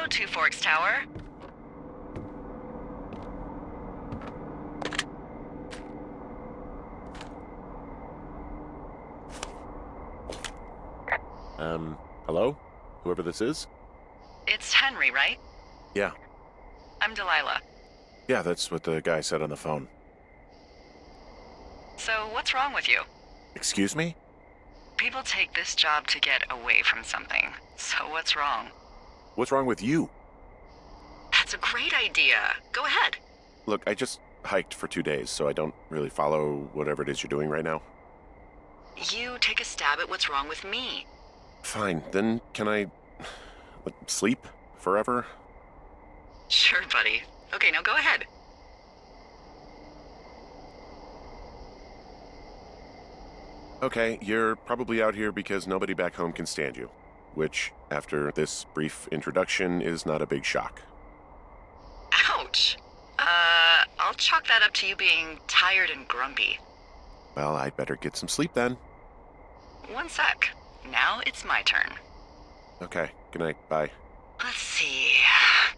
Hello, Two Forks Tower. Hello? Whoever this is? It's Henry, right? Yeah. I'm Delilah. Yeah, that's what the guy said on the phone. So, what's wrong with you? Excuse me? People take this job to get away from something. So, what's wrong? What's wrong with you? That's a great idea. Go ahead. Look, I just hiked for 2 days, so I don't really follow whatever it is you're doing right now. You take a stab at what's wrong with me. Fine, then can I sleep forever? Sure, buddy. Okay, now go ahead. Okay, you're probably out here because nobody back home can stand you, which, after this brief introduction, is not a big shock. Ouch. I'll chalk that up to you being tired and grumpy. Well, I'd better get some sleep then. One sec. Now it's my turn. Okay, good night, bye. Let's see.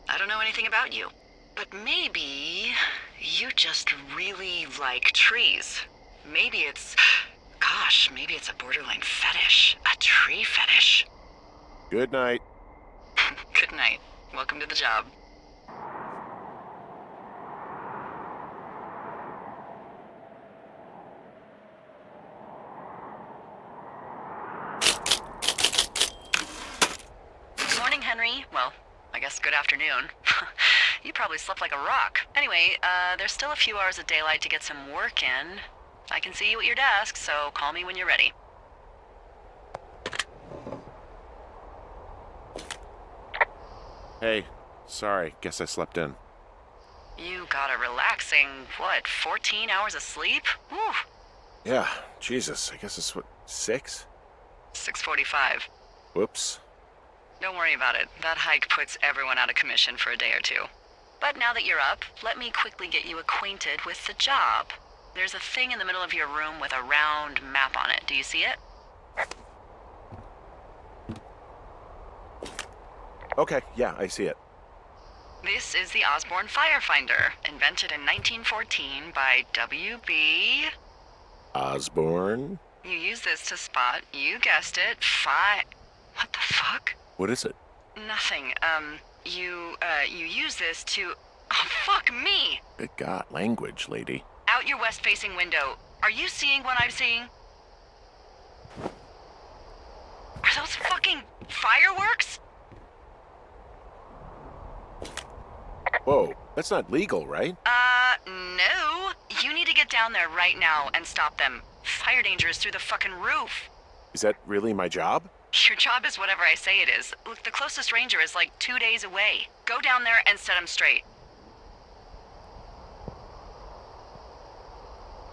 I don't know anything about you, but maybe you just really like trees. Maybe it's a borderline fetish. A tree fetish. Good night. Good night. Welcome to the job. Morning, Henry. Well, I guess good afternoon. You probably slept like a rock. Anyway, there's still a few hours of daylight to get some work in. I can see you at your desk, so call me when you're ready. Hey, sorry, guess I slept in. You got a relaxing, 14 hours of sleep? Whew. Yeah, Jesus, I guess it's 6? 6:45. Whoops. Don't worry about it. That hike puts everyone out of commission for a day or two. But now that you're up, let me quickly get you acquainted with the job. There's a thing in the middle of your room with a round map on it. Do you see it? Okay, yeah, I see it. This is the Osborne Firefinder, invented in 1914 by W.B. Osborne? You use this to spot, you guessed it, What the fuck? What is it? Nothing. You use this to... Oh, fuck me! Good God, language, lady. Out your west-facing window. Are you seeing what I'm seeing? Are those fucking fireworks? Whoa, that's not legal, right? No. You need to get down there right now and stop them. Fire danger is through the fucking roof. Is that really my job? Your job is whatever I say it is. Look, the closest ranger is like 2 days away. Go down there and set him straight.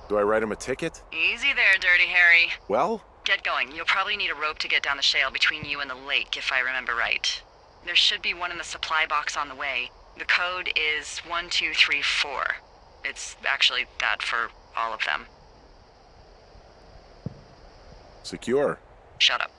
Do I write him a ticket? Easy there, Dirty Harry. Well? Get going. You'll probably need a rope to get down the shale between you and the lake, if I remember right. There should be one in the supply box on the way. The code is 1234. It's actually that for all of them. Secure. Shut up.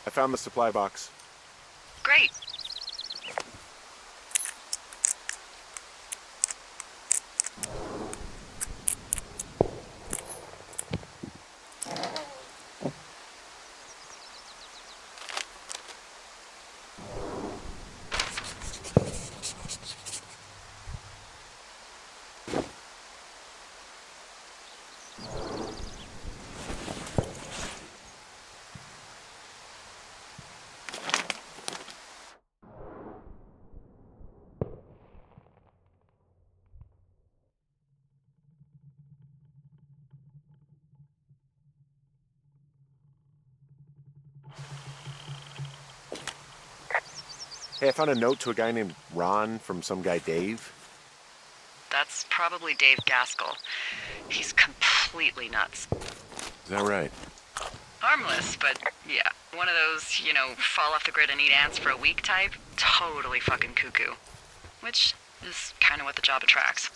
I found the supply box. Great. Hey, I found a note to a guy named Ron from some guy Dave. That's probably Dave Gaskell. He's completely nuts. Is that right? Harmless, but yeah, one of those, fall off the grid and eat ants for a week type. Totally fucking cuckoo. Which is kind of what the job attracts.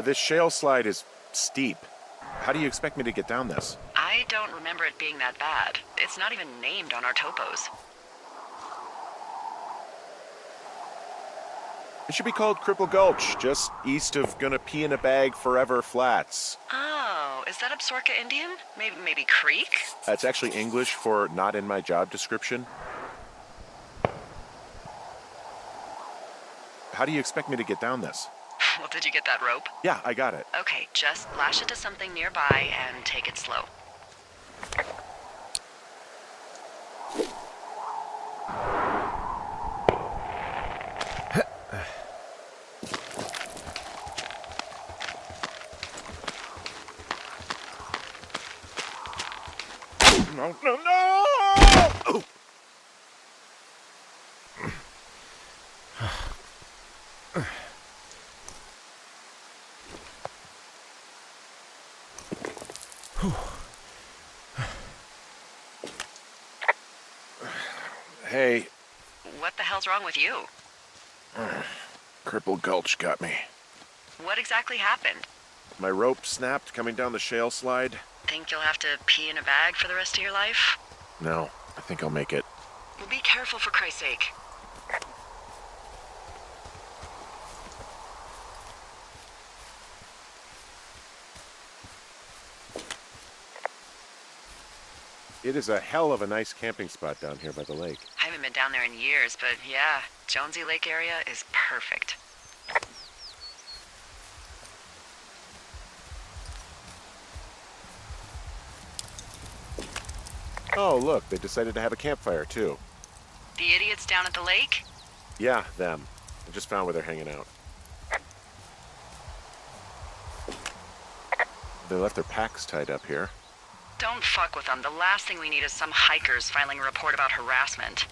This shale slide is steep. How do you expect me to get down this? I don't remember it being that bad. It's not even named on our topos. It should be called Cripple Gulch, just east of Gonna Pee in a Bag Forever Flats. Oh, is that Absaroka Indian? Maybe Creek? That's actually English for not in my job description. How do you expect me to get down this? Well, did you get that rope? Yeah, I got it. Okay, just lash it to something nearby and take it slow. No! Oh. Hey. What the hell's wrong with you? Cripple Gulch got me. What exactly happened? My rope snapped coming down the shale slide. Think you'll have to pee in a bag for the rest of your life? No, I think I'll make it. Well, be careful for Christ's sake. It is a hell of a nice camping spot down here by the lake. I haven't been down there in years, but yeah, Jonesy Lake area is perfect. Oh, look, they decided to have a campfire, too. The idiots down at the lake? Yeah, them. I just found where they're hanging out. They left their packs tied up here. Don't fuck with them. The last thing we need is some hikers filing a report about harassment.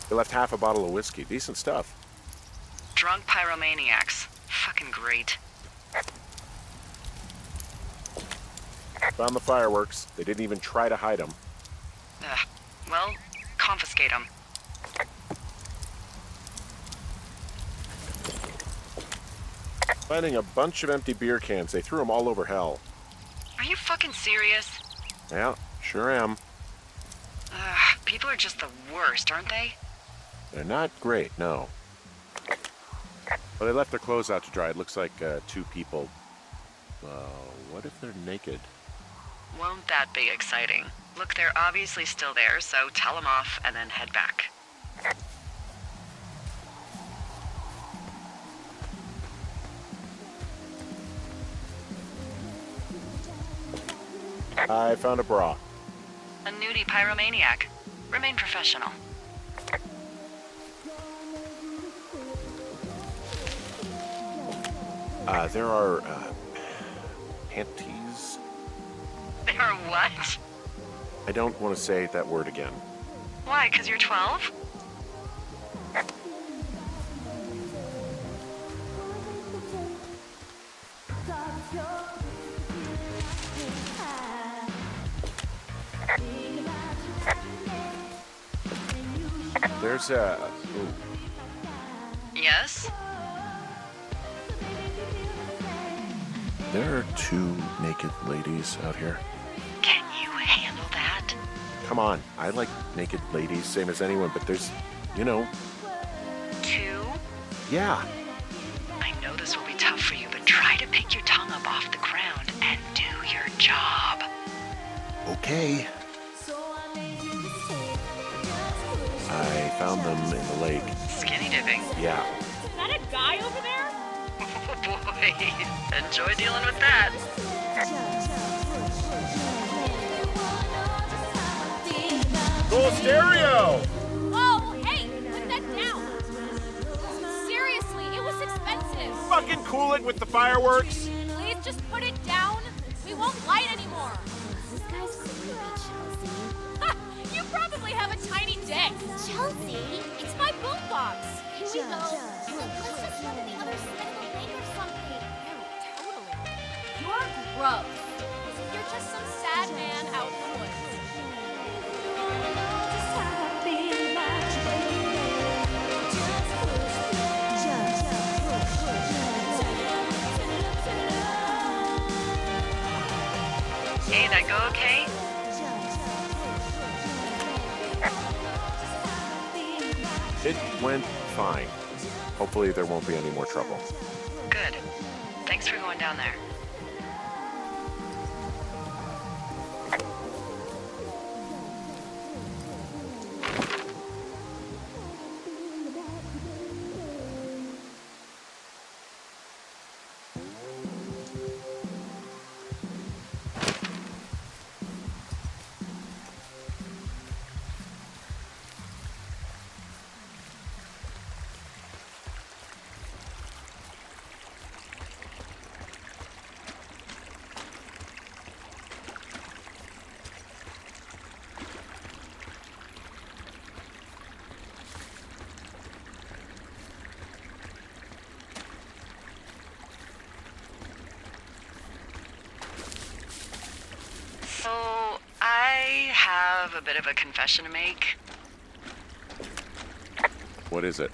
They left half a bottle of whiskey. Decent stuff. Drunk pyromaniacs. Fucking great. Found the fireworks. They didn't even try to hide them. Ugh. Well, confiscate them. Finding a bunch of empty beer cans. They threw them all over hell. Are you fucking serious? Yeah, sure am. Ugh, people are just the worst, aren't they? They're not great, no. Well, they left their clothes out to dry. It looks like two people. What if they're naked? Won't that be exciting? Look, they're obviously still there, so tell them off and then head back. I found a bra. A nudie pyromaniac. Remain professional. There are, panties? There are what? I don't want to say that word again. Why, 'cause you're 12? There's a... Ooh. Yes? There are 2 naked ladies out here. Can you handle that? Come on, I like naked ladies, same as anyone, but there's, 2? Yeah. I know this will be tough for you, but try to pick your tongue up off the ground and do your job. Okay. I found them in the lake. Skinny dipping? Yeah. Is that a guy over there? Oh boy, enjoy dealing with that. Cool stereo! Oh, hey, put that down. Seriously, it was expensive. Fucking cool it with the fireworks! Please just put it down. We won't light anymore. This guy's creepy, Chelsea. Ha! You probably have a tiny dick. Chelsea? It's my boombox. Can we go? Let's just go to the other side of the lake or something. Totally. You're gross. You're just some sad man out in the woods. Hey, that go okay? It went fine. Hopefully there won't be any more trouble. Good. Thanks for going down there. So, I have a bit of a confession to make. What is it?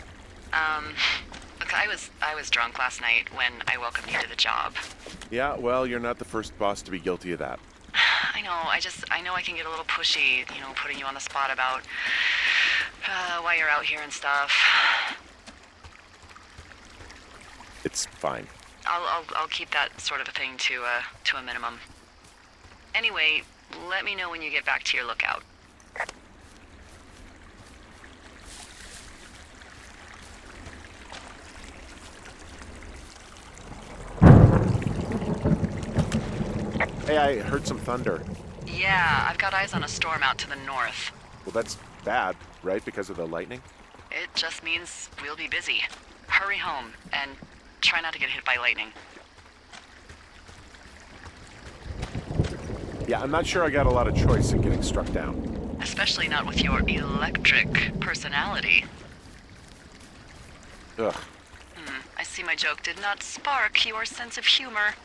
Look, I was drunk last night when I welcomed you to the job. Yeah, well, you're not the first boss to be guilty of that. I know, I know I can get a little pushy, putting you on the spot about why you're out here and stuff. It's fine. I'll keep that sort of a thing to a minimum. Anyway, let me know when you get back to your lookout. Hey, I heard some thunder. Yeah, I've got eyes on a storm out to the north. Well, that's bad, right? Because of the lightning? It just means we'll be busy. Hurry home, and try not to get hit by lightning. Yeah, I'm not sure I got a lot of choice in getting struck down. Especially not with your electric personality. Ugh. I see my joke did not spark your sense of humor.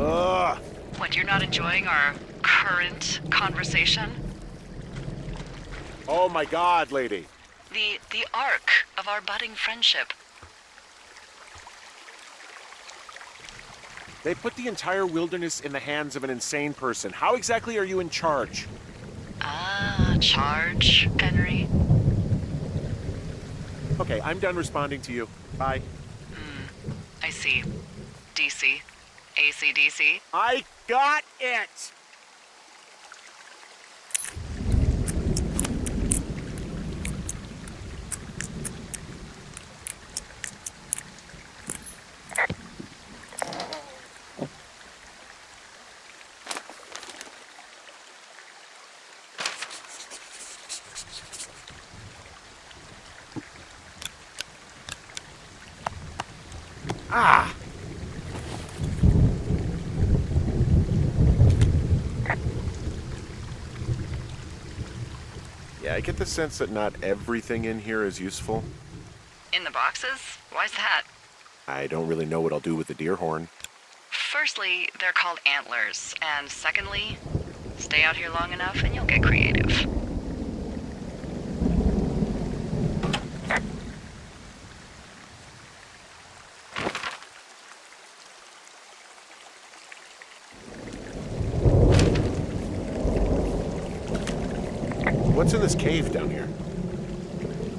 Ugh. What, you're not enjoying our current conversation? Oh my God, lady. The arc of our budding friendship. They put the entire wilderness in the hands of an insane person. How exactly are you in charge? Charge, Henry. Okay, I'm done responding to you. Bye. I see. DC. AC/DC. I got it! Ah! Yeah, I get the sense that not everything in here is useful. In the boxes? Why's that? I don't really know what I'll do with the deer horn. Firstly, they're called antlers. And secondly, stay out here long enough and you'll get creative. What's in this cave down here?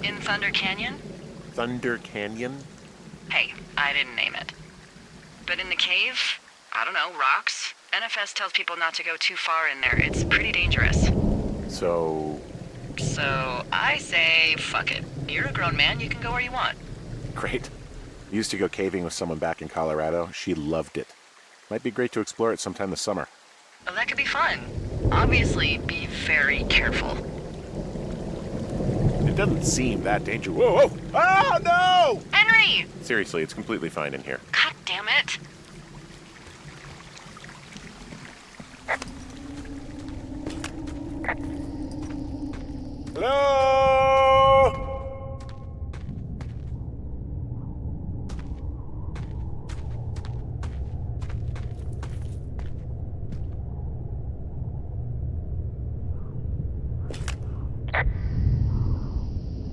In Thunder Canyon? Thunder Canyon? Hey, I didn't name it. But in the cave, I don't know, rocks. NFS tells people not to go too far in there. It's pretty dangerous. So I say, fuck it. You're a grown man, you can go where you want. great. Used to go caving with someone back in Colorado. She loved it. Might be great to explore it sometime this summer. Well, that could be fun. Obviously, be very careful. It doesn't seem that dangerous. Whoa, whoa! Oh, no! Henry! Seriously, it's completely fine in here. God damn it. Hello?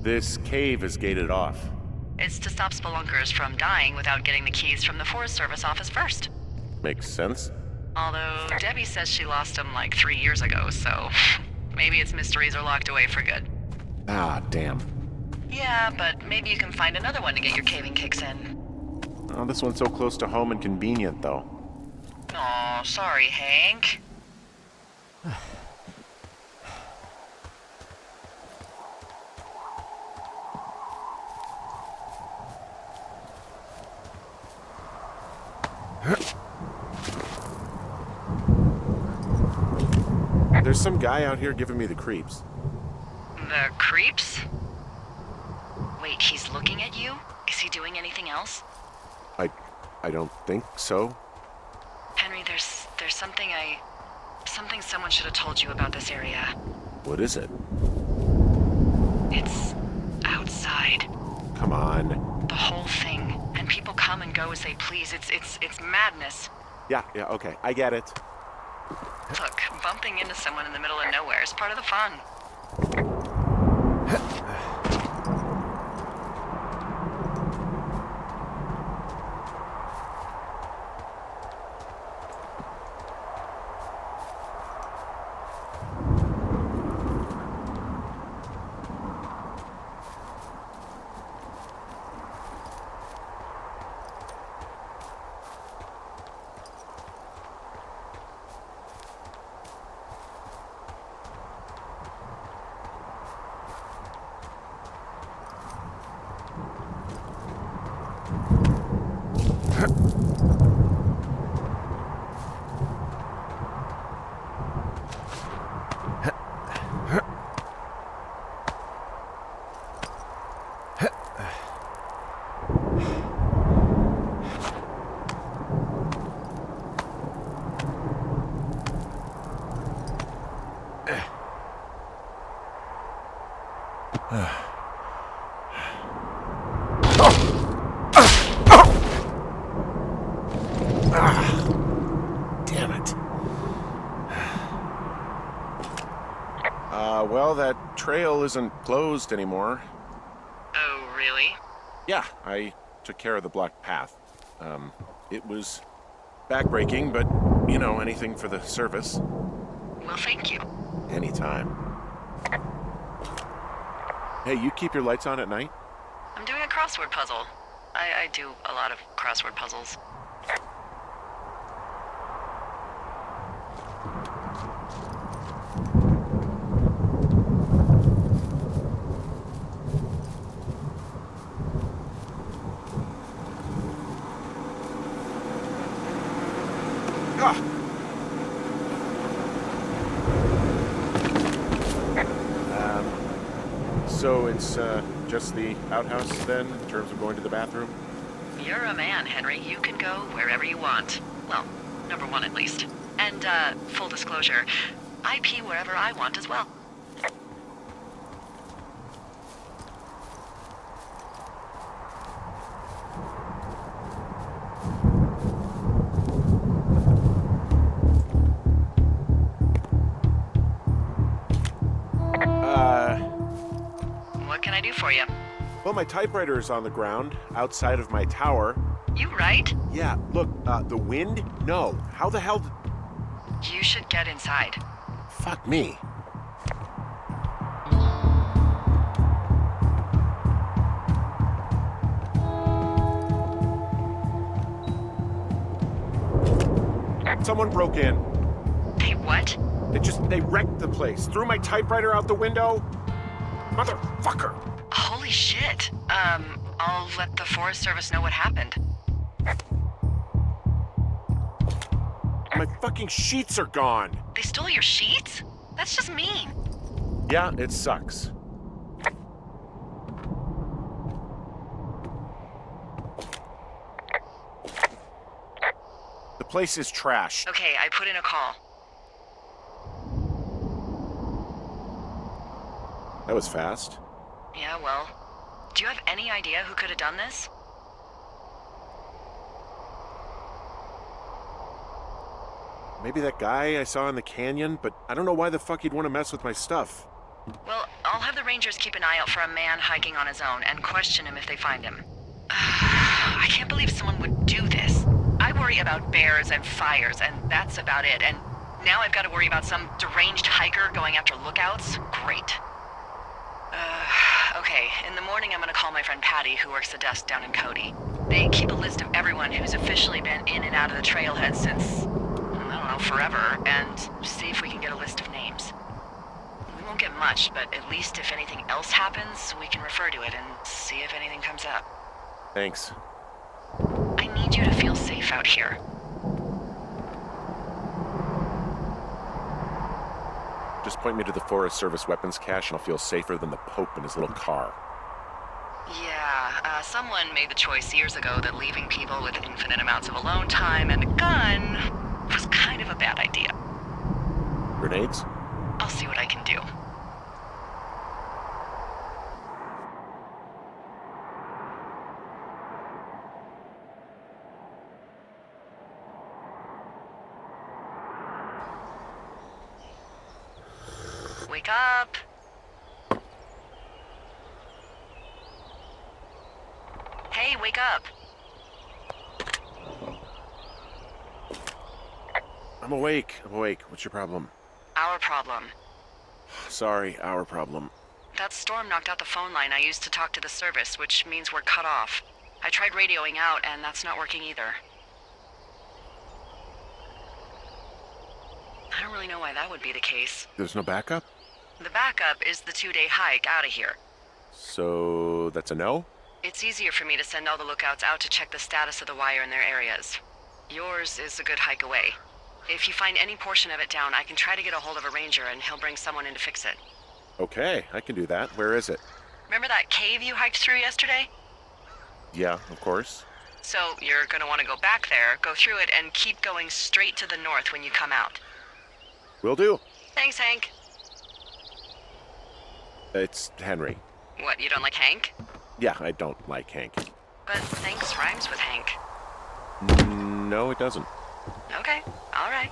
This cave is gated off. It's to stop spelunkers from dying without getting the keys from the Forest Service office first. Makes sense. Although Debbie says she lost them like 3 years ago, so maybe its mysteries are locked away for good. Ah, damn. Yeah, but maybe you can find another one to get your caving kicks in. Oh, this one's so close to home and convenient, though. Aw, sorry, Hank. There's some guy out here giving me the creeps. The creeps? Wait, he's looking at you? Is he doing anything else? I don't think so. Henry, there's something someone should have told you about this area. What is it? It's outside. Come on. The whole thing. And people come and go as they please. It's madness. Yeah, okay. I get it. Look, bumping into someone in the middle of nowhere is part of the fun. Damn it. Well, that trail isn't closed anymore. Oh, really? Yeah, I took care of the blocked path. It was backbreaking, but, you know, anything for the service. Well, thank you. Anytime. Hey, you keep your lights on at night? I'm doing a crossword puzzle. I do a lot of crossword puzzles. So it's just the outhouse then, in terms of going to the bathroom? You're a man, Henry. You can go wherever you want. Well, number one at least. And, full disclosure, I pee wherever I want as well. What can I do for you? Well, my typewriter is on the ground, outside of my tower. You right? Yeah, look, the wind? No. How the hell You should get inside. Fuck me. Someone broke in. Hey, what? They wrecked the place. Threw my typewriter out the window. Motherfucker. Holy shit. I'll let the Forest Service know what happened. My fucking sheets are gone. They stole your sheets? That's just mean. Yeah, it sucks. The place is trashed. Okay, I put in a call. That was fast. Yeah, well, do you have any idea who could have done this? Maybe that guy I saw in the canyon, but I don't know why the fuck he'd want to mess with my stuff. Well, I'll have the rangers keep an eye out for a man hiking on his own and question him if they find him. I can't believe someone would do this. I worry about bears and fires, and that's about it. And now I've got to worry about some deranged hiker going after lookouts? Great. Okay, in the morning I'm gonna call my friend Patty, who works the desk down in Cody. They keep a list of everyone who's officially been in and out of the trailhead since, I don't know, forever, and see if we can get a list of names. We won't get much, but at least if anything else happens, we can refer to it and see if anything comes up. Thanks. I need you to feel safe out here. Just point me to the Forest Service weapons cache and I'll feel safer than the Pope in his little car. Yeah, someone made the choice years ago that leaving people with infinite amounts of alone time and a gun was kind of a bad idea. Grenades? I'll see what I can do. Wake up! Hey, wake up! I'm awake. What's your problem? Our problem. Sorry, our problem. That storm knocked out the phone line I used to talk to the service, which means we're cut off. I tried radioing out, and that's not working either. I don't really know why that would be the case. There's no backup? The backup is the 2-day hike out of here. So that's a no? It's easier for me to send all the lookouts out to check the status of the wire in their areas. Yours is a good hike away. If you find any portion of it down, I can try to get a hold of a ranger and he'll bring someone in to fix it. Okay, I can do that. Where is it? Remember that cave you hiked through yesterday? Yeah, of course. So you're gonna want to go back there, go through it, and keep going straight to the north when you come out. Will do. Thanks, Hank. It's Henry. What, you don't like Hank? Yeah, I don't like Hank. But thanks rhymes with Hank. No, it doesn't. Okay, all right.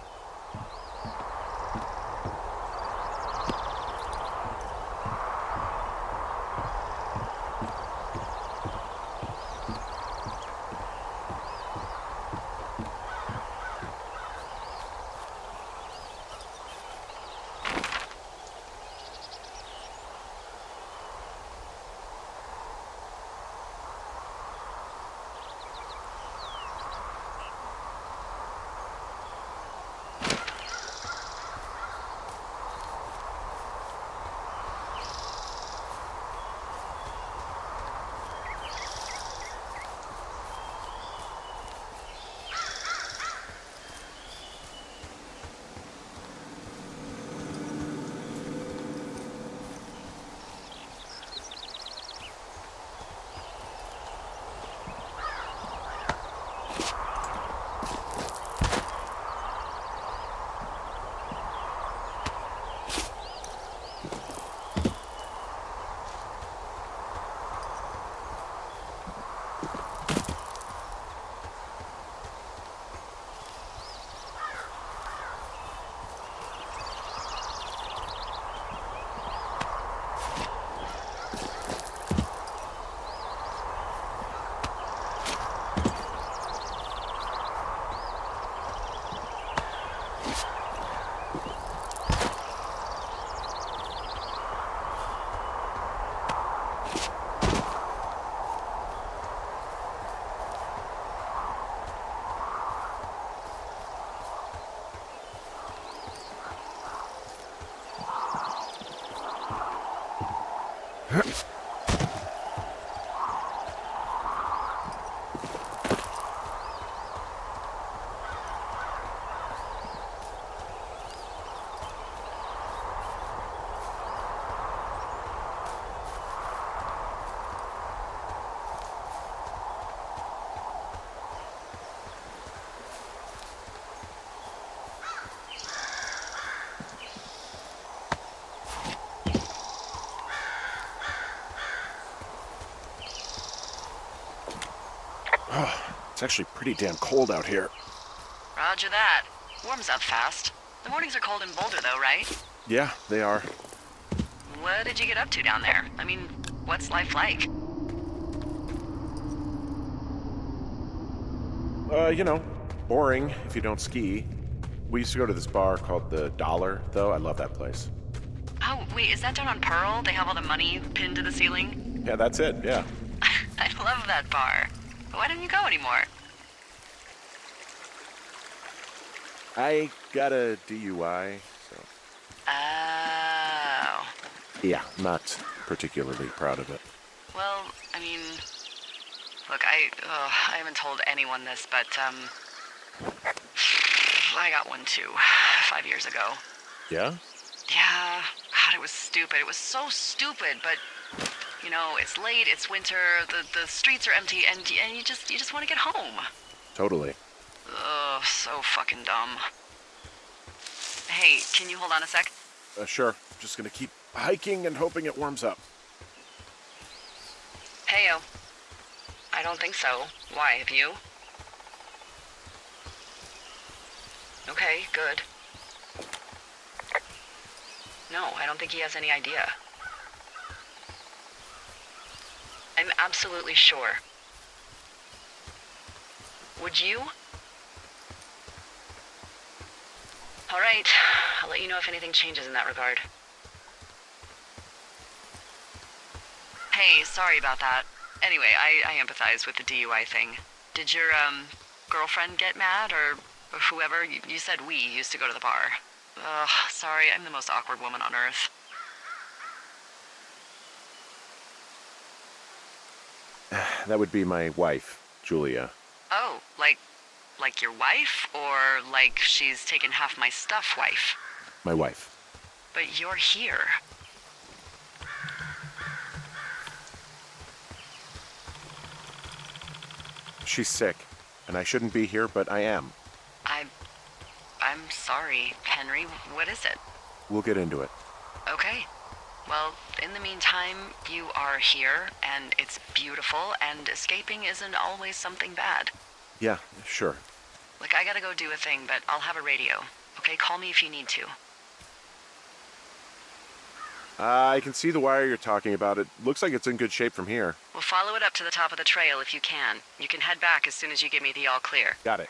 Oh, it's actually pretty damn cold out here. Roger that. Warms up fast. The mornings are cold in Boulder, though, right? Yeah, they are. What did you get up to down there? I mean, what's life like? Boring if you don't ski. We used to go to this bar called the Dollar, though. I love that place. Oh, wait, is that down on Pearl? They have all the money pinned to the ceiling? Yeah, that's it, yeah. I love that bar. Why don't you go anymore? I got a DUI, so... Oh. Yeah, not particularly proud of it. Well, I mean... Look, I haven't told anyone this, but, I got one too, 5 years ago. Yeah? Yeah, God, it was stupid. It was so stupid, but, it's late, it's winter, the streets are empty, and you just want to get home. Totally. Ugh, so fucking dumb. Hey, can you hold on a sec? Sure. Just gonna keep hiking and hoping it warms up. Heyo. I don't think so. Why, have you? Okay, good. No, I don't think he has any idea. I'm absolutely sure. Would you? All right, I'll let you know if anything changes in that regard. Hey, sorry about that. Anyway, I empathize with the DUI thing. Did your, girlfriend get mad, or whoever? You said we used to go to the bar. Ugh, sorry, I'm the most awkward woman on earth. That would be my wife, Julia. Oh, like your wife? Or like she's taken half my stuff wife? My wife. But you're here. She's sick, and I shouldn't be here, but I am. I'm sorry, Henry. What is it? We'll get into it. Okay. Well, in the meantime, you are here, and it's beautiful, and escaping isn't always something bad. Yeah, sure. Look, I gotta go do a thing, but I'll have a radio. Okay, call me if you need to. I can see the wire you're talking about. It looks like it's in good shape from here. We'll follow it up to the top of the trail if you can. You can head back as soon as you give me the all clear. Got it.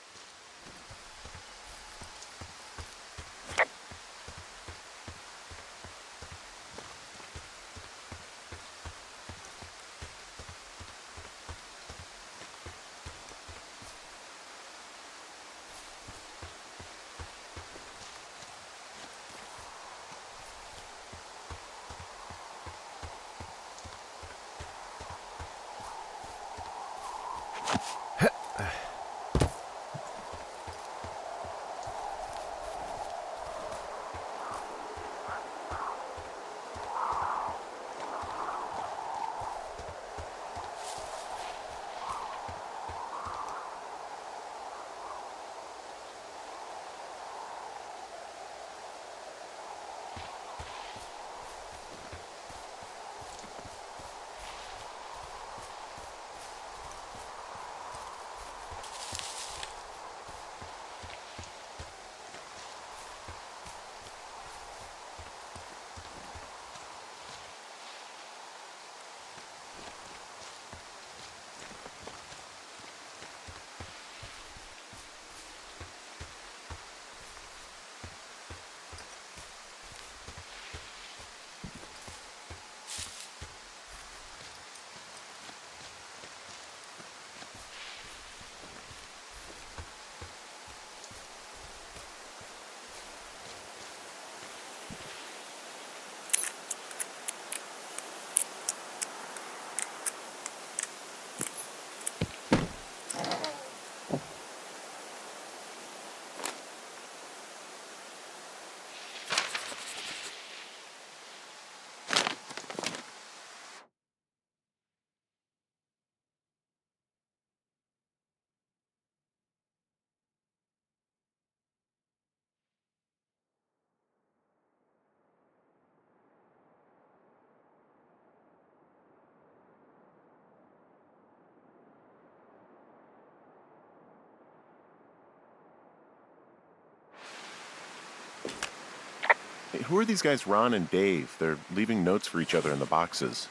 who are these guys, Ron and Dave? They're leaving notes for each other in the boxes.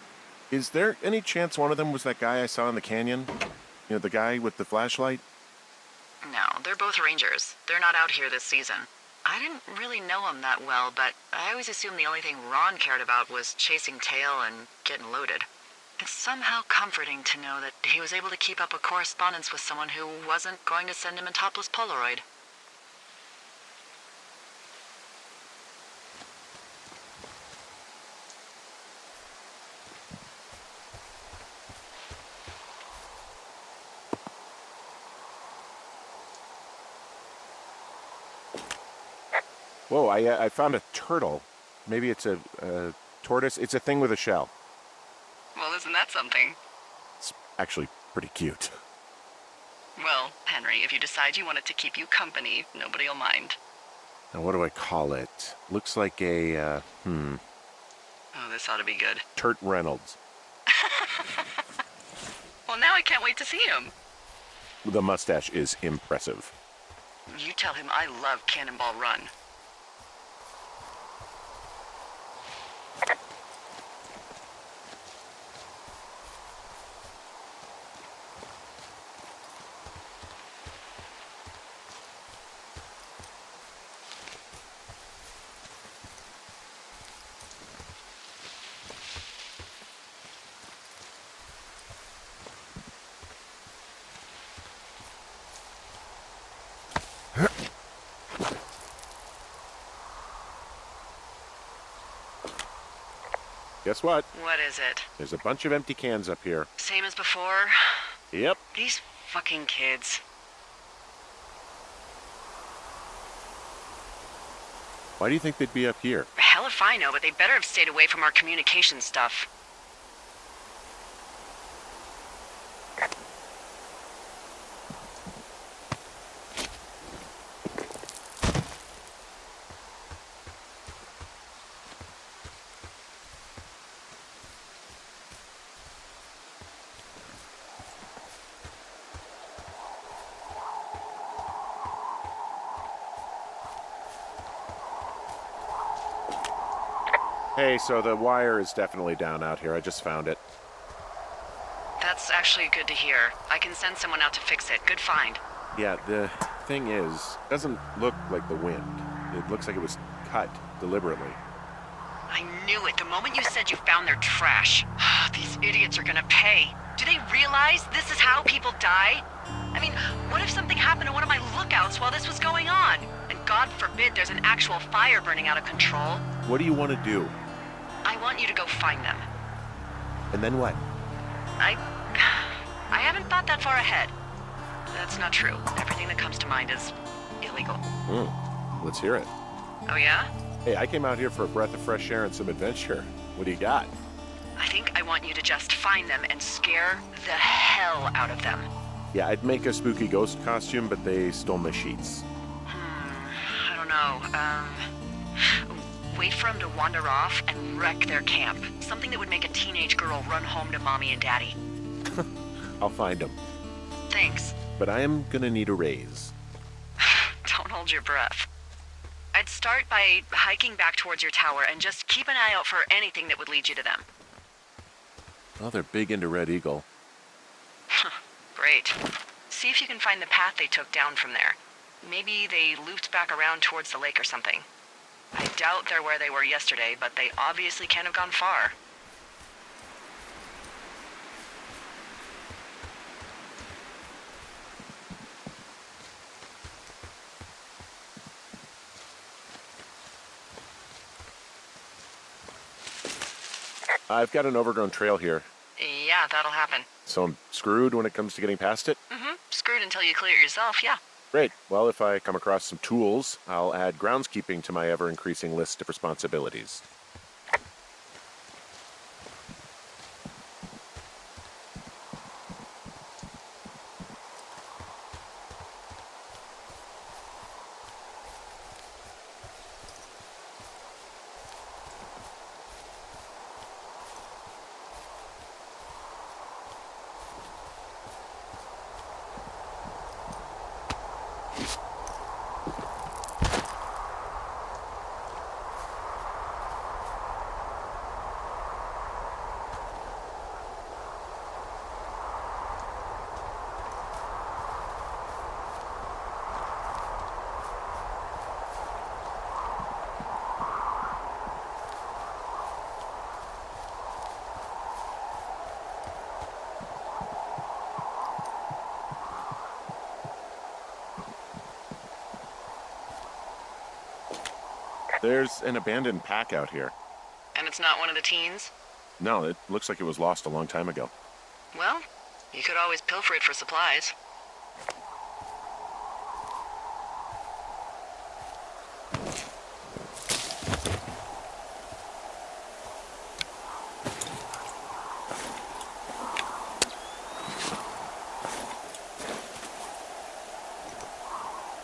Is there any chance one of them was that guy I saw in the canyon? You know, the guy with the flashlight? No, they're both rangers. They're not out here this season. I didn't really know him that well, but I always assumed the only thing Ron cared about was chasing tail and getting loaded. It's somehow comforting to know that he was able to keep up a correspondence with someone who wasn't going to send him a topless Polaroid. Whoa, I found a turtle. Maybe it's a tortoise. It's a thing with a shell. Well, isn't that something? It's actually pretty cute. Well, Henry, if you decide you want it to keep you company, nobody'll mind. Now, what do I call it? Looks like a, Oh, this ought to be good. Turt Reynolds. Well, now I can't wait to see him. The mustache is impressive. You tell him I love Cannonball Run. Guess what? What is it? There's a bunch of empty cans up here. Same as before? Yep. These fucking kids. Why do you think they'd be up here? Hell if I know, but they better have stayed away from our communication stuff. Hey, so the wire is definitely down out here. I just found it. That's actually good to hear. I can send someone out to fix it. Good find. Yeah, the thing is, it doesn't look like the wind. It looks like it was cut deliberately. I knew it the moment you said you found their trash. These idiots are gonna pay. Do they realize this is how people die? I mean, what if something happened to one of my lookouts while this was going on? And God forbid there's an actual fire burning out of control. What do you want to do? I want you to go find them. And then what? I haven't thought that far ahead. That's not true. Everything that comes to mind is illegal. Let's hear it. Oh yeah? Hey, I came out here for a breath of fresh air and some adventure. What do you got? I think I want you to just find them and scare the hell out of them. Yeah, I'd make a spooky ghost costume, but they stole my sheets. I don't know. Wait for them to wander off and wreck their camp. Something that would make a teenage girl run home to mommy and daddy. I'll find them. Thanks. But I am gonna need a raise. Don't hold your breath. I'd start by hiking back towards your tower and just keep an eye out for anything that would lead you to them. Oh, they're big into Red Eagle. Great. See if you can find the path they took down from there. Maybe they looped back around towards the lake or something. I doubt they're where they were yesterday, but they obviously can't have gone far. I've got an overgrown trail here, Yeah, that'll happen. so I'm screwed when it comes to getting past it? Screwed until you clear it yourself, yeah. Great. Well, if I come across some tools, I'll add groundskeeping to my ever-increasing list of responsibilities. There's an abandoned pack out here. And it's not one of the teens? No, it looks like it was lost a long time ago. Well, you could always pilfer it for supplies.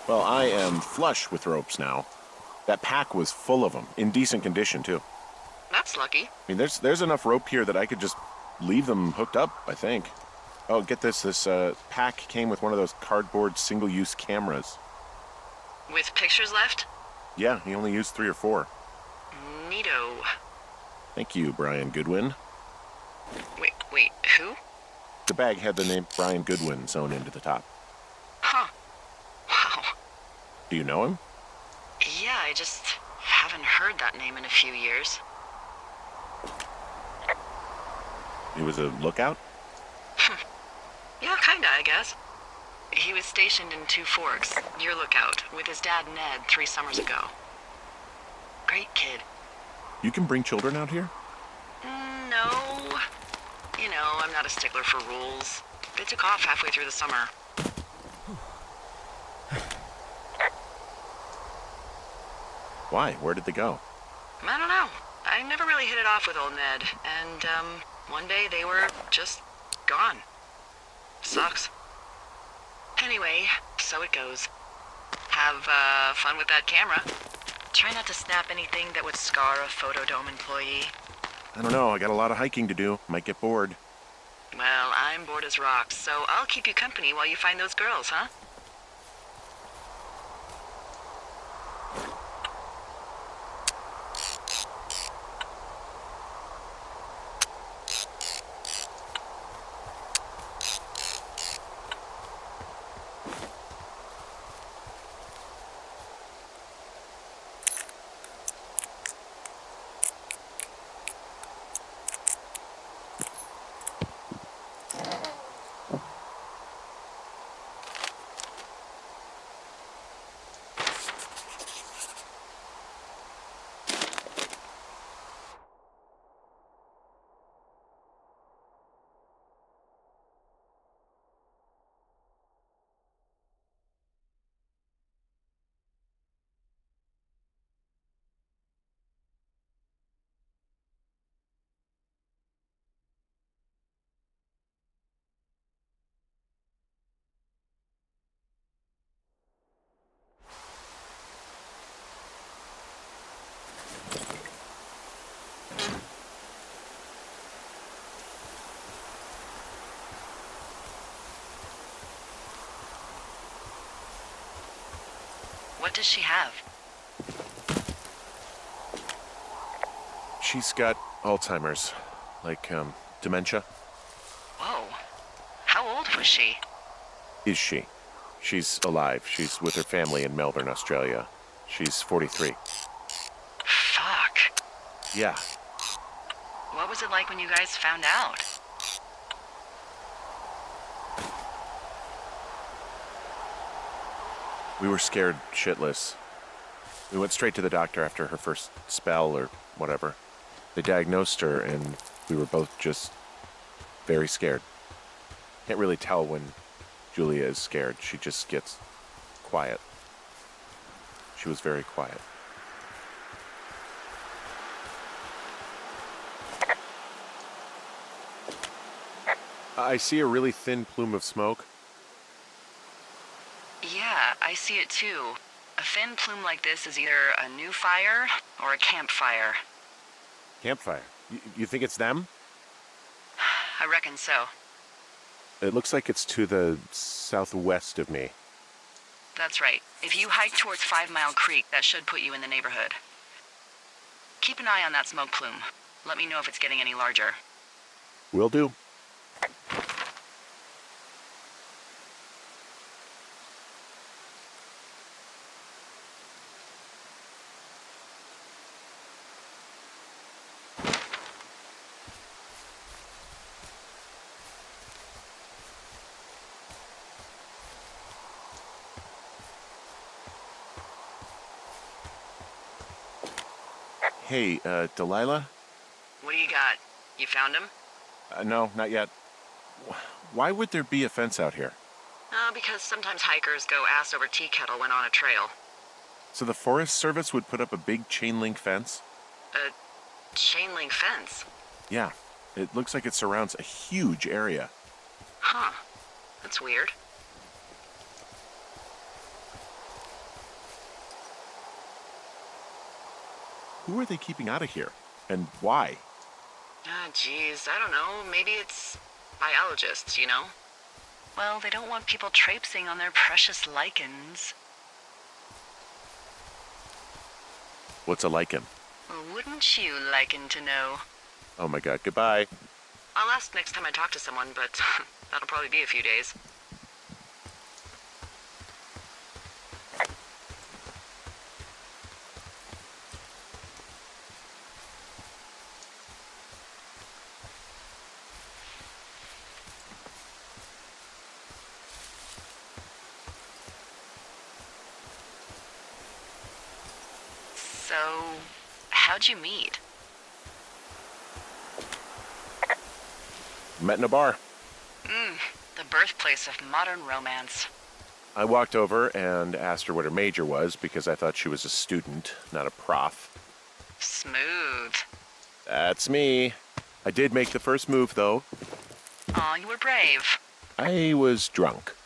Well, I am flush with ropes now. That pack was full of them, in decent condition, too. That's lucky. I mean, there's enough rope here that I could just leave them hooked up, I think. Oh, get this. This pack came with one of those cardboard single-use cameras. With pictures left? Yeah, he only used 3 or 4. Neato. Thank you, Brian Goodwin. Wait, who? The bag had the name Brian Goodwin sewn into the top. Huh. Wow. Do you know him? Yeah, I just haven't heard that name in a few years. He was a lookout? Yeah, kinda, I guess. He was stationed in Two Forks, your lookout, with his dad Ned 3 summers ago. Great kid. You can bring children out here? No. You know, I'm not a stickler for rules. They took off halfway through the summer. Why? Where did they go? I don't know. I never really hit it off with old Ned, and, one day they were just gone. Sucks. Anyway, so it goes. Have, fun with that camera. Try not to snap anything that would scar a Photodome employee. I don't know. I got a lot of hiking to do. Might get bored. Well, I'm bored as rocks, so I'll keep you company while you find those girls, huh? What does she have? She's got Alzheimer's. Like, dementia. Whoa. How old was she? Is she? She's alive. She's with her family in Melbourne, Australia. She's 43. Fuck. Yeah. What was it like when you guys found out? We were scared shitless. We went straight to the doctor after her first spell or whatever. They diagnosed her, and we were both just very scared. Can't really tell when Julia is scared. She just gets quiet. She was very quiet. I see a really thin plume of smoke. Yeah, I see it too. A thin plume like this is either a new fire or a campfire. Campfire. You think it's them? I reckon so. It looks like it's to the southwest of me. That's right. If you hike towards 5 Mile Creek, that should put you in the neighborhood. Keep an eye on that smoke plume. Let me know if it's getting any larger. Will do. Hey, Delilah? What do you got? You found him? No, not yet. Why would there be a fence out here? Because sometimes hikers go ass over tea kettle when on a trail. So the Forest Service would put up a big chain link fence? A chain link fence? Yeah, it looks like it surrounds a huge area. Huh. That's weird. Who are they keeping out of here? And why? Geez, I don't know. Maybe it's biologists, you know? Well, they don't want people traipsing on their precious lichens. What's a lichen? Wouldn't you liken to know? Oh my god, goodbye. I'll ask next time I talk to someone, but that'll probably be a few days. So, how'd you meet? Met in a bar. The birthplace of modern romance. I walked over and asked her what her major was because I thought she was a student, not a prof. Smooth. That's me. I did make the first move, though. Aw, you were brave. I was drunk.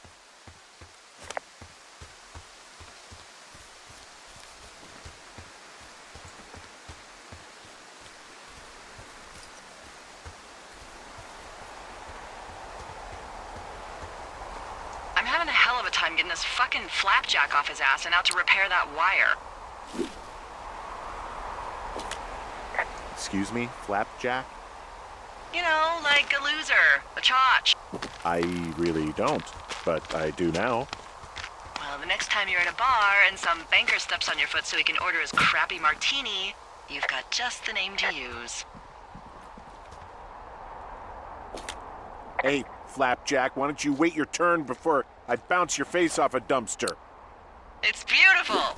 I'm having a hell of a time getting this fucking flapjack off his ass and out to repair that wire. Excuse me, flapjack? You know, like a loser, a chotch. I really don't, but I do now. Well, the next time you're in a bar and some banker steps on your foot so he can order his crappy martini, you've got just the name to use. Hey, flapjack, why don't you wait your turn before I bounce your face off a dumpster? It's beautiful!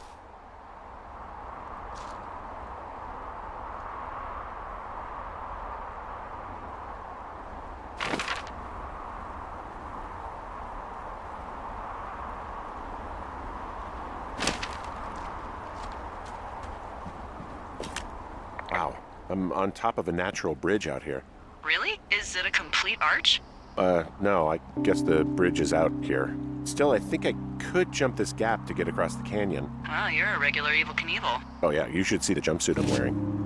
Wow, I'm on top of a natural bridge out here. Really? Is it a complete arch? No, I guess the bridge is out here. Still, I think I could jump this gap to get across the canyon. Well, you're a regular Evel Knievel. Oh yeah, you should see the jumpsuit I'm wearing.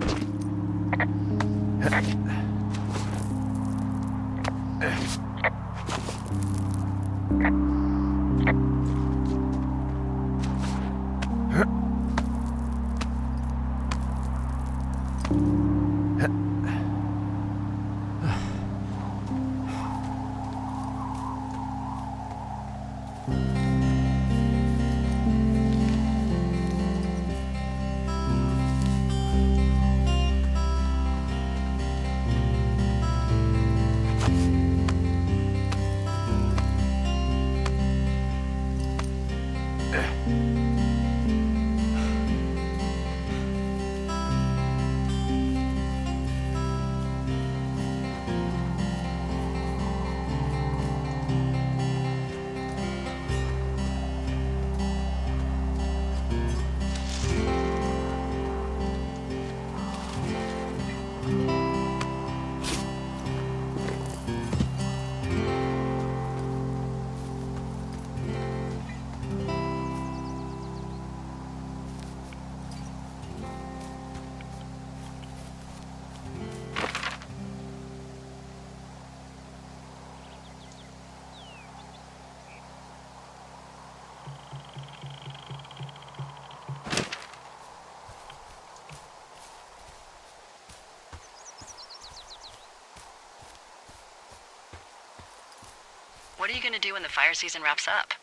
What are you gonna do when the fire season wraps up?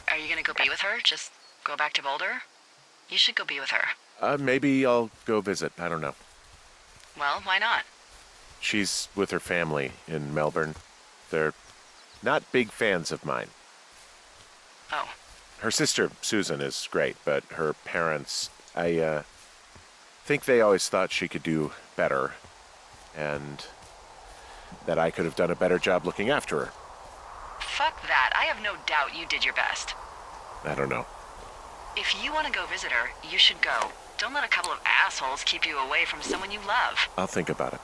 Are you gonna go be with her? Just go back to Boulder? You should go be with her. Maybe I'll go visit. I don't know. Well, why not? She's with her family in Melbourne. They're not big fans of mine. Oh. Her sister, Susan, is great, but her parents, I think think they always thought she could do better, and that I could have done a better job looking after her. Fuck that. I have no doubt you did your best. I don't know. If you want to go visit her, you should go. Don't let a couple of assholes keep you away from someone you love. I'll think about it.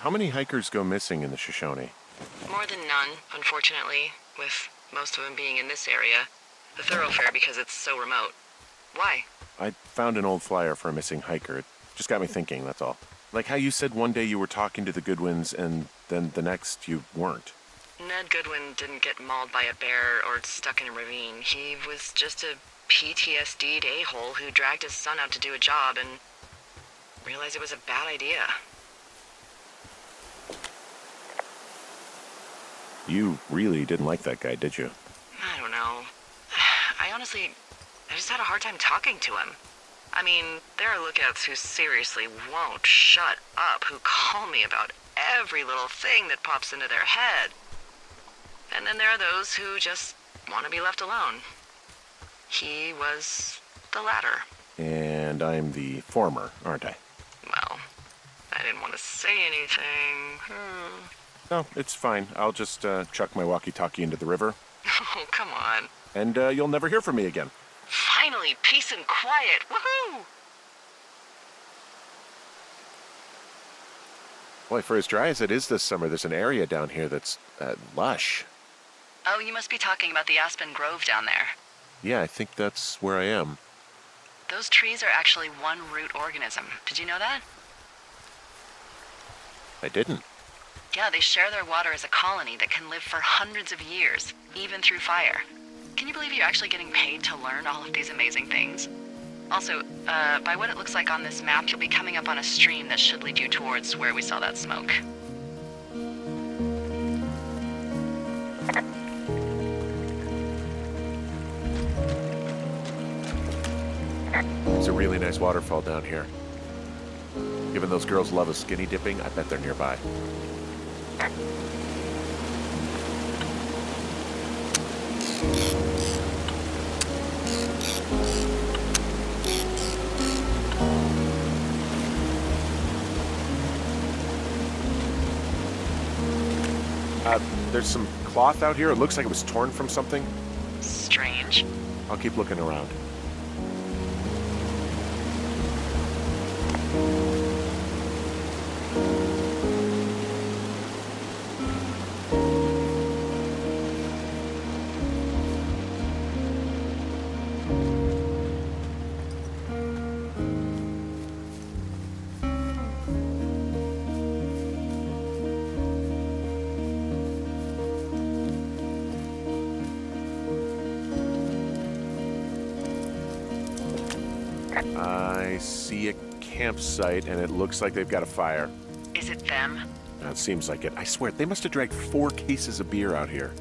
How many hikers go missing in the Shoshone? More than none, unfortunately, with most of them being in this area. The thoroughfare because it's so remote. Why? I found an old flyer for a missing hiker. It just got me thinking, that's all. Like how you said one day you were talking to the Goodwins and then the next you weren't. Ned Goodwin didn't get mauled by a bear or stuck in a ravine. He was just a PTSD'd a-hole who dragged his son out to do a job and realized it was a bad idea. You really didn't like that guy, did you? I don't know. I just had a hard time talking to him. I mean, there are lookouts who seriously won't shut up, who call me about every little thing that pops into their head. And then there are those who just want to be left alone. He was the latter. And I'm the former, aren't I? Well, I didn't want to say anything. No, it's fine. I'll just chuck my walkie-talkie into the river. Oh, come on. And you'll never hear from me again. Finally, peace and quiet. Woohoo! Boy, for as dry as it is this summer, there's an area down here that's lush. Oh, you must be talking about the Aspen Grove down there. Yeah, I think that's where I am. Those trees are actually one root organism. Did you know that? I didn't. Yeah, they share their water as a colony that can live for hundreds of years, even through fire. Can you believe you're actually getting paid to learn all of these amazing things? Also, by what it looks like on this map, you'll be coming up on a stream that should lead you towards where we saw that smoke. There's a really nice waterfall down here. Given those girls love a skinny dipping, I bet they're nearby. There's some cloth out here. It looks like it was torn from something. Strange. I'll keep looking around. I see a campsite, and it looks like they've got a fire. Is it them? It seems like it. I swear, they must have dragged 4 cases of beer out here.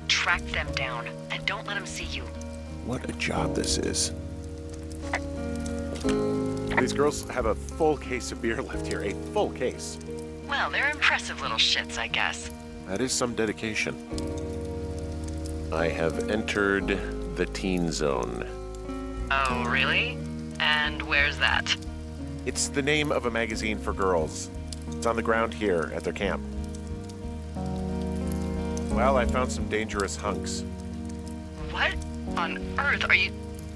Track them down, and don't let them see you. What a job this is. These girls have a full case of beer left here. A full case. Well, they're impressive little shits, I guess. That is some dedication. I have entered the teen zone. Oh, really? And where's that? It's the name of a magazine for girls. It's on the ground here at their camp. Well, I found some dangerous hunks. What on earth are you...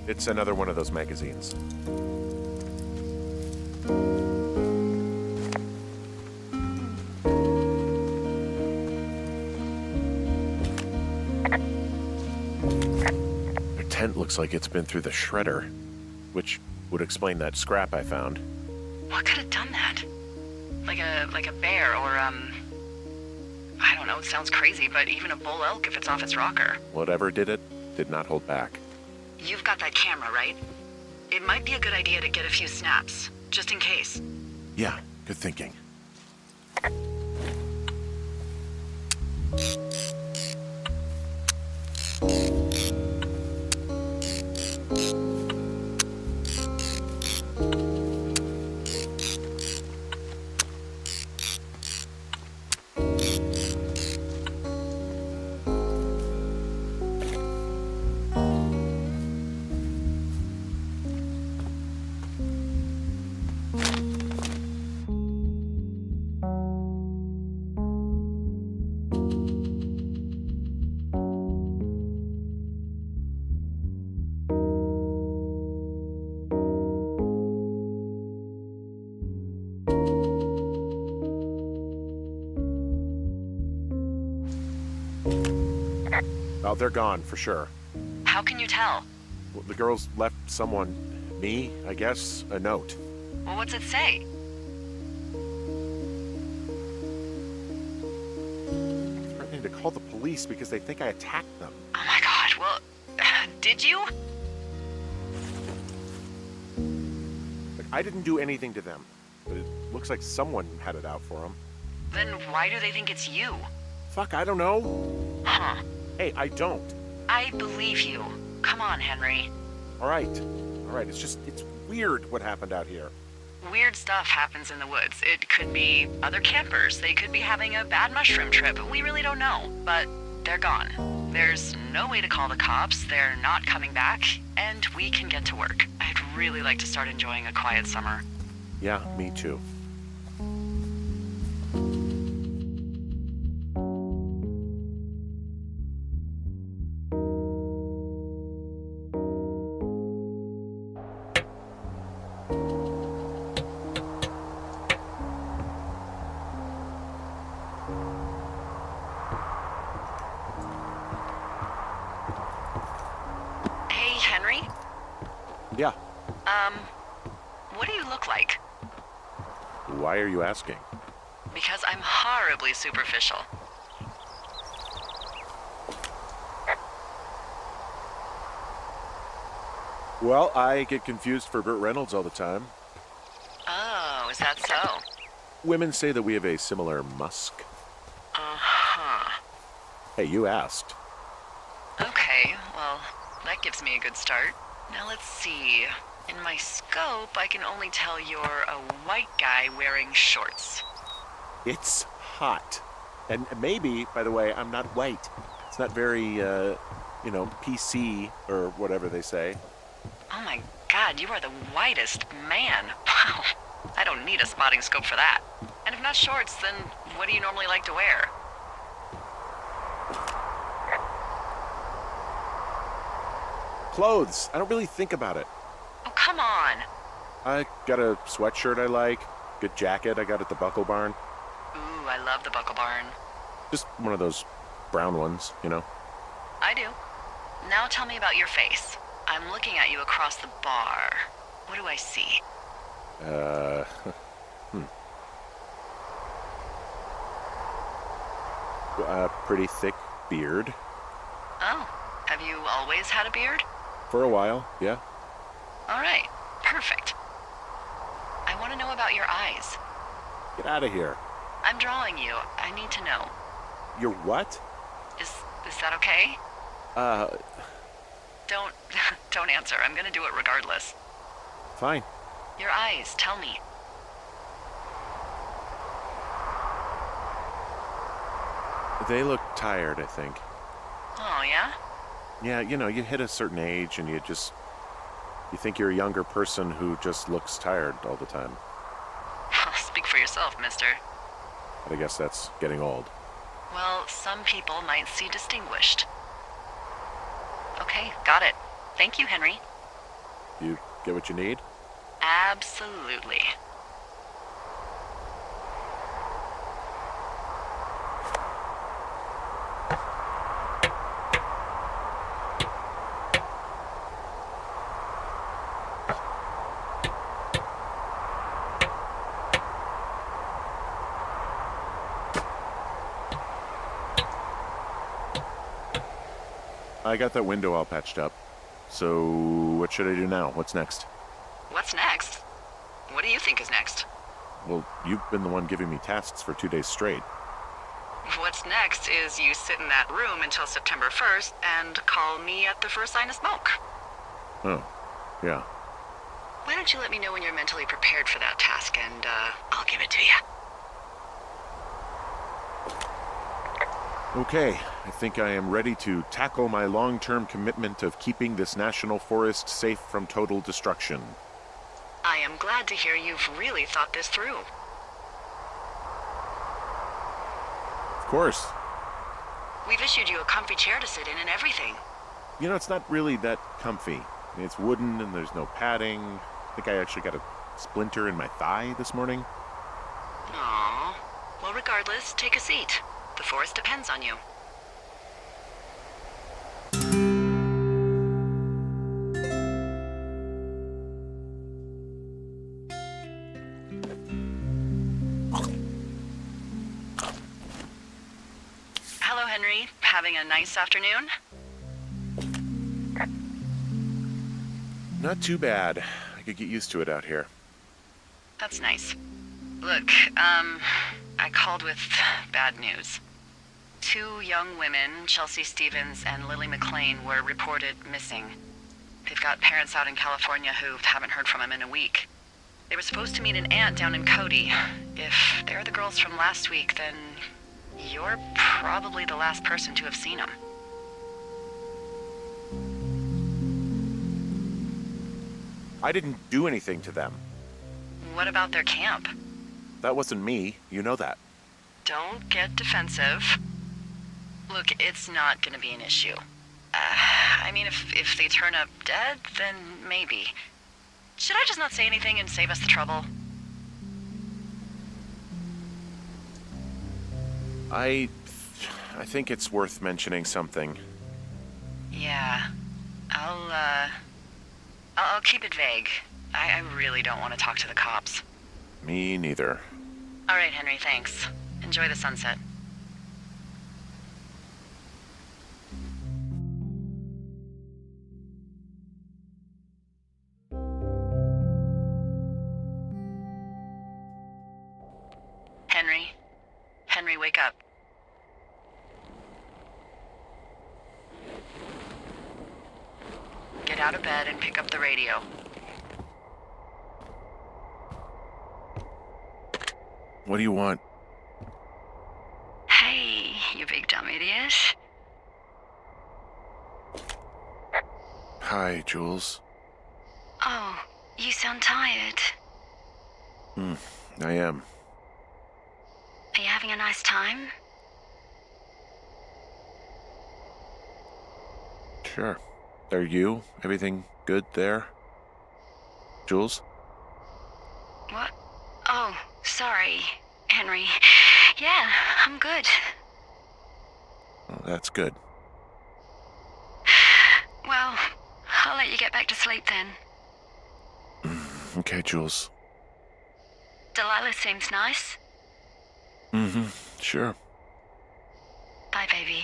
It's another one of those magazines. Their tent looks like it's been through the shredder, which would explain that scrap I found. What could have done that? Like a bear or, I don't know, it sounds crazy, but even a bull elk if it's off its rocker. Whatever did it, did not hold back. You've got that camera, right? It might be a good idea to get a few snaps, just in case. Yeah, good thinking. Oh, they're gone, for sure. How can you tell? Well, the girls left someone, me, I guess, a note. Well, what's it say? Threatening to call the police because they think I attacked them. Oh my god, well, did you? Like, I didn't do anything to them, but it looks like someone had it out for them. Then why do they think it's you? Fuck, I don't know. Huh. Hey, I don't. I believe you. Come on, Henry. All right, it's weird what happened out here. Weird stuff happens in the woods. It could be other campers. They could be having a bad mushroom trip. We really don't know. But they're gone. There's no way to call the cops. They're not coming back. And we can get to work. I'd really like to start enjoying a quiet summer. Yeah, me too. Hey, Henry? Yeah. What do you look like? Why are you asking? Because I'm horribly superficial. Well, I get confused for Burt Reynolds all the time. Oh, is that so? Women say that we have a similar musk. Uh-huh. Hey, you asked. Okay, well, that gives me a good start. Now let's see. In my scope, I can only tell you're a white guy wearing shorts. It's hot. And maybe, by the way, I'm not white. It's not very, PC or whatever they say. Oh my god, you are the whitest man. Wow. I don't need a spotting scope for that. And if not shorts, then what do you normally like to wear? Clothes. I don't really think about it. Oh, come on. I got a sweatshirt I like. Good jacket I got at the Buckle Barn. Ooh, I love the Buckle Barn. Just one of those brown ones, you know? I do. Now tell me about your face. I'm looking at you across the bar. What do I see? A pretty thick beard. Oh, have you always had a beard? For a while, yeah. All right, perfect. about your eyes? Get out of here. I'm drawing you. I need to know. You're what? Is that okay? Don't don't answer. I'm gonna do it regardless. Fine. Your eyes, tell me. They look tired, I think. Oh, yeah? Yeah, you hit a certain age and you think you're a younger person who just looks tired all the time. Speak for yourself, mister. But I guess that's getting old. Well, some people might see distinguished. Okay, got it. Thank you, Henry. You get what you need? Absolutely. I got that window all patched up. So, what should I do now? What's next? What's next? What do you think is next? Well, you've been the one giving me tasks for 2 days straight. What's next is you sit in that room until September 1st and call me at the first sign of smoke. Oh, yeah. Why don't you let me know when you're mentally prepared for that task and, I'll give it to you. Okay, I think I am ready to tackle my long-term commitment of keeping this national forest safe from total destruction. I am glad to hear you've really thought this through. Of course. We've issued you a comfy chair to sit in and everything. It's not really that comfy. It's wooden and there's no padding. I think I actually got a splinter in my thigh this morning. Aww. Well, regardless, take a seat. The forest depends on you. Hello, Henry. Having a nice afternoon? Not too bad. I could get used to it out here. That's nice. Look, I called with bad news. 2 young women, Chelsea Stevens and Lily McLean, were reported missing. They've got parents out in California who haven't heard from them in a week. They were supposed to meet an aunt down in Cody. If they're the girls from last week, then you're probably the last person to have seen them. I didn't do anything to them. What about their camp? That wasn't me. You know that. Don't get defensive. Look, it's not gonna be an issue. I mean, if they turn up dead, then maybe. Should I just not say anything and save us the trouble? I think it's worth mentioning something. Yeah. I'll keep it vague. I really don't want to talk to the cops. Me neither. All right, Henry, thanks. Enjoy the sunset. Henry? Henry, wake up. Get out of bed and pick up the radio. What do you want? Hey, you big dumb idiot. Hi, Jules. Oh, you sound tired. I am. Are you having a nice time? Sure. Are you? Everything good there? Jules? What? Oh, sorry, Henry. Yeah, I'm good. Oh, that's good. Well, I'll let you get back to sleep then. Okay, Jules. Delilah seems nice. Sure. Bye, baby.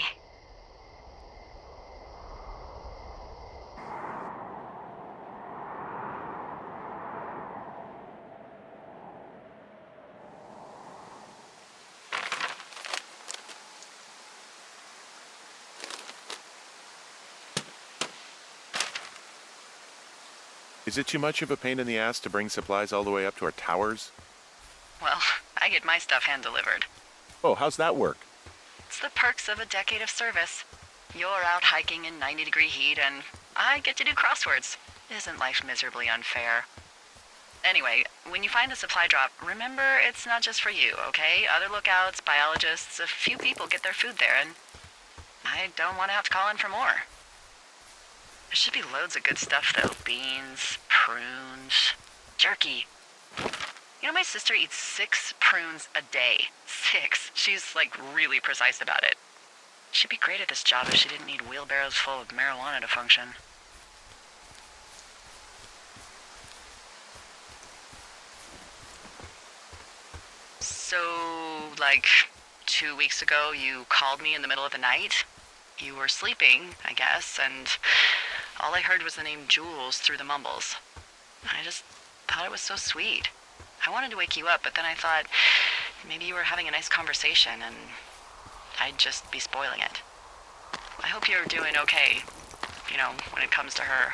Is it too much of a pain in the ass to bring supplies all the way up to our towers? Well, I get my stuff hand-delivered. Oh, how's that work? It's the perks of a decade of service. You're out hiking in 90-degree heat, and I get to do crosswords. Isn't life miserably unfair? Anyway, when you find a supply drop, remember it's not just for you, okay? Other lookouts, biologists, a few people get their food there, and I don't want to have to call in for more. There should be loads of good stuff, though. Beans, prunes, jerky. You know, my sister eats 6 prunes a day. 6. She's, like, really precise about it. She'd be great at this job if she didn't need wheelbarrows full of marijuana to function. So, like, 2 weeks ago, you called me in the middle of the night? You were sleeping, I guess, and all I heard was the name Jules through the mumbles. I just thought it was so sweet. I wanted to wake you up, but then I thought maybe you were having a nice conversation and I'd just be spoiling it. I hope you're doing okay, you know, when it comes to her.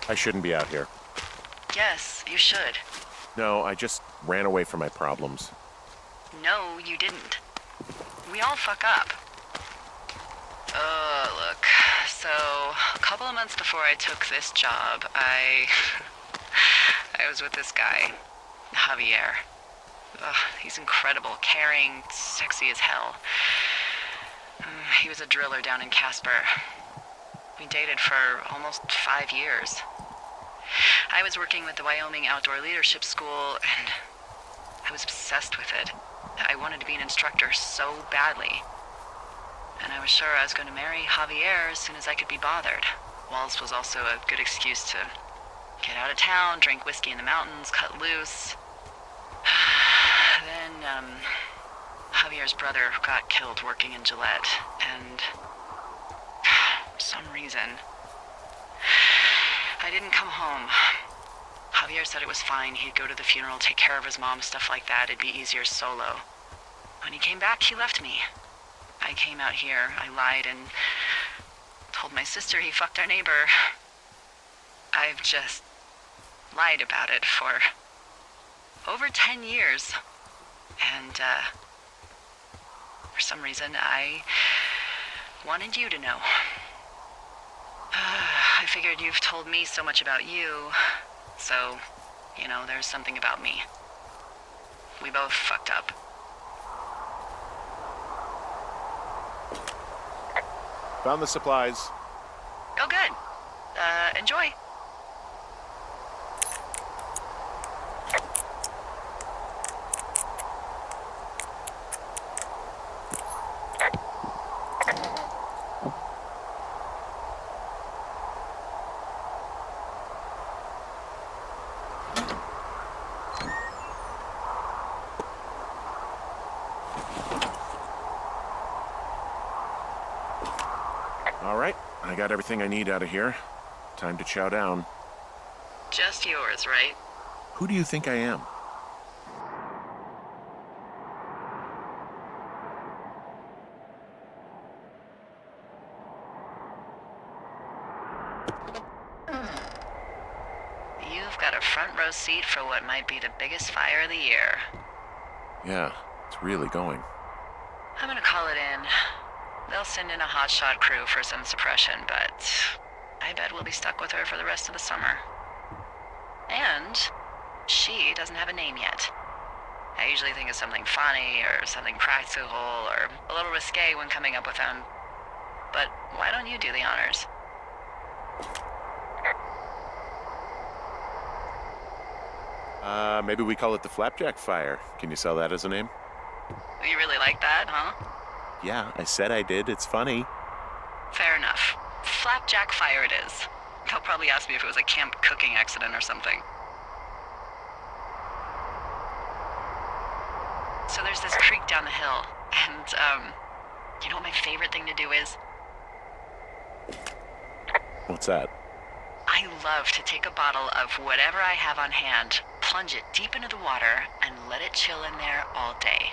I shouldn't be out here. Yes, you should. No, I just ran away from my problems. No, you didn't. We all fuck up. Look. So, a couple of months before I took this job, I was with this guy, Javier. He's incredible, caring, sexy as hell. He was a driller down in Casper. We dated for almost 5 years. I was working with the Wyoming Outdoor Leadership School, and I was obsessed with it. I wanted to be an instructor so badly. And I was sure I was going to marry Javier as soon as I could be bothered. Walls was also a good excuse to get out of town, drink whiskey in the mountains, cut loose. Then, Javier's brother got killed working in Gillette, and for some reason, I didn't come home. Javier said it was fine. He'd go to the funeral, take care of his mom, stuff like that. It'd be easier solo. When he came back, he left me. I came out here. I lied and told my sister he fucked our neighbor. I've just lied about it for over 10 years. And, for some reason, I wanted you to know. I figured you've told me so much about you, so, you know, there's something about me. We both fucked up. Found the supplies. Oh, good. Enjoy. All right, I got everything I need out of here. Time to chow down. Just yours, right? Who do you think I am? You've got a front row seat for what might be the biggest fire of the year. Yeah, it's really going. I'm gonna call it in. They'll send in a hotshot crew for some suppression, but I bet we'll be stuck with her for the rest of the summer. And she doesn't have a name yet. I usually think of something funny or something practical or a little risque when coming up with them. But why don't you do the honors? Maybe we call it the Flapjack Fire. Can you sell that as a name? You really like that, huh? Yeah, I said I did. It's funny. Fair enough. Flapjack Fire it is. They'll probably ask me if it was a camp cooking accident or something. So there's this creek down the hill, and, you know what my favorite thing to do is? What's that? I love to take a bottle of whatever I have on hand, plunge it deep into the water, and let it chill in there all day.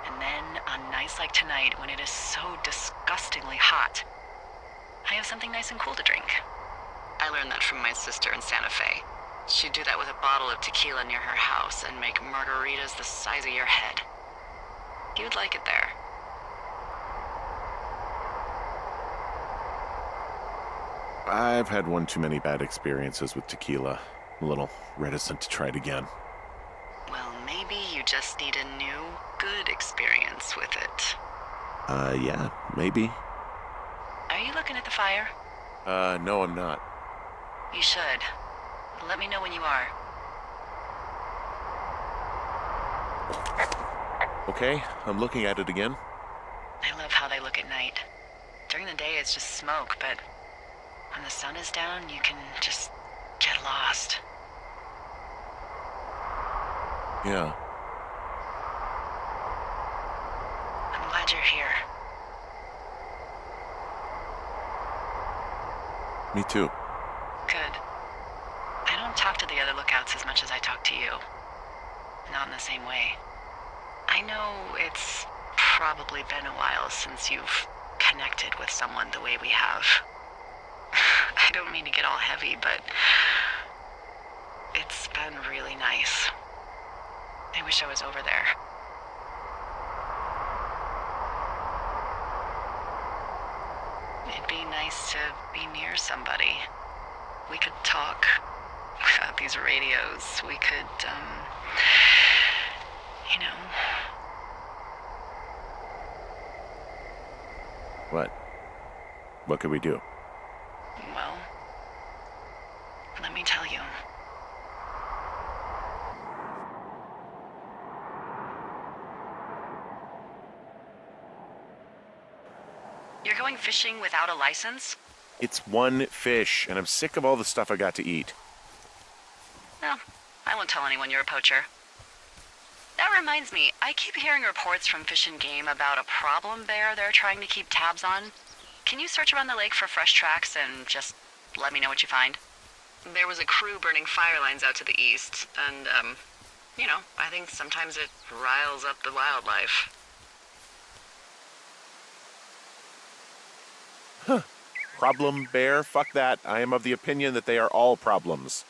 And then, on nights like tonight, when it is so disgustingly hot, I have something nice and cool to drink. I learned that from my sister in Santa Fe. She'd do that with a bottle of tequila near her house and make margaritas the size of your head. You'd like it there. I've had one too many bad experiences with tequila. I'm a little reticent to try it again. Well, maybe you just need a new, good experience with it. Yeah, maybe. Are you looking at the fire? No, I'm not. You should. Let me know when you are. Okay, I'm looking at it again. I love how they look at night. During the day, it's just smoke, but when the sun is down, you can just get lost. Yeah. I'm glad you're here. Me too. Good. I don't talk to the other lookouts as much as I talk to you. Not in the same way. I know it's probably been a while since you've connected with someone the way we have. I don't mean to get all heavy, but it's been really nice. I wish I was over there. It'd be nice to be near somebody. We could talk without these radios. We could, you know. What? What could we do? Well, let me tell you. You're going fishing without a license? It's one fish, and I'm sick of all the stuff I got to eat. No, I won't tell anyone you're a poacher. That reminds me, I keep hearing reports from Fish and Game about a problem bear they're trying to keep tabs on. Can you search around the lake for fresh tracks and just let me know what you find? There was a crew burning fire lines out to the east, and, you know, I think sometimes it riles up the wildlife. Problem bear? Fuck that. I am of the opinion that they are all problems.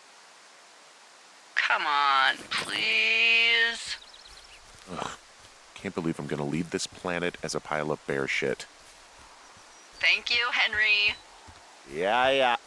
Come on, please. Ugh. Can't believe I'm gonna leave this planet as a pile of bear shit. Thank you, Henry. Yeah.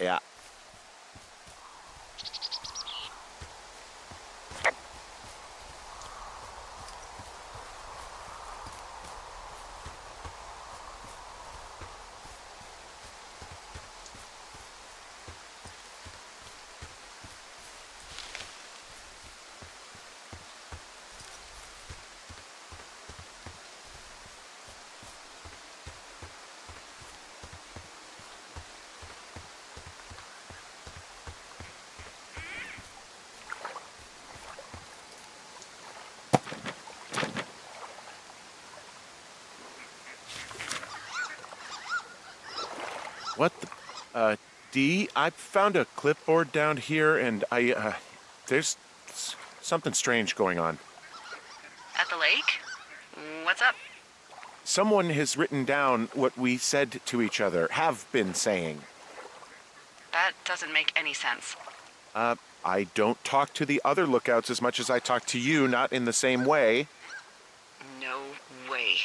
What the, Dee, I found a clipboard down here and there's something strange going on. At the lake? What's up? Someone has written down what we said to each other, have been saying. That doesn't make any sense. I don't talk to the other lookouts as much as I talk to you, not in the same way. No way.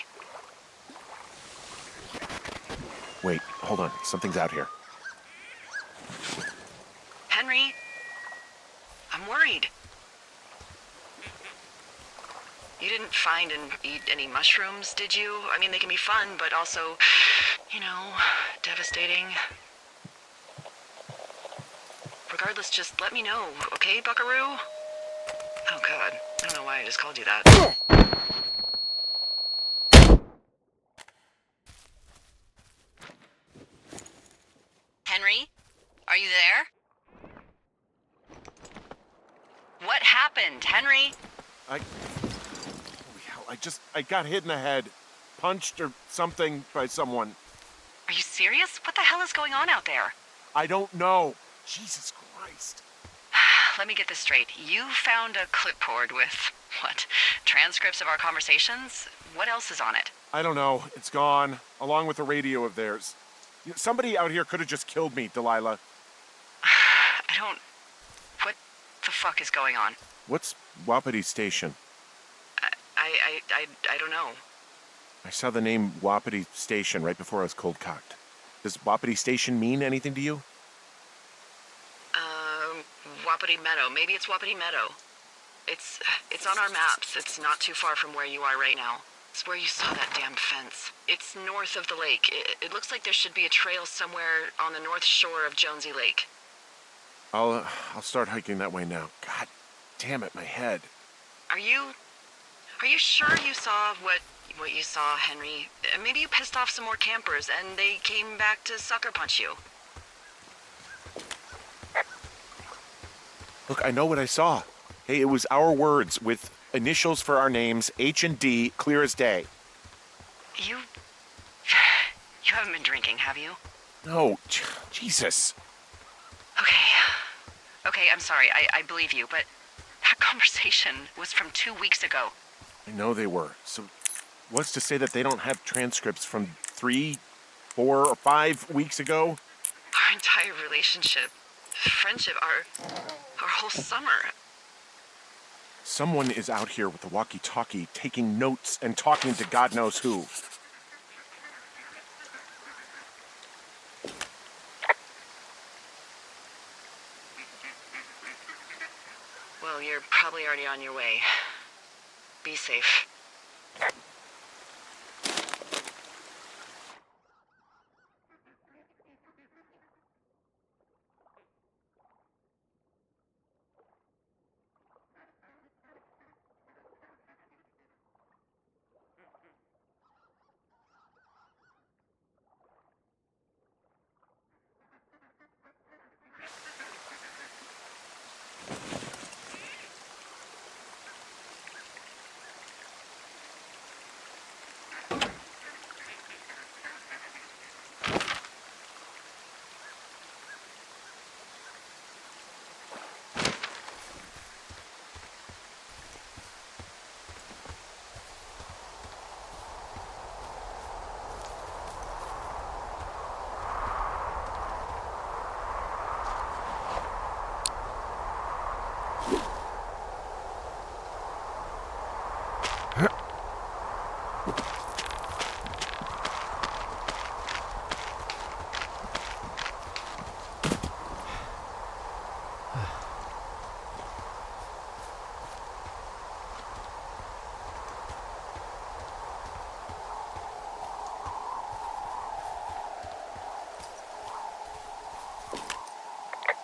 Wait, hold on. Something's out here. Henry? I'm worried. You didn't find and eat any mushrooms, did you? I mean, they can be fun, but also, you know, devastating. Regardless, just let me know, okay, buckaroo? Oh, God. I don't know why I just called you that. Henry? Are you there? What happened, Henry? Holy hell, I got hit in the head. Punched or something by someone. Are you serious? What the hell is going on out there? I don't know. Jesus Christ. Let me get this straight. You found a clipboard with, what, transcripts of our conversations? What else is on it? I don't know. It's gone, along with a radio of theirs. Somebody out here could have just killed me, Delilah. I don't... What the fuck is going on? What's Wapiti Station? I don't know. I saw the name Wapiti Station right before I was cold-cocked. Does Wapiti Station mean anything to you? Wapiti Meadow. Maybe it's Wapiti Meadow. It's on our maps. It's not too far from where you are right now. It's where you saw that damn fence. It's north of the lake. It looks like there should be a trail somewhere on the north shore of Jonesy Lake. I'll start hiking that way now. God damn it, my head. Are you sure you saw what you saw, Henry? Maybe you pissed off some more campers and they came back to sucker punch you. Look, I know what I saw. Hey, it was our words with initials for our names, H and D, clear as day. You haven't been drinking, have you? No, Jesus. Okay, I'm sorry. I believe you, but that conversation was from 2 weeks ago. I know they were. So what's to say that they don't have transcripts from 3, 4, or 5 weeks ago? Our entire relationship, friendship, our whole summer. Someone is out here with the walkie-talkie taking notes and talking to God knows who. Well, you're probably already on your way. Be safe.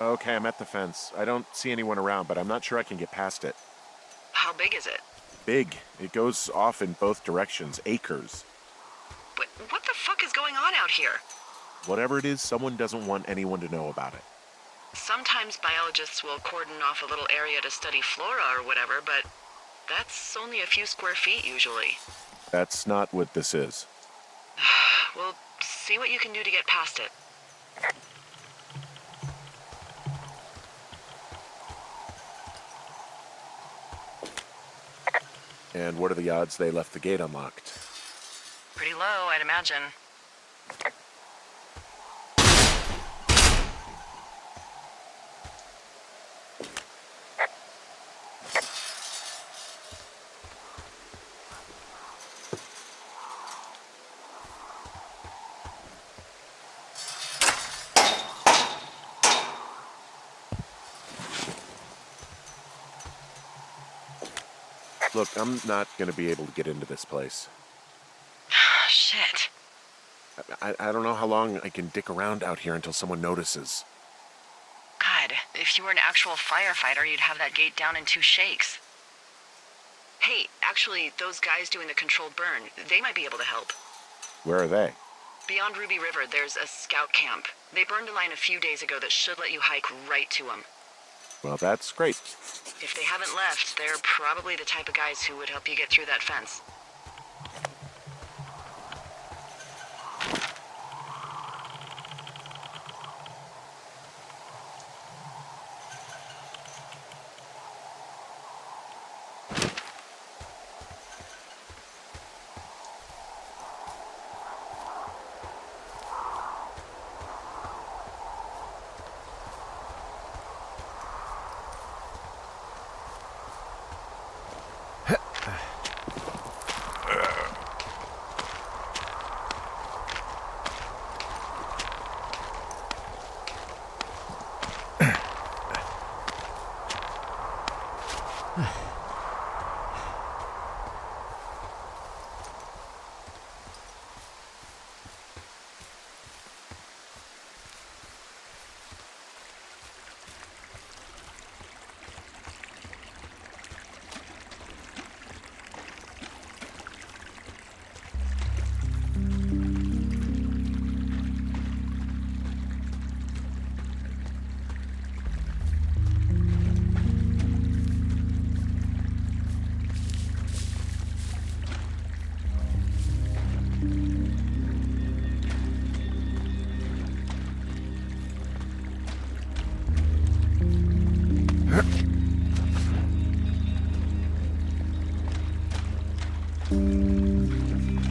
Okay, I'm at the fence. I don't see anyone around, but I'm not sure I can get past it. How big is it? Big. It goes off in both directions. Acres. But what the fuck is going on out here? Whatever it is, someone doesn't want anyone to know about it. Sometimes biologists will cordon off a little area to study flora or whatever, but that's only a few square feet usually. That's not what this is. Well, see what you can do to get past it. And what are the odds they left the gate unlocked? Pretty low, I'd imagine. Look, I'm not going to be able to get into this place. Shit. I don't know how long I can dick around out here until someone notices. God, if you were an actual firefighter, you'd have that gate down in 2 shakes. Hey, actually, those guys doing the controlled burn, they might be able to help. Where are they? Beyond Ruby River, there's a scout camp. They burned a line a few days ago that should let you hike right to them. Well, that's great. If they haven't left, they're probably the type of guys who would help you get through that fence.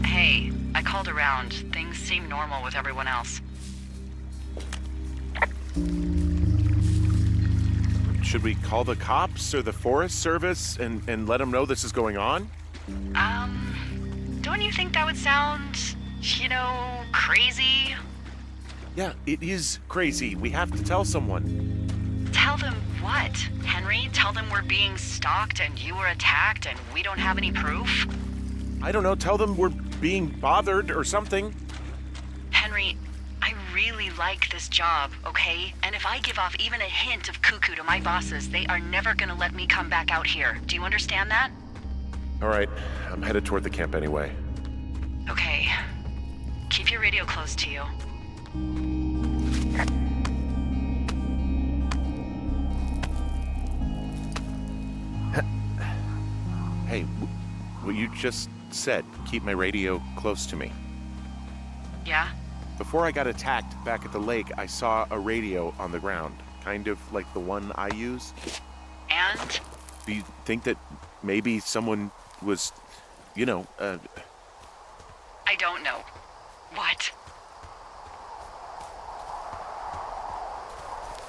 Hey, I called around. Things seem normal with everyone else. Should we call the cops or the Forest Service and let them know this is going on? Don't you think that would sound, crazy? Yeah, it is crazy. We have to tell someone. Tell them what, Henry? Tell them we're being stalked and you were attacked and we don't have any proof? I don't know, tell them we're being bothered or something. Henry, I really like this job, okay? And if I give off even a hint of cuckoo to my bosses, they are never gonna let me come back out here. Do you understand that? All right, I'm headed toward the camp anyway. Okay. Keep your radio close to you. Hey, what you just said, keep my radio close to me. Yeah? Before I got attacked back at the lake, I saw a radio on the ground, kind of like the one I use. And? Do you think that maybe someone was, I don't know. What?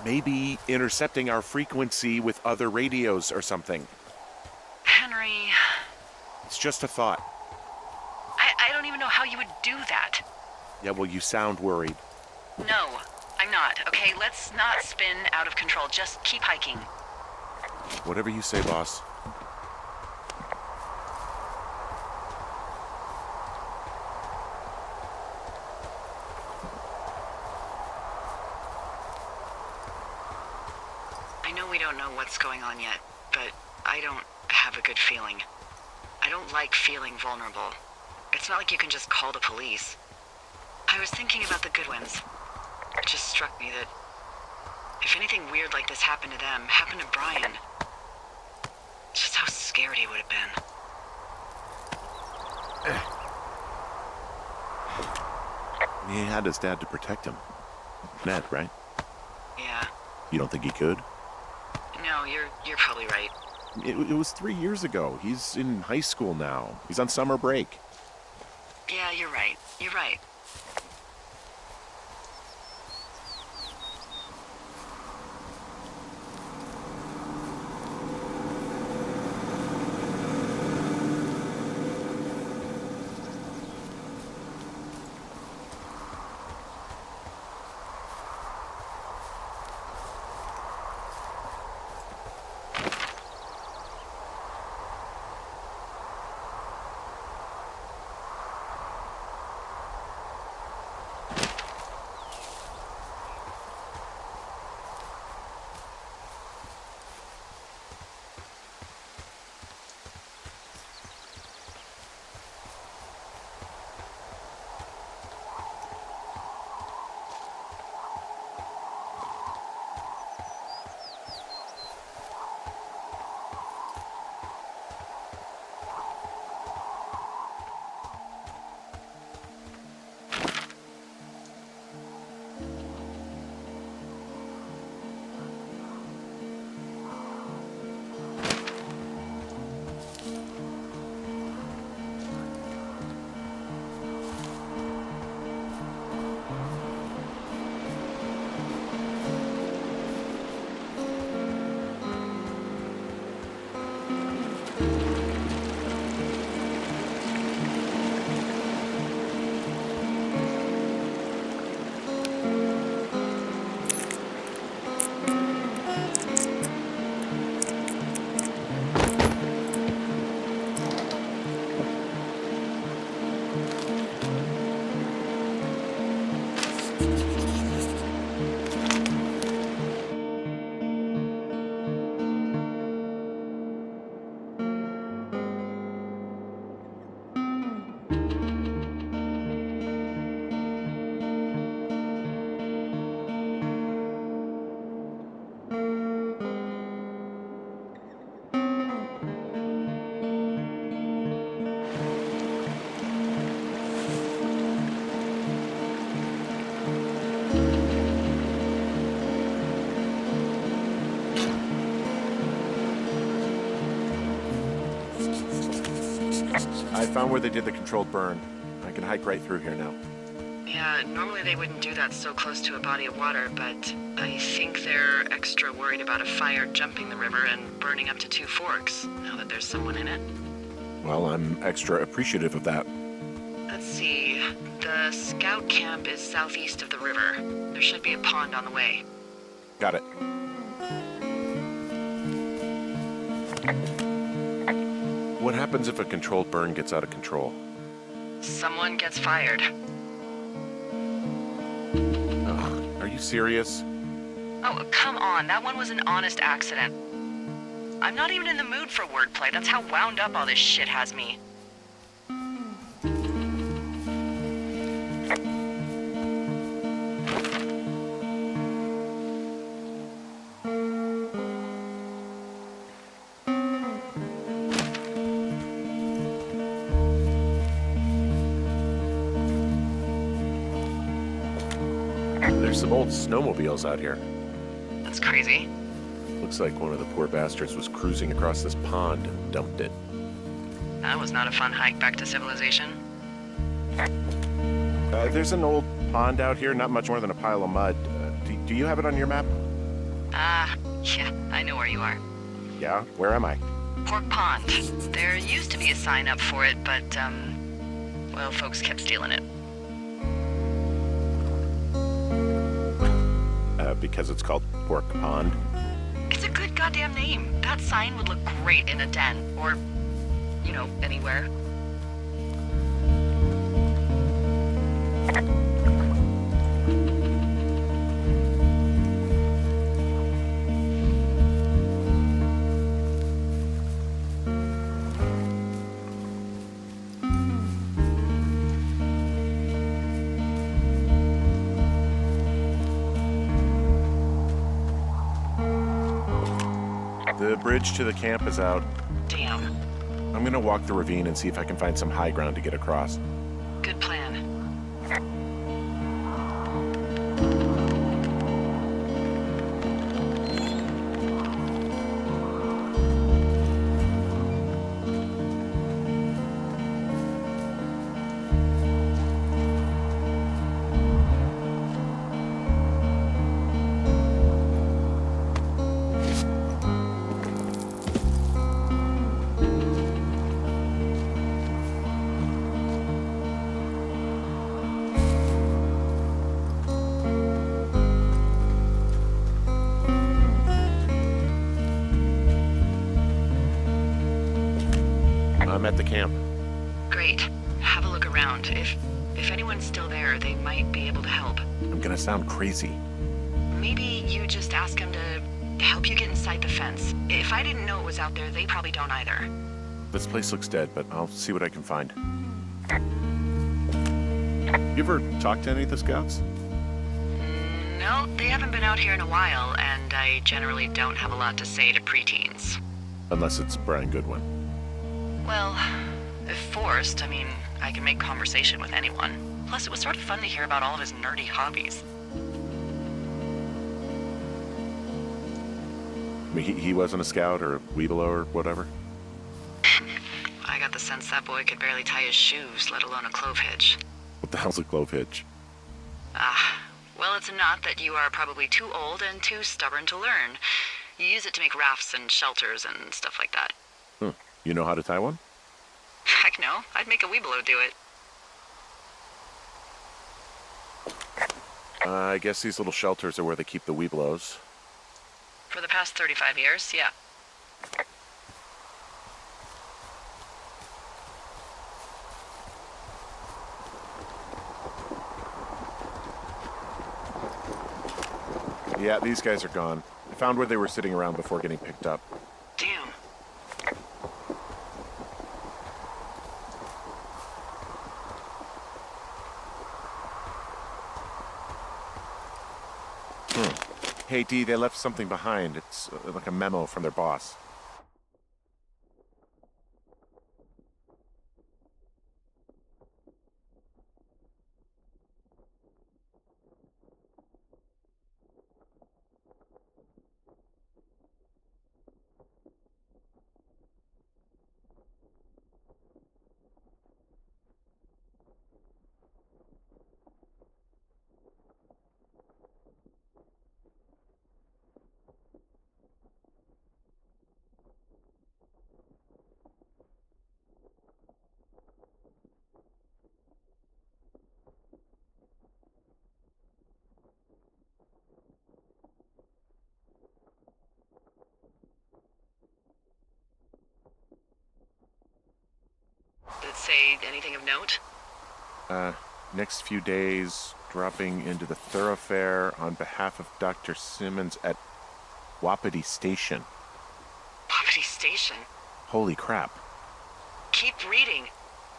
maybe intercepting our frequency with other radios or something? Henry... It's just a thought. I don't even know how you would do that. Yeah, well, you sound worried. No, I'm not. Okay, let's not spin out of control. Just keep hiking. Whatever you say, boss. I know we don't know what's going on yet, but I don't have a good feeling. I don't like feeling vulnerable. It's not like you can just call the police. I was thinking about the Goodwins. It just struck me that if anything weird like this happened to them, happened to Brian, just how scared he would have been. He had his dad to protect him. Ned, right? Yeah. You don't think he could? No, you're probably right. It was 3 years ago. He's in high school now. He's on summer break. Yeah, you're right. You're right. I found where they did the controlled burn. I can hike right through here now. Yeah, normally they wouldn't do that so close to a body of water, but I think they're extra worried about a fire jumping the river and burning up to 2 forks, now that there's someone in it. Well, I'm extra appreciative of that. Let's see. The scout camp is southeast of the river. There should be a pond on the way. Got it. What happens if a controlled burn gets out of control? Someone gets fired. Are you serious? Oh, come on. That one was an honest accident. I'm not even in the mood for wordplay. That's how wound up all this shit has me. There's some old snowmobiles out here. That's crazy. Looks like one of the poor bastards was cruising across this pond and dumped it. That was not a fun hike back to civilization. There's an old pond out here, not much more than a pile of mud. Do you have it on your map? Yeah, I know where you are. Yeah? Where am I? Pork Pond. There used to be a sign up for it, but, well, folks kept stealing it. Because it's called Pork Pond. It's a good goddamn name. That sign would look great in a den, or, you know, anywhere. The bridge to the camp is out. Damn. I'm gonna walk the ravine and see if I can find some high ground to get across. Good plan. I'm at the camp. Great. Have a look around. If anyone's still there, they might be able to help. I'm gonna sound crazy. Maybe you just ask them to help you get inside the fence. If I didn't know it was out there, they probably don't either. This place looks dead, but I'll see what I can find. You ever talked to any of the scouts? No, they haven't been out here in a while, and I generally don't have a lot to say to preteens. Unless it's Brian Goodwin. Well, if forced, I mean, I can make conversation with anyone. Plus, it was sort of fun to hear about all of his nerdy hobbies. I mean, he wasn't a scout or a weeblo or whatever? I got the sense that boy could barely tie his shoes, let alone a clove hitch. What the hell's a clove hitch? Well, it's a knot that you are probably too old and too stubborn to learn. You use it to make rafts and shelters and stuff like that. You know how to tie one? Heck no, I'd make a weeblo do it. I guess these little shelters are where they keep the weeblos. For the past 35 years, yeah. Yeah, these guys are gone. I found where they were sitting around before getting picked up. Damn. Hey, Dee, they left something behind. It's like a memo from their boss. say anything of note? Next few days, dropping into the thoroughfare on behalf of Dr. Simmons at Wapiti Station. Wapiti Station? Holy crap. Keep reading.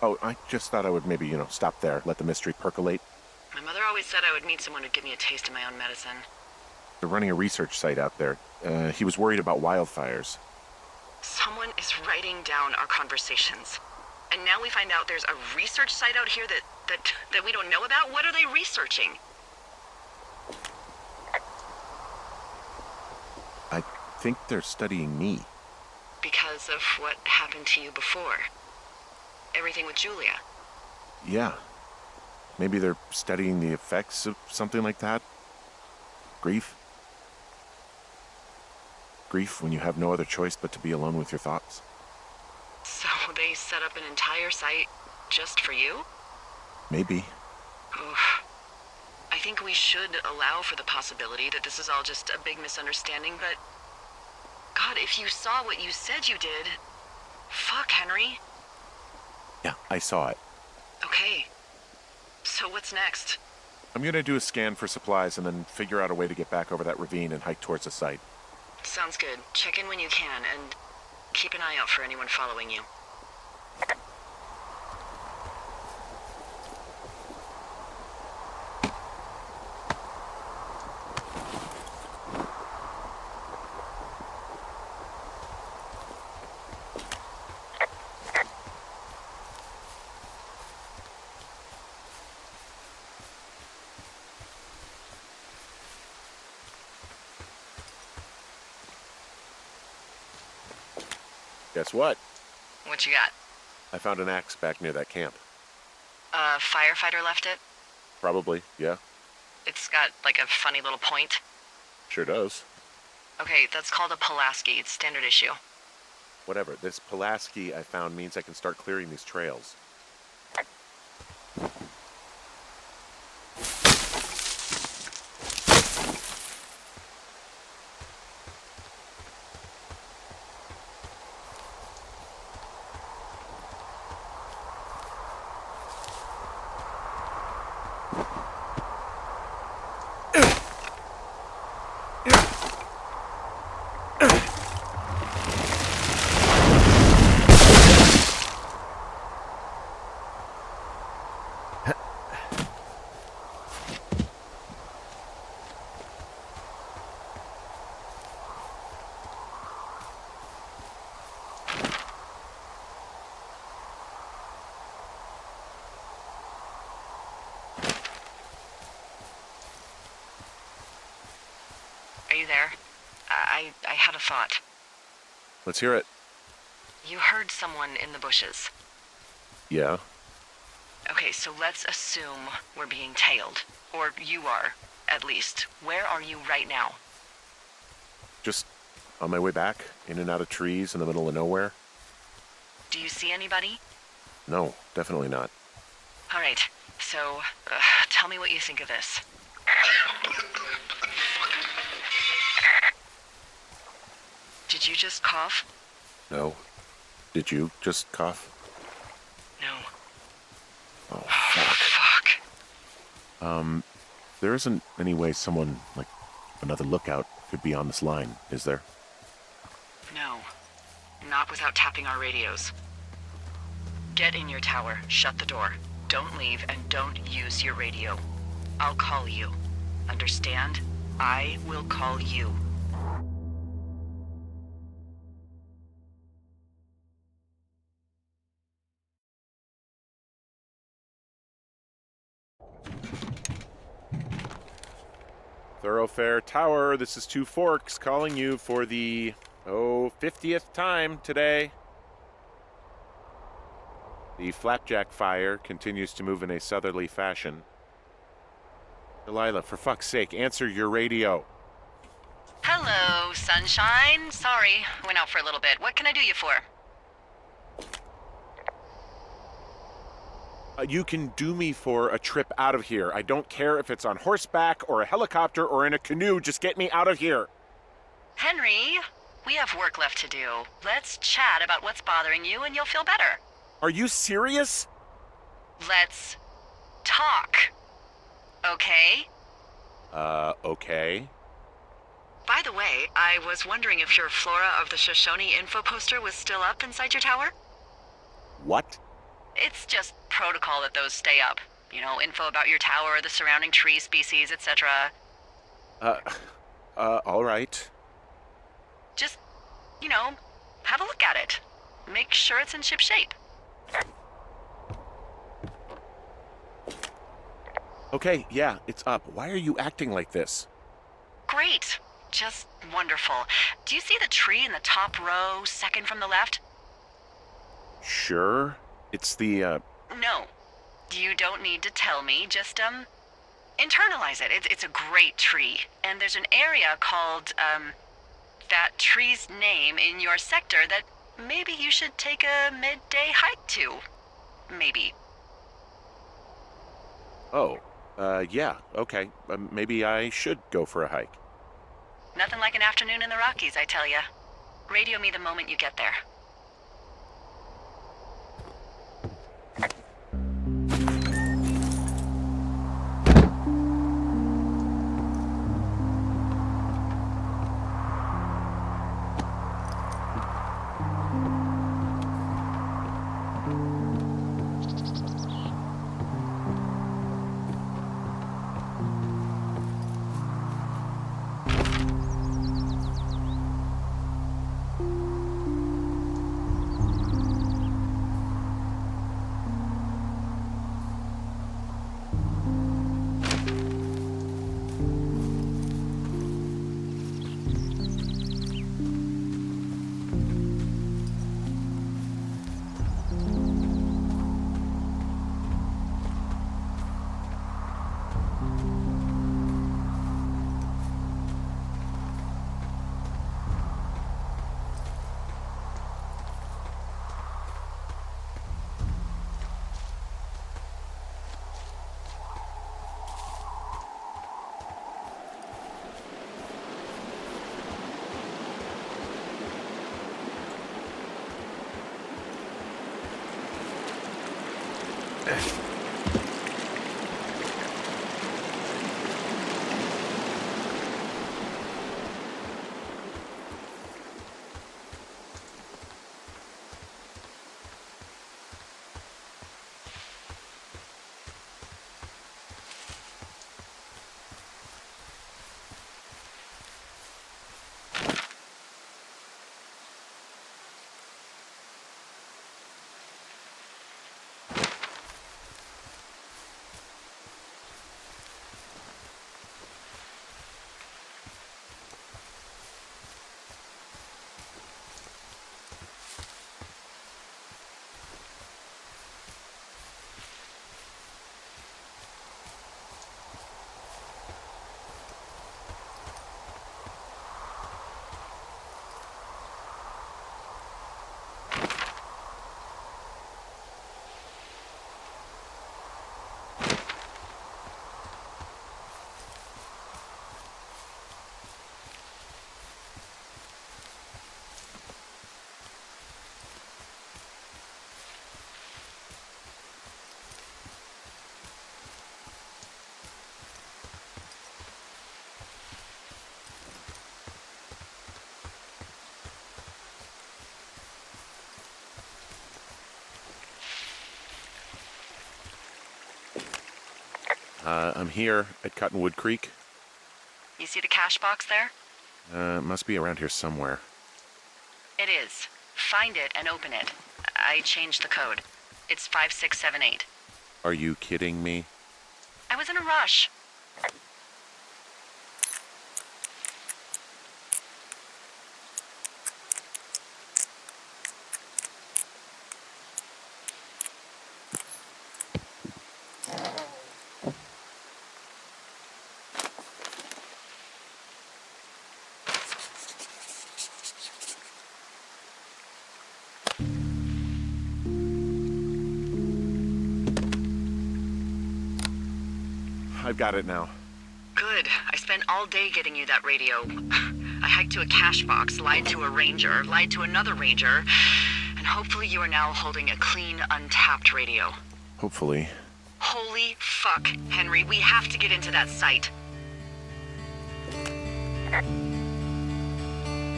Oh, I just thought I would maybe, stop there, let the mystery percolate. My mother always said I would meet someone who'd give me a taste of my own medicine. They're running a research site out there. He was worried about wildfires. Someone is writing down our conversations. And now we find out there's a research site out here that we don't know about? What are they researching? I think they're studying me. Because of what happened to you before. Everything with Julia. Yeah. Maybe they're studying the effects of something like that. Grief. Grief when you have no other choice but to be alone with your thoughts. So they set up an entire site just for you? Maybe. Oof. I think we should allow for the possibility that this is all just a big misunderstanding, but... God, if you saw what you said you did... Fuck, Henry. Yeah, I saw it. Okay. So what's next? I'm gonna do a scan for supplies and then figure out a way to get back over that ravine and hike towards the site. Sounds good. Check in when you can, and keep an eye out for anyone following you. Guess what? What you got? I found an axe back near that camp. A firefighter left it? Probably, yeah. It's got, like, a funny little point. Sure does. Okay, that's called a Pulaski. It's standard issue. Whatever. This Pulaski I found means I can start clearing these trails. Are you there? I had a thought. Let's hear it. You heard someone in the bushes. Yeah? Okay, so let's assume we're being tailed. Or you are, at least. Where are you right now? Just on my way back, in and out of trees in the middle of nowhere. Do you see anybody? No, definitely not. All right, so tell me what you think of this. Did you just cough? No. Did you just cough? No. Oh, Fuck. There isn't any way someone, like, another lookout could be on this line, is there? No. Not without tapping our radios. Get in your tower, shut the door. Don't leave, and don't use your radio. I'll call you. Understand? I will call you. Thoroughfare Tower, this is Two Forks calling you for the, 50th time today. The flapjack fire continues to move in a southerly fashion. Delilah, for fuck's sake, answer your radio. Hello, sunshine. Sorry, went out for a little bit. What can I do you for? You can do me for a trip out of here. I don't care if it's on horseback or a helicopter or in a canoe. Just get me out of here. Henry, we have work left to do. Let's chat about what's bothering you and you'll feel better. Are you serious? Let's talk. Okay? Okay. By the way, I was wondering if your Flora of the Shoshone info poster was still up inside your tower? What? It's just protocol that those stay up. You know, info about your tower, the surrounding tree species, etc. All right. Just, you know, have a look at it. Make sure it's in ship shape. Okay, yeah, it's up. Why are you acting like this? Great. Just wonderful. Do you see the tree in the top row, second from the left? Sure. It's the, No. You don't need to tell me. Just, internalize it. It's a great tree. And there's an area called, that tree's name in your sector that maybe you should take a midday hike to. Maybe. Oh, yeah, okay. Maybe I should go for a hike. Nothing like an afternoon in the Rockies, I tell ya. Radio me the moment you get there. I'm here at Cottonwood Creek. You see the cash box there? Must be around here somewhere. It is. Find it and open it. I changed the code. It's 5678. Are you kidding me? I was in a rush. I've got it now. Good. I spent all day getting you that radio. I hiked to a cash box, lied to a ranger, lied to another ranger, And hopefully you are now holding a clean, untapped radio. Hopefully. Holy fuck, Henry, we have to get into that site.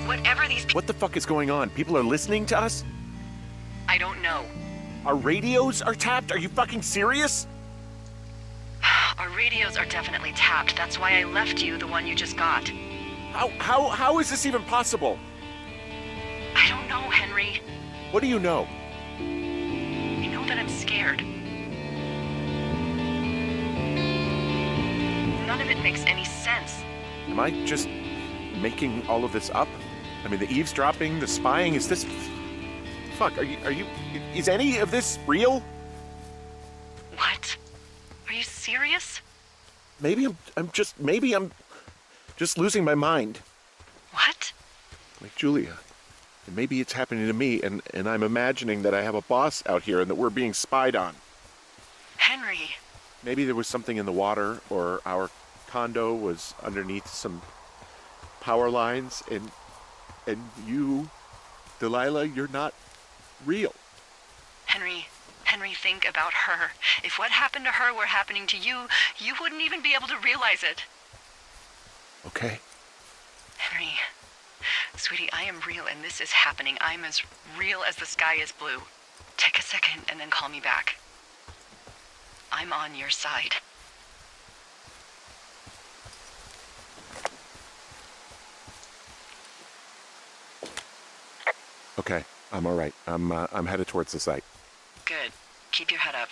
Whatever these What the fuck is going on? People are listening to us? I don't know. Our radios are tapped? Are you fucking serious? Our radios are definitely tapped. That's why I left you the one you just got. How is this even possible? I don't know, Henry. What do you know? I know that I'm scared. None of it makes any sense. Am I just making all of this up? I mean, the eavesdropping, the spying, is this... Fuck, is any of this real? What? Are you serious? Maybe I'm just losing my mind. What? Like Julia. And maybe it's happening to me, and I'm imagining that I have a boss out here and that we're being spied on. Henry. Maybe there was something in the water, or our condo was underneath some power lines, and you, Delilah, you're not real. Henry, think about her. If what happened to her were happening to you, you wouldn't even be able to realize it. Okay. Henry, sweetie, I am real and this is happening. I'm as real as the sky is blue. Take a second and then call me back. I'm on your side. Okay, I'm all right. I'm headed towards the site. Good. Keep your head up.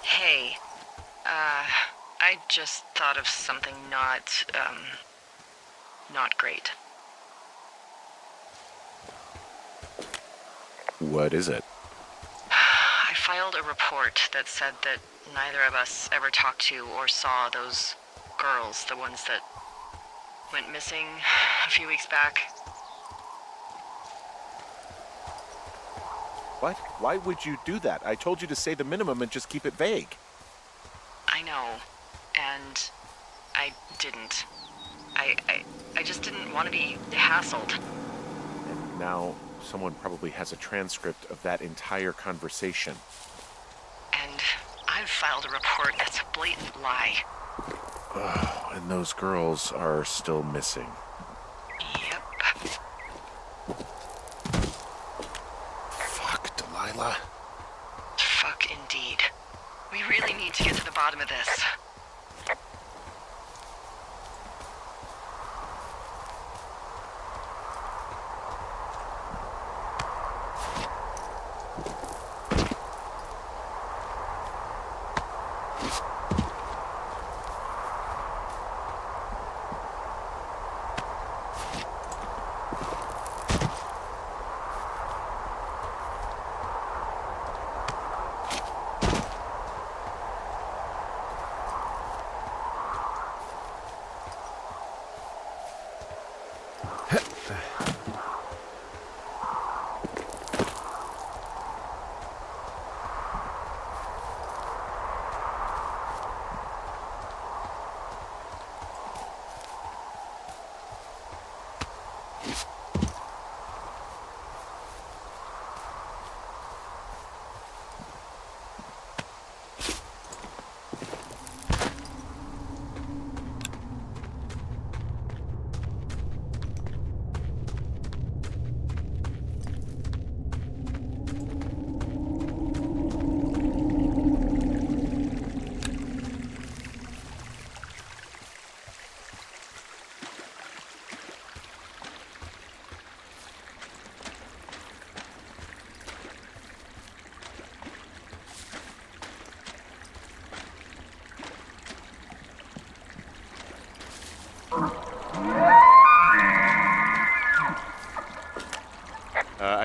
Hey, I just thought of something not great. What is it? I filed a report that said that neither of us ever talked to or saw those girls, the ones that went missing a few weeks back. What? Why would you do that? I told you to say the minimum and just keep it vague. I know, and I didn't. I just didn't want to be hassled. And now someone probably has a transcript of that entire conversation. And I've filed a report that's a blatant lie. Oh, and those girls are still missing. Yep. Fuck, Delilah. Fuck indeed. We really need to get to the bottom of this.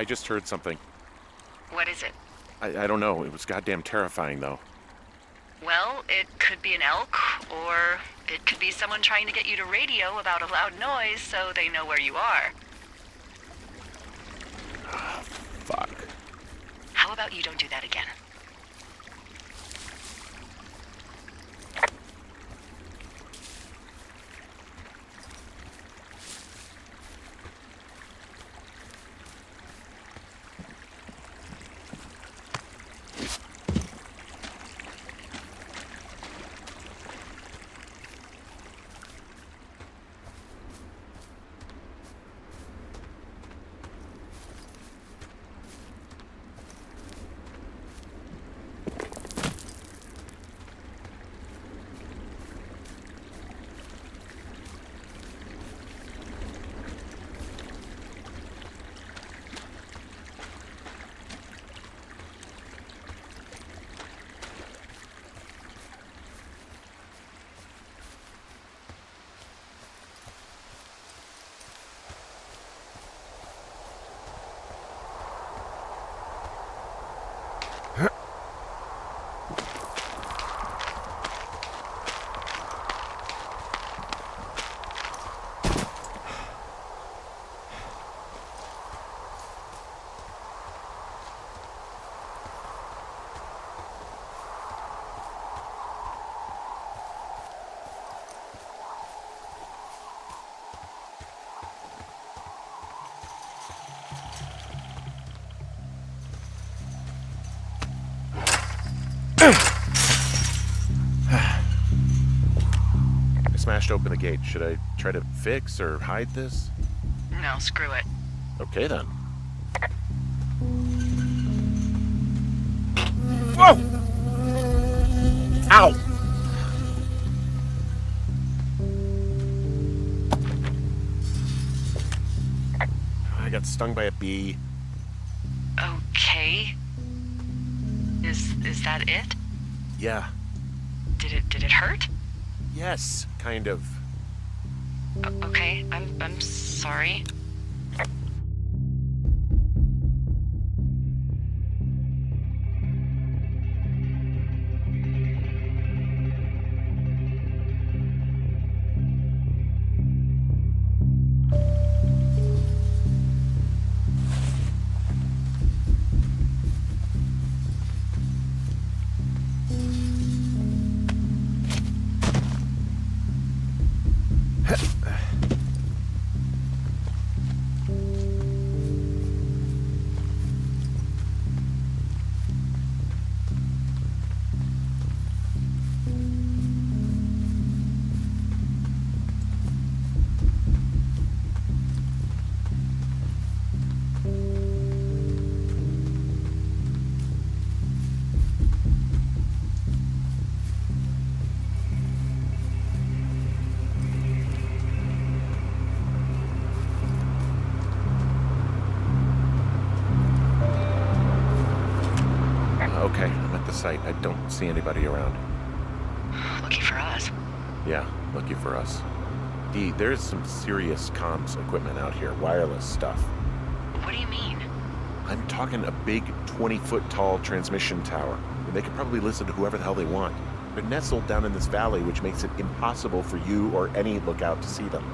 I just heard something. What is it? I don't know. It was goddamn terrifying, though. Well, it could be an elk, or it could be someone trying to get you to radio about a loud noise so they know where you are. Fuck. How about you don't do that again? I smashed open the gate. Should I try to fix or hide this? No, screw it. Okay, then. Whoa! Ow! I got stung by a bee. Okay. Is that it? Yeah. Did it hurt? Yes, kind of. Okay, I'm sorry. Okay, I'm at the site. I don't see anybody around. Lucky for us. Yeah, lucky for us. Dee, there's some serious comms equipment out here, wireless stuff. What do you mean? I'm talking a big 20-foot tall transmission tower. And they could probably listen to whoever the hell they want. They're nestled down in this valley, which makes it impossible for you or any lookout to see them.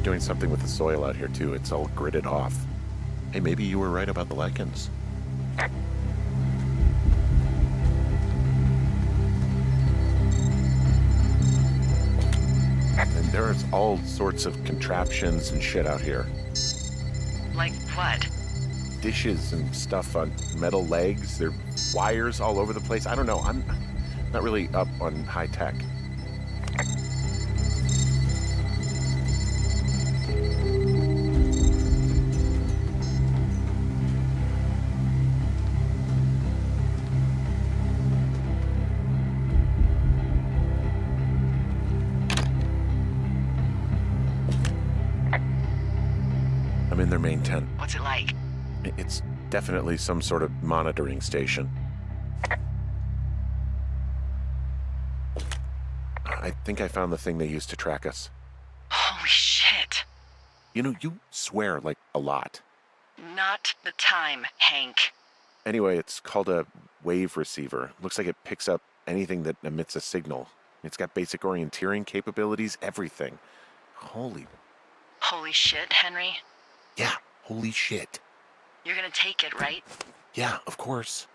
Doing something with the soil out here too. It's all gridded off. Hey, maybe you were right about the lichens. And there's all sorts of contraptions and shit out here. Like what? Dishes and stuff on metal legs. There are wires all over the place. I don't know. I'm not really up on high tech. their main tent. What's it like? It's definitely some sort of monitoring station. I think I found the thing they used to track us. Holy shit. You know, you swear like a lot. Not the time, Hank. Anyway, it's called a wave receiver. Looks like it picks up anything that emits a signal. It's got basic orienteering capabilities, everything. Holy shit, Henry. Yeah, holy shit. You're gonna take it, right? Yeah, of course.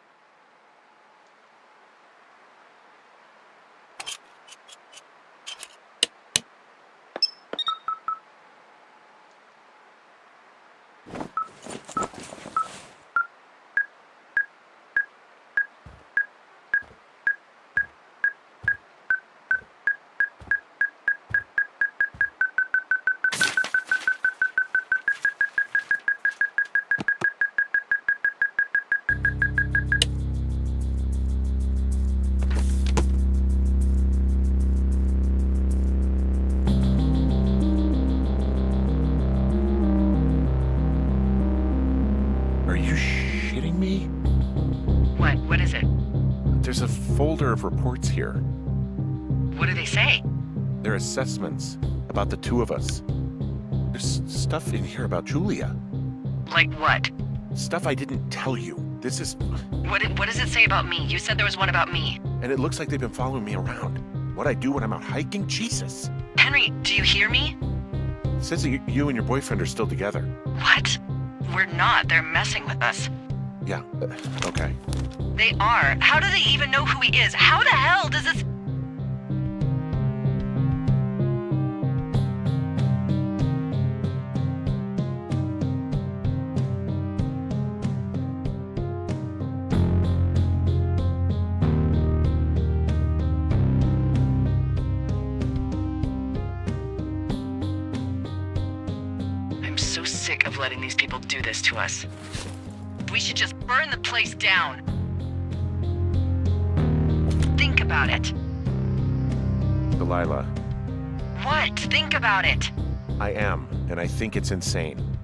What is it? There's a folder of reports here. What do they say? They're assessments about the two of us. There's stuff in here about Julia. Like what? Stuff I didn't tell you. This is... What does it say about me? You said there was one about me. And it looks like they've been following me around. What I do when I'm out hiking? Jesus. Henry, do you hear me? It says that you and your boyfriend are still together. What? We're not. They're messing with us. Yeah, okay. They are. How do they even know who he is? How the hell does this... I'm so sick of letting these people do this to us. We should just burn the place down. Think about it. Delilah, What? Think about it. I am, and I think it's insane.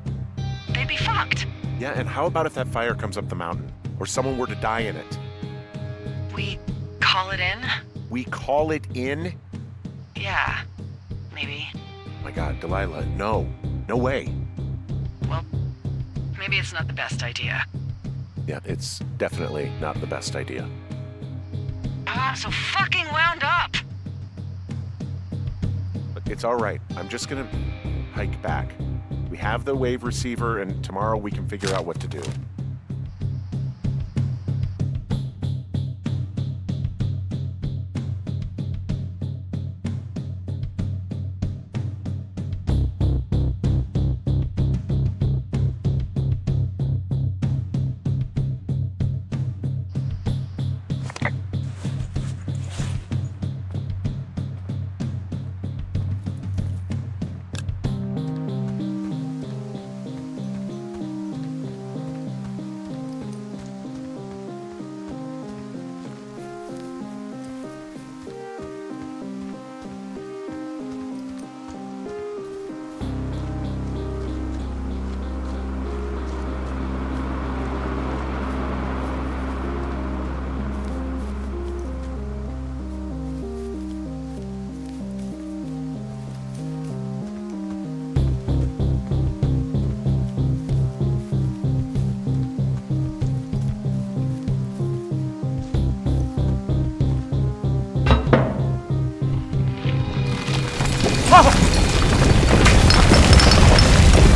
They'd be fucked. Yeah, and how about if that fire comes up the mountain? Or someone were to die in it? We call it in? We call it in? Yeah, maybe. My God, Delilah, no. No way. Well, maybe it's not the best idea. Yeah, it's definitely not the best idea. I'm so fucking wound up. But it's all right. I'm just gonna hike back. We have the wave receiver, and tomorrow we can figure out what to do.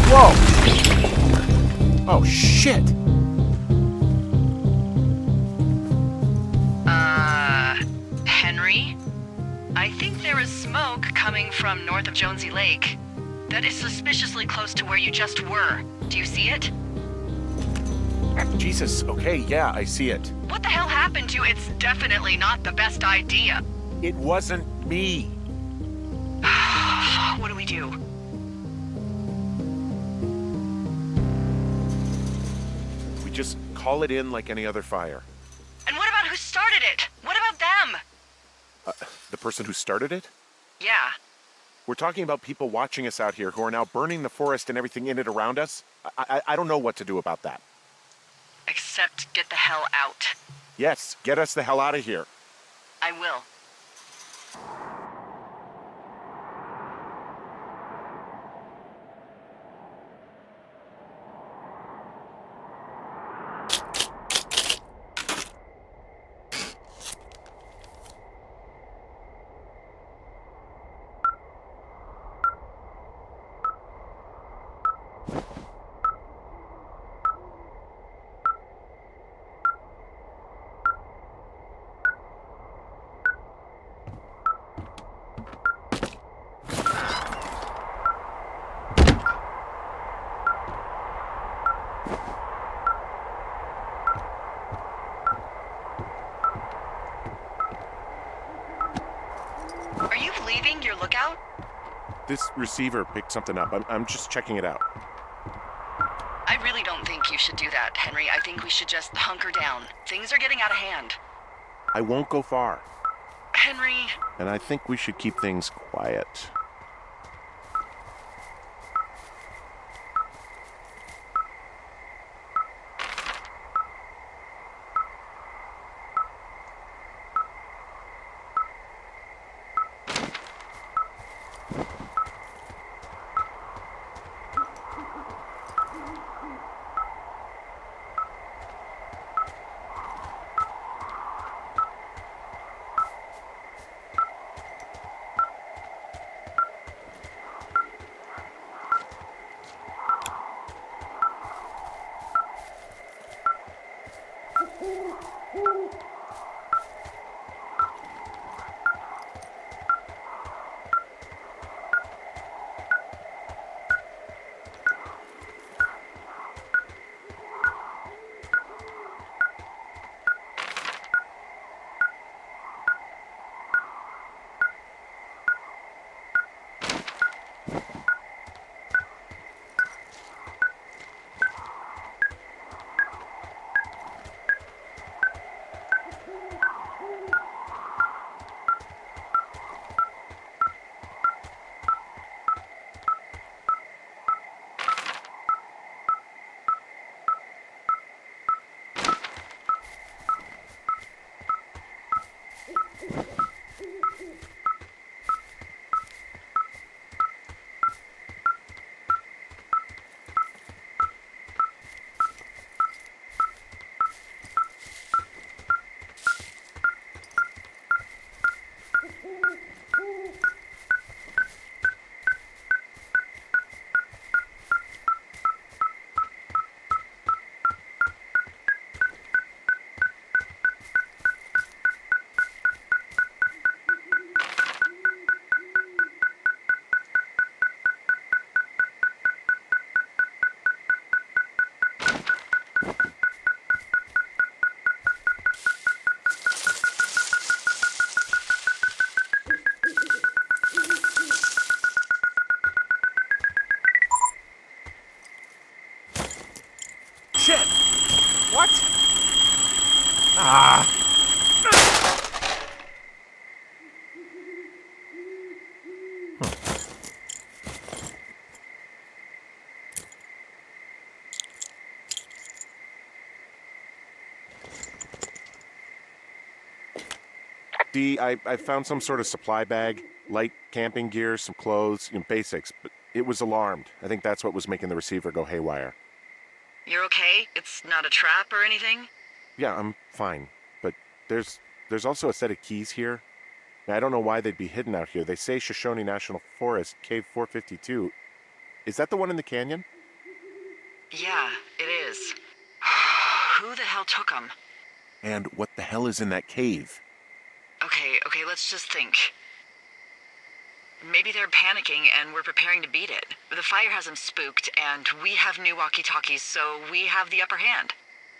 Whoa! Oh, shit! Henry? I think there is smoke coming from north of Jonesy Lake. That is suspiciously close to where you just were. Do you see it? Jesus, okay, yeah, I see it. What the hell happened to you? It's definitely not the best idea. It wasn't me. What do we do? We just call it in like any other fire. And what about who started it? What about them? The person who started it? Yeah. We're talking about people watching us out here who are now burning the forest and everything in it around us. I don't know what to do about that. Except get the hell out. Yes, get us the hell out of here. I will. Are you leaving your lookout? This receiver picked something up. I'm just checking it out. I really don't think you should do that, Henry. I think we should just hunker down. Things are getting out of hand. I won't go far. Henry, And I think we should keep things quiet. Shit! What? Ah! D, I found some sort of supply bag, light camping gear, some clothes, basics, but it was alarmed. I think that's what was making the receiver go haywire. you're okay? It's not a trap or anything? Yeah, I'm fine, but there's also a set of keys here. I don't know why they'd be hidden out here. They say Shoshone National Forest, Cave 452. Is that the one in the canyon? Yeah, it is. Who the hell took them? And what the hell is in that cave? Okay, let's just think. Maybe they're panicking and we're preparing to beat it. The fire has them spooked, and we have new walkie-talkies, so we have the upper hand.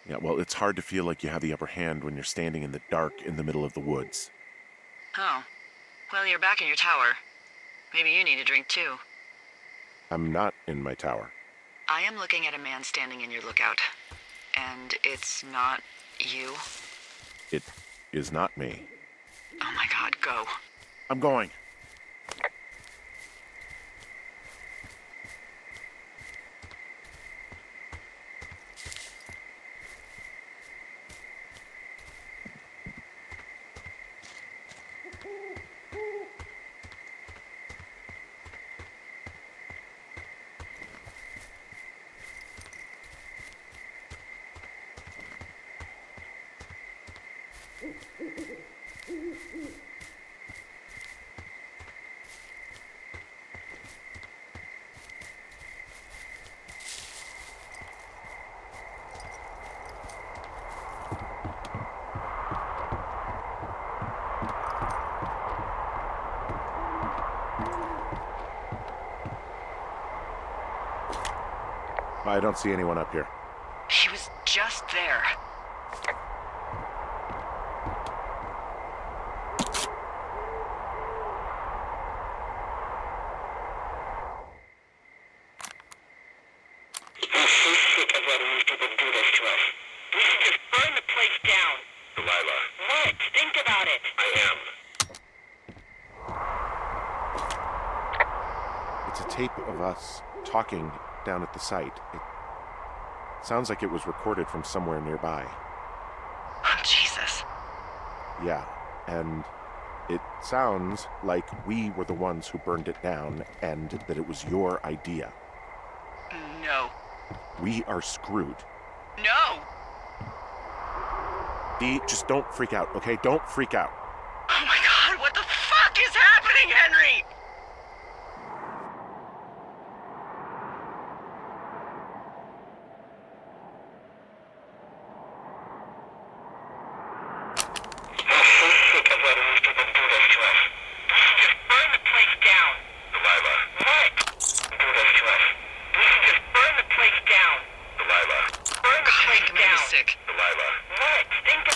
Yeah, well, it's hard to feel like you have the upper hand when you're standing in the dark in the middle of the woods. Oh. Well, you're back in your tower. Maybe you need a drink, too. I'm not in my tower. I am looking at a man standing in your lookout. And it's not you. It is not me. Oh my god, go. I'm going. I don't see anyone up here. He was just there. I'm so sick of letting these people do this to us. We should just burn the place down. Delilah. What? Think about it. I am. It's a tape of us talking down at the site. It sounds like it was recorded from somewhere nearby. Oh, Jesus. Yeah, and it sounds like we were the ones who burned it down and that it was your idea. No. We are screwed. No! Dee, just don't freak out, okay? Don't freak out. Oh my God, what the fuck is happening, Henry? I'm so sick of letting these people do this to us. We should just burn the place down. Delilah. What? Do this to us. We should just burn the place down. Delilah. Burn the God, I place think I'm gonna down. be sick. Delilah. What? Think of...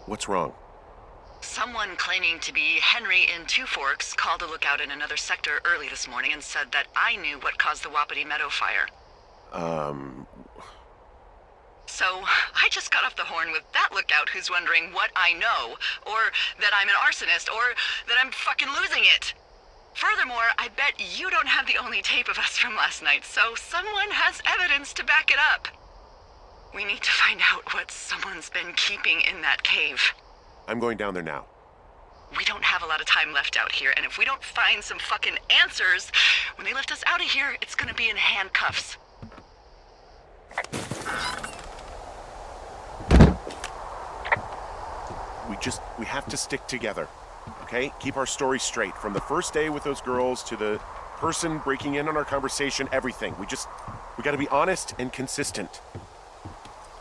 What's wrong? Someone claiming to be Henry in Two Forks called a lookout in another sector early this morning and said that I knew what caused the Wapiti Meadow fire. So I just got off the horn with that lookout who's wondering what I know, or that I'm an arsonist, or that I'm fucking losing it. Furthermore, I bet you don't have the only tape of us from last night, so someone has evidence to back it up. We need to find out what someone's been keeping in that cave. I'm going down there now. We don't have a lot of time left out here, and if we don't find some fucking answers, when they lift us out of here, it's gonna be in handcuffs. We have to stick together, okay? Keep our story straight. From the first day with those girls to the person breaking in on our conversation, everything. We gotta be honest and consistent.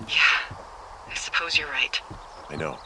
Yeah, I suppose you're right. I know.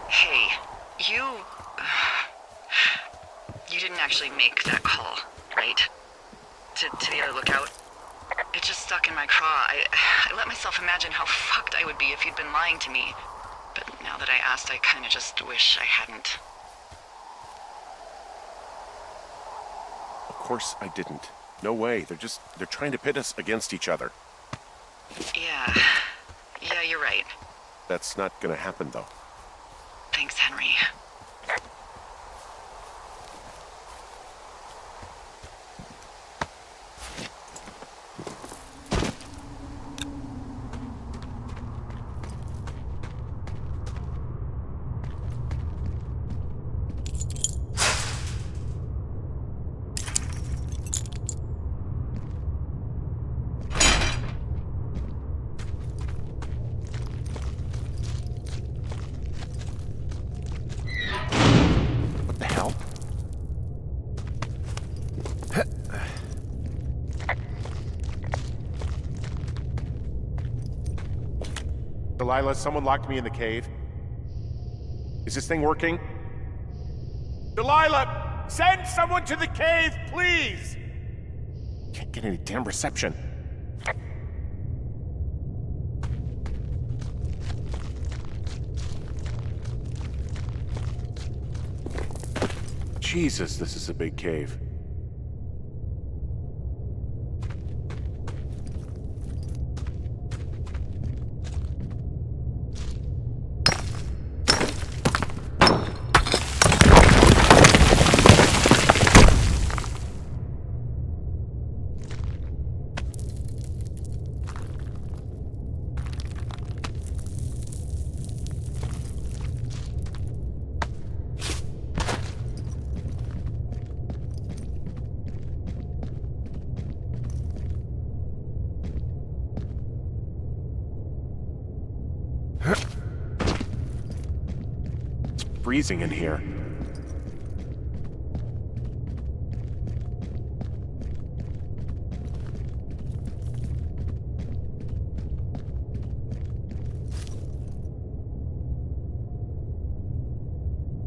Hey, you didn't actually make that call, right? To the other lookout? It just stuck in my craw. I let myself imagine how fucked I would be if you'd been lying to me. But now that I asked, I kinda just wish I hadn't. Of course I didn't. No way. They're trying to pit us against each other. Yeah, you're right. That's not gonna happen, though. Thanks, Henry. What the hell? Delilah, someone locked me in the cave. Is this thing working? Delilah! Send someone to the cave, please! Can't get any damn reception. Jesus, this is a big cave. Freezing in here.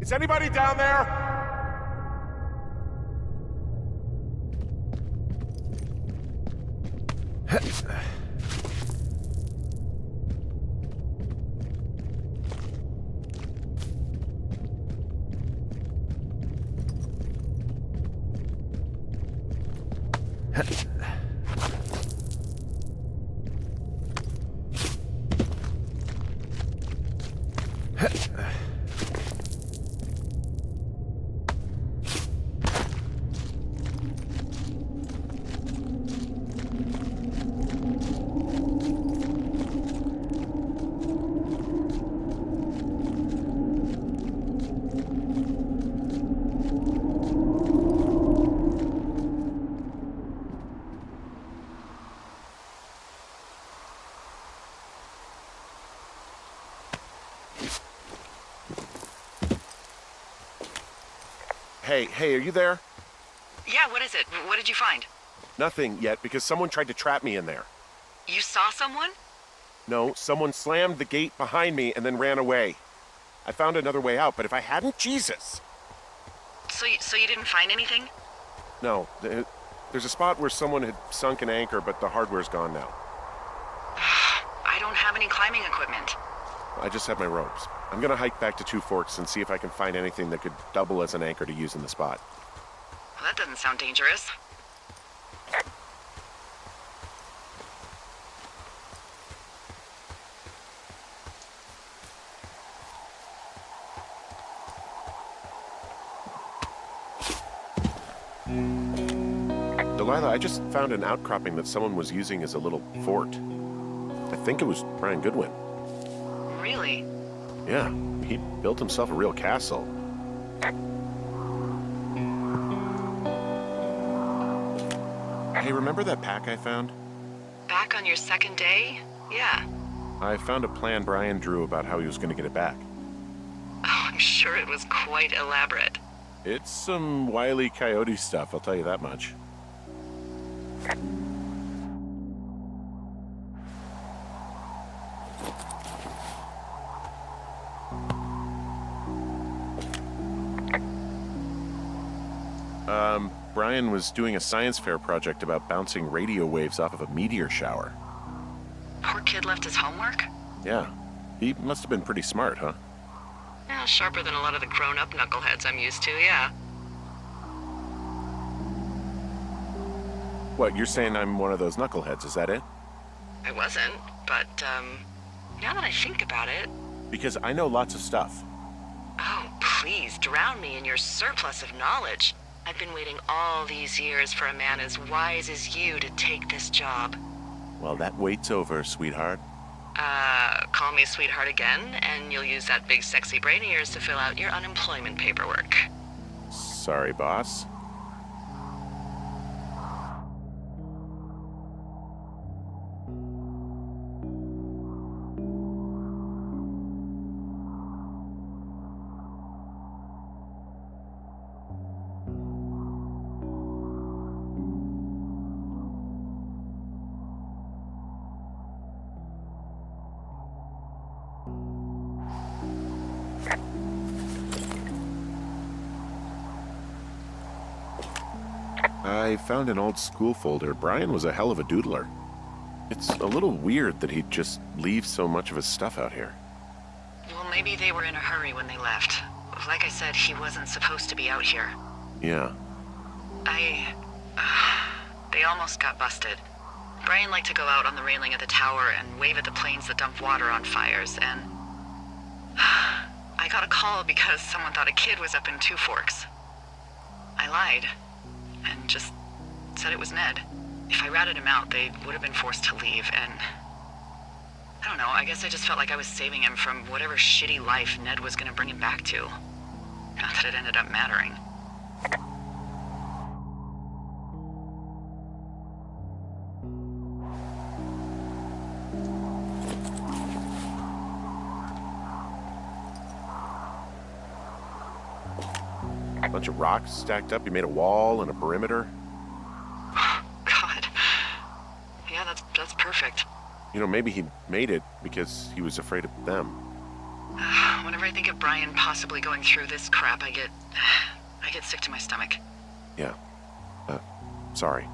Is anybody down there? Hey, are you there? Yeah, what is it? What did you find? Nothing yet, because someone tried to trap me in there. You saw someone? No, someone slammed the gate behind me and then ran away. I found another way out, but if I hadn't, Jesus! So you didn't find anything? No, there's a spot where someone had sunk an anchor, but the hardware's gone now. I don't have any climbing equipment. I just have my ropes. I'm gonna hike back to Two Forks and see if I can find anything that could double as an anchor to use in the spot. Well, that doesn't sound dangerous. Delilah, I just found an outcropping that someone was using as a little fort. I think it was Brian Goodwin. Really? Yeah, he built himself a real castle. Hey, remember that pack I found? Back on your second day? Yeah. I found a plan Brian drew about how he was going to get it back. Oh, I'm sure it was quite elaborate. It's some Wile E. Coyote stuff, I'll tell you that much. Brian was doing a science fair project about bouncing radio waves off of a meteor shower. Poor kid left his homework? Yeah, he must have been pretty smart, huh? Yeah, sharper than a lot of the grown-up knuckleheads I'm used to, yeah. What, you're saying I'm one of those knuckleheads, is that it? I wasn't, but, now that I think about it... Because I know lots of stuff. Oh, please, drown me in your surplus of knowledge. I've been waiting all these years for a man as wise as you to take this job. Well, that wait's over, sweetheart. Call me sweetheart again, and you'll use that big sexy brain of yours to fill out your unemployment paperwork. Sorry, boss. I found an old school folder. Brian was a hell of a doodler. It's a little weird that he'd just leave so much of his stuff out here. Well, maybe they were in a hurry when they left. Like I said, he wasn't supposed to be out here. Yeah. They almost got busted. Brian liked to go out on the railing of the tower and wave at the planes that dump water on fires, and I got a call because someone thought a kid was up in Two Forks. I lied, and just said it was Ned. If I ratted him out, they would have been forced to leave, and I don't know, I guess I just felt like I was saving him from whatever shitty life Ned was gonna bring him back to. Not that it ended up mattering. A bunch of rocks stacked up. You made a wall and a perimeter. God. Yeah, that's perfect. You know, maybe he made it because he was afraid of them. Whenever I think of Brian possibly going through this crap, I get sick to my stomach. Yeah. Sorry.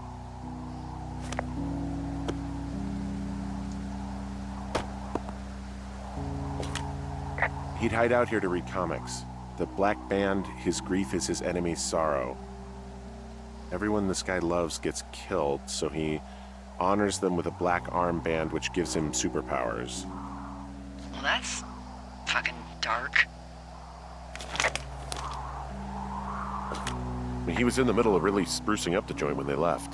He'd hide out here to read comics. The black band, his grief is his enemy's sorrow. Everyone this guy loves gets killed, so he honors them with a black armband which gives him superpowers. Well, that's fucking dark. I mean, he was in the middle of really sprucing up the joint when they left.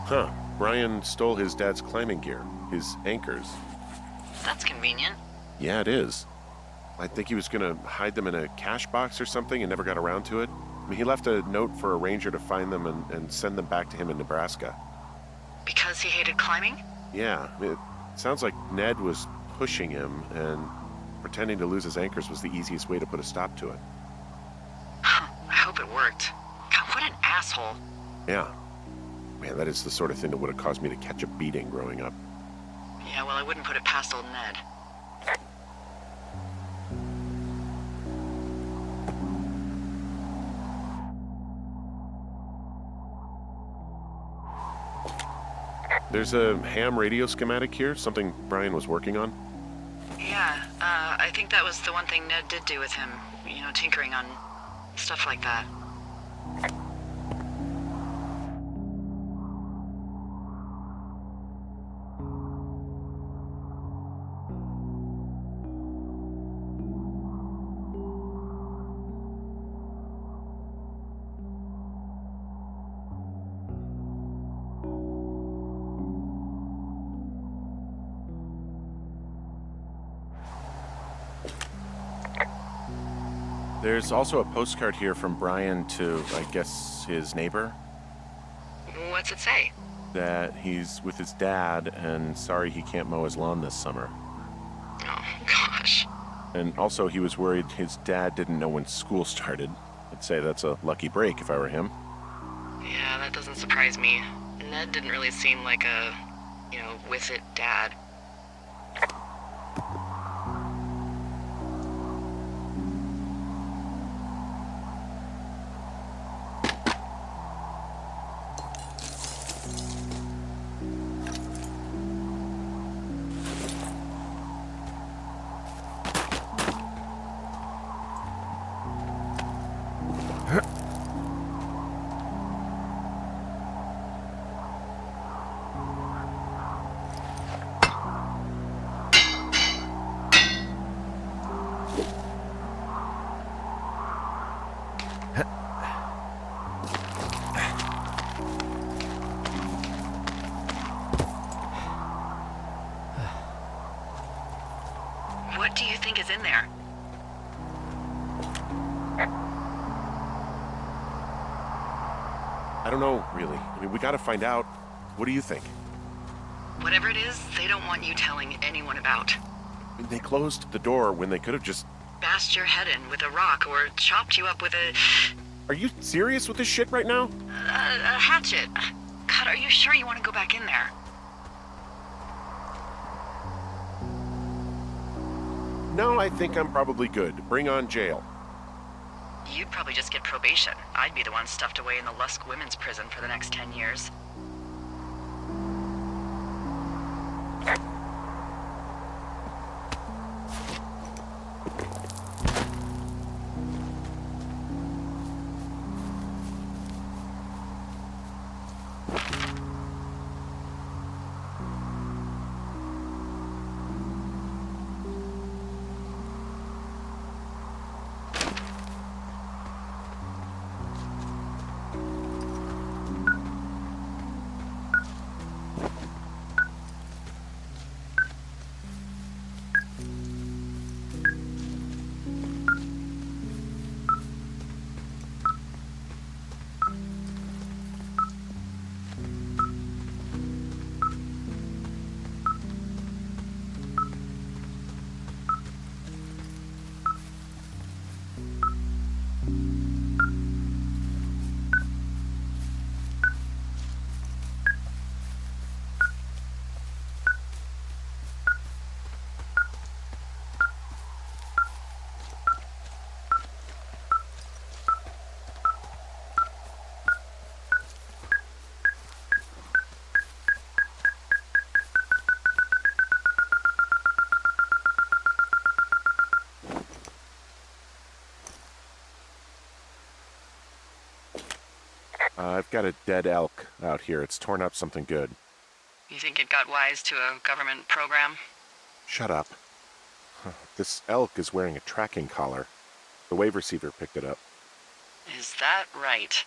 Huh. Brian stole his dad's climbing gear, his anchors. That's convenient. Yeah, it is. I think he was gonna hide them in a cash box or something and never got around to it. I mean, he left a note for a ranger to find them and send them back to him in Nebraska. Because he hated climbing? Yeah, it sounds like Ned was pushing him, and pretending to lose his anchors was the easiest way to put a stop to it. I hope it worked. God, what an asshole. Yeah. Man, that is the sort of thing that would have caused me to catch a beating growing up. Yeah, well, I wouldn't put it past old Ned. There's a ham radio schematic here, something Brian was working on. Yeah, I think that was the one thing Ned did do with him. You know, tinkering on stuff like that. There's also a postcard here from Brian to, I guess, his neighbor. What's it say? That he's with his dad and sorry he can't mow his lawn this summer. Oh, gosh. And also he was worried his dad didn't know when school started. I'd say that's a lucky break if I were him. Yeah, that doesn't surprise me. Ned didn't really seem like a, with it dad. think is in there? I don't know, really. I mean, we gotta find out. What do you think? Whatever it is, they don't want you telling anyone about. I mean, they closed the door when they could have just... Bashed your head in with a rock or chopped you up with a Are you serious with this shit right now? hatchet. God, are you sure you want to go back in there? No, I think I'm probably good. Bring on jail. You'd probably just get probation. I'd be the one stuffed away in the Lusk Women's Prison for the next 10 years. I've got a dead elk out here. It's torn up something good. You think it got wise to a government program? Shut up. This elk is wearing a tracking collar. The wave receiver picked it up. Is that right?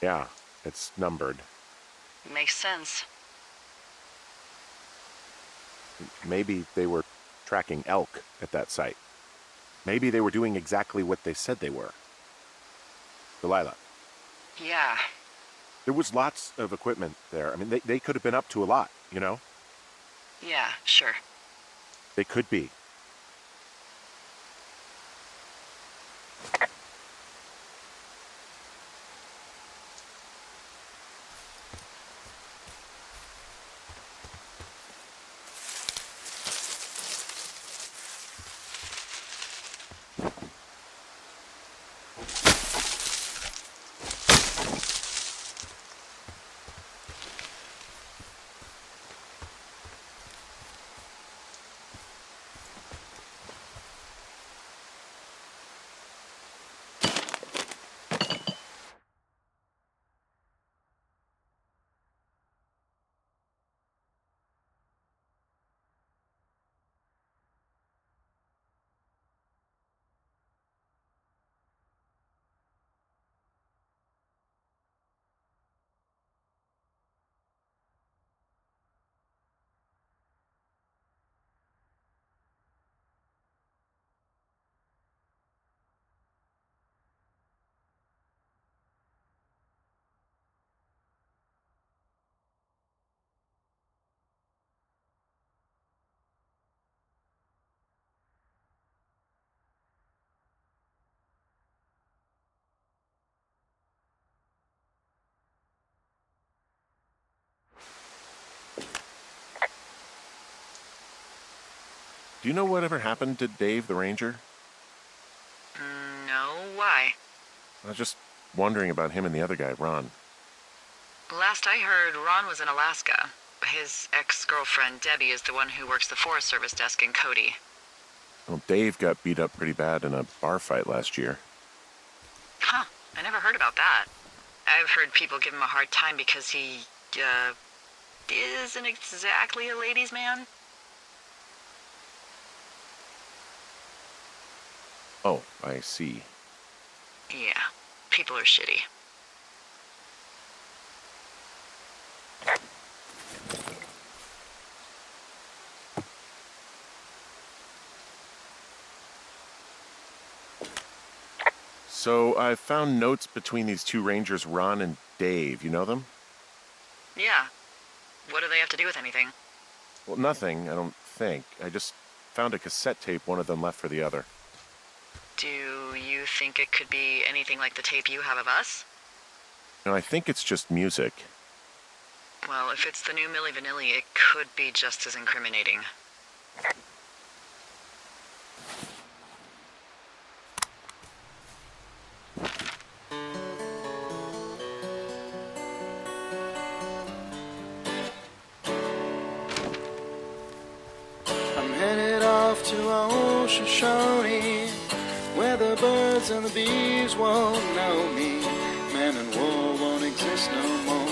Yeah, it's numbered. Makes sense. Maybe they were tracking elk at that site. Maybe they were doing exactly what they said they were. Delilah, Yeah. there was lots of equipment there. I mean, they could have been up to a lot, you know? Yeah, sure. They could be. Do you know whatever happened to Dave the Ranger? No, why? I was just wondering about him and the other guy, Ron. Last I heard, Ron was in Alaska. His ex-girlfriend, Debbie, is the one who works the Forest Service desk in Cody. Well, Dave got beat up pretty bad in a bar fight last year. Huh, I never heard about that. I've heard people give him a hard time because he, isn't exactly a ladies' man. Oh, I see. Yeah, people are shitty. So I found notes between these two rangers, Ron and Dave. You know them? Yeah. What do they have to do with anything? Well, nothing, I don't think. I just found a cassette tape one of them left for the other. Do you think it could be anything like the tape you have of us? No, I think it's just music. Well, if it's the new Milli Vanilli, it could be just as incriminating. I'm headed off to Shoshone, where the birds and the bees won't know me. Man and war won't exist no more,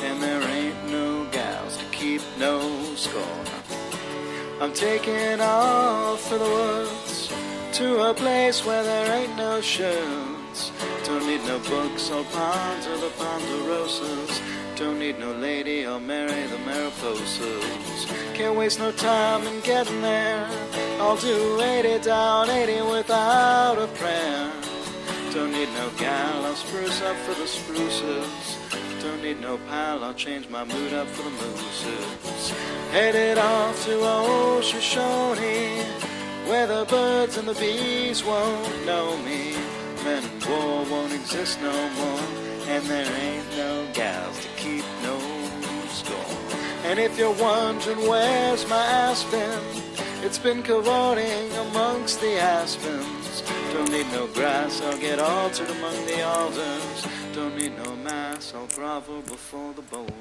and there ain't no gals to keep no score. I'm taking off for the woods, to a place where there ain't no shirts. Don't need no books or ponds or the ponderosas. Don't need no lady or Mary the Mariposas. Can't waste no time in getting there. I'll do 80 down, 80 without a prayer. Don't need no gal, I'll spruce up for the spruces. Don't need no pal, I'll change my mood up for the mooses. Headed off to Shoshone, where the birds and the bees won't know me. Men and war won't exist no more, and there ain't no gals to keep no score. And if you're wondering where's my aspen, it's been cavorting amongst the aspens. Don't need no grass, I'll get altered among the alders. Don't need no mass, I'll grovel before the boulders.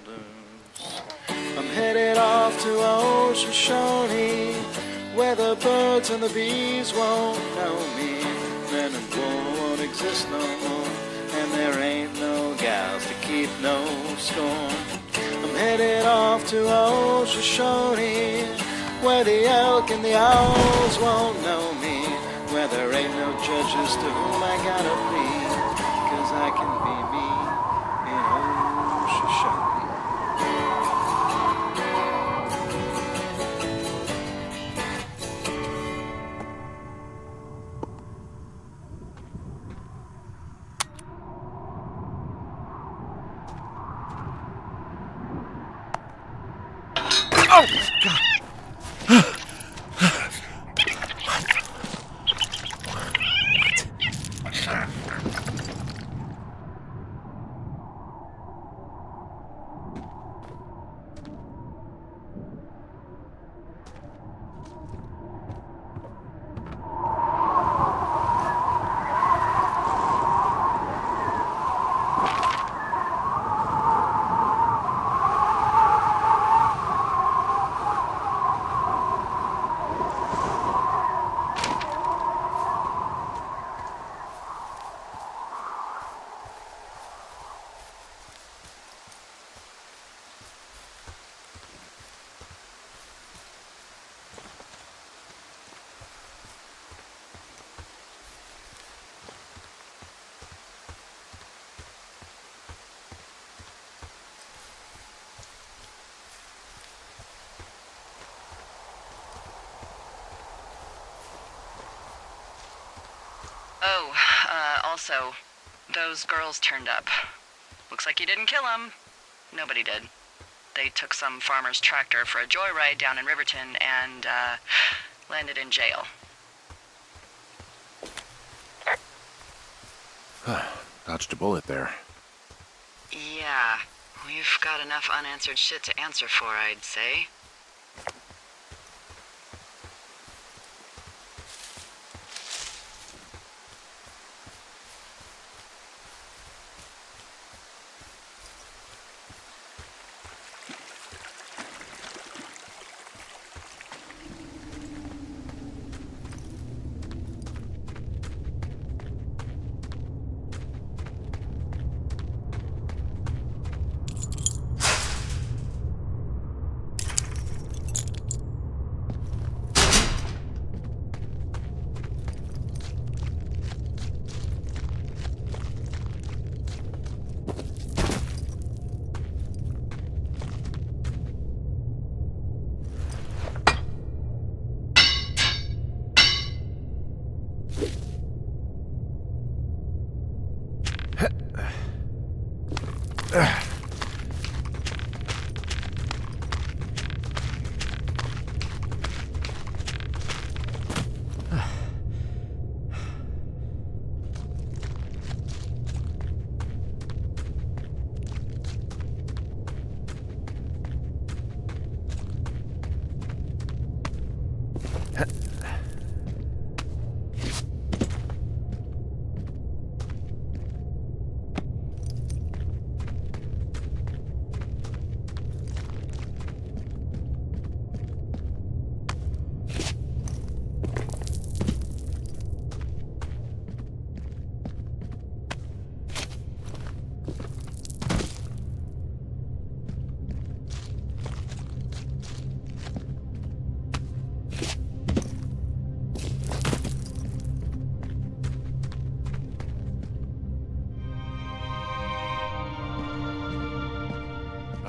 I'm headed off to Shoshone, where the birds and the bees won't know me. Men and war won't exist no more, and there ain't no gals to keep no score. I'm headed off to Shoshone, where the elk and the owls won't know me, where there ain't no judges to whom I gotta plead, 'cause I can be me in old Shoshone. Oh, God. Oh, also, those girls turned up. Looks like you didn't kill them. Nobody did. They took some farmer's tractor for a joyride down in Riverton and, landed in jail. Dodged a bullet there. Yeah, we've got enough unanswered shit to answer for, I'd say.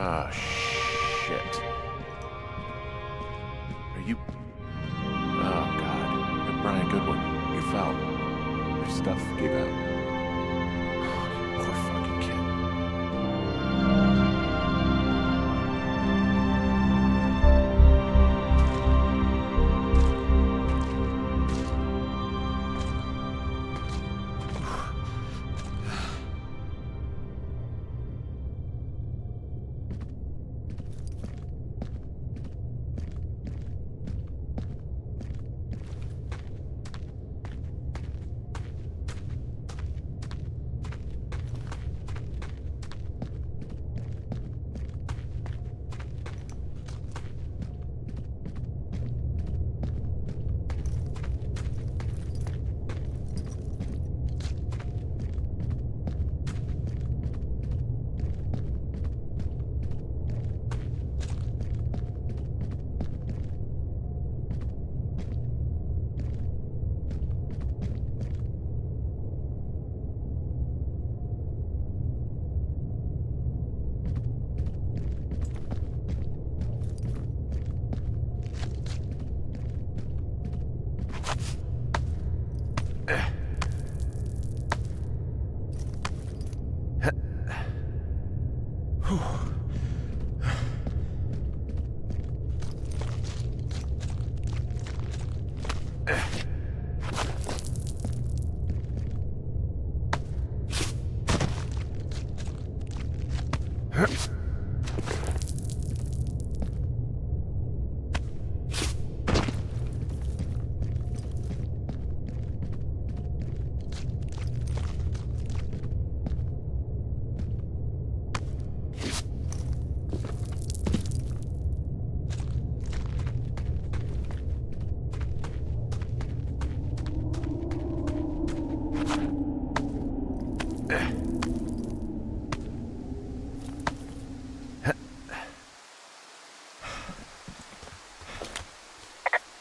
Ah, shit. Are you... Oh, God. Brian Goodwin, you fell. Your stuff gave out. Poor fucking kid.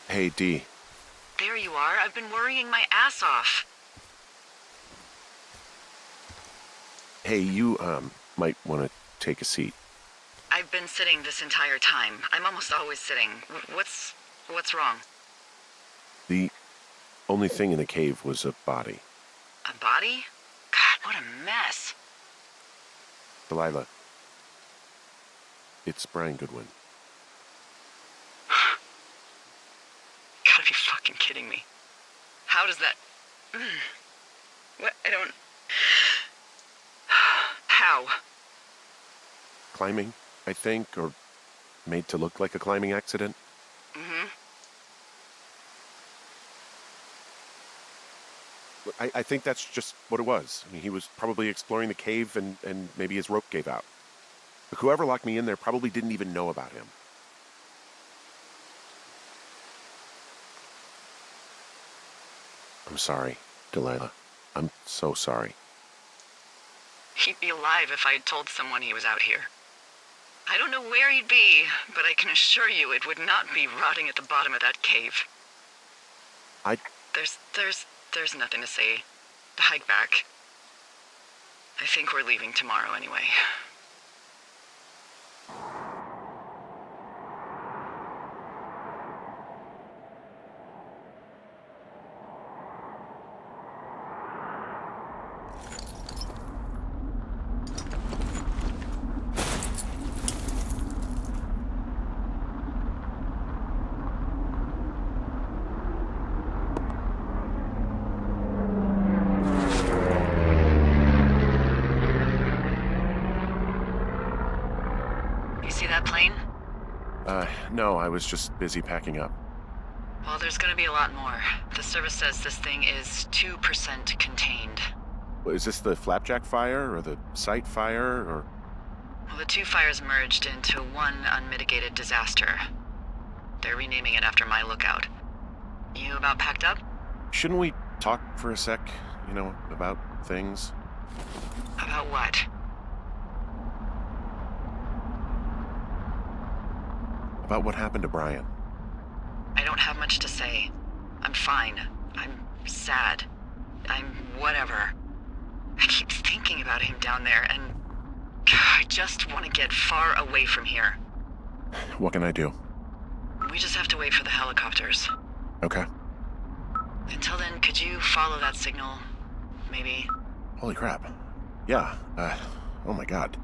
Hey, Dee. There you are. I've been worrying my ass off. Hey, you, might want to take a seat. I've been sitting this entire time. I'm almost always sitting. What's wrong? The only thing in the cave was a body. A body? God, what a mess. Delilah. It's Brian Goodwin. Gotta be fucking kidding me. How does that... What? I don't... How? Climbing, I think, or made to look like a climbing accident. Mm-hmm. I think that's just what it was. I mean, he was probably exploring the cave and maybe his rope gave out. But whoever locked me in there probably didn't even know about him. I'm sorry, Delilah. I'm so sorry. He'd be alive if I had told someone he was out here. I don't know where he'd be, but I can assure you it would not be rotting at the bottom of that cave. There's nothing to say. Hike back. I think we're leaving tomorrow anyway. No, I was just busy packing up. Well, there's gonna be a lot more. The service says this thing is 2% contained. Is this the Flapjack fire, or the site fire, or... Well, the two fires merged into one unmitigated disaster. They're renaming it after my lookout. You about packed up? Shouldn't we talk for a sec, about things? About what? About what happened to Brian. I don't have much to say. I'm fine. I'm sad. I'm whatever. I keep thinking about him down there, and I just want to get far away from here. What can I do? We just have to wait for the helicopters. Okay. Until then, could you follow that signal? Maybe? Holy crap. Yeah, oh my god.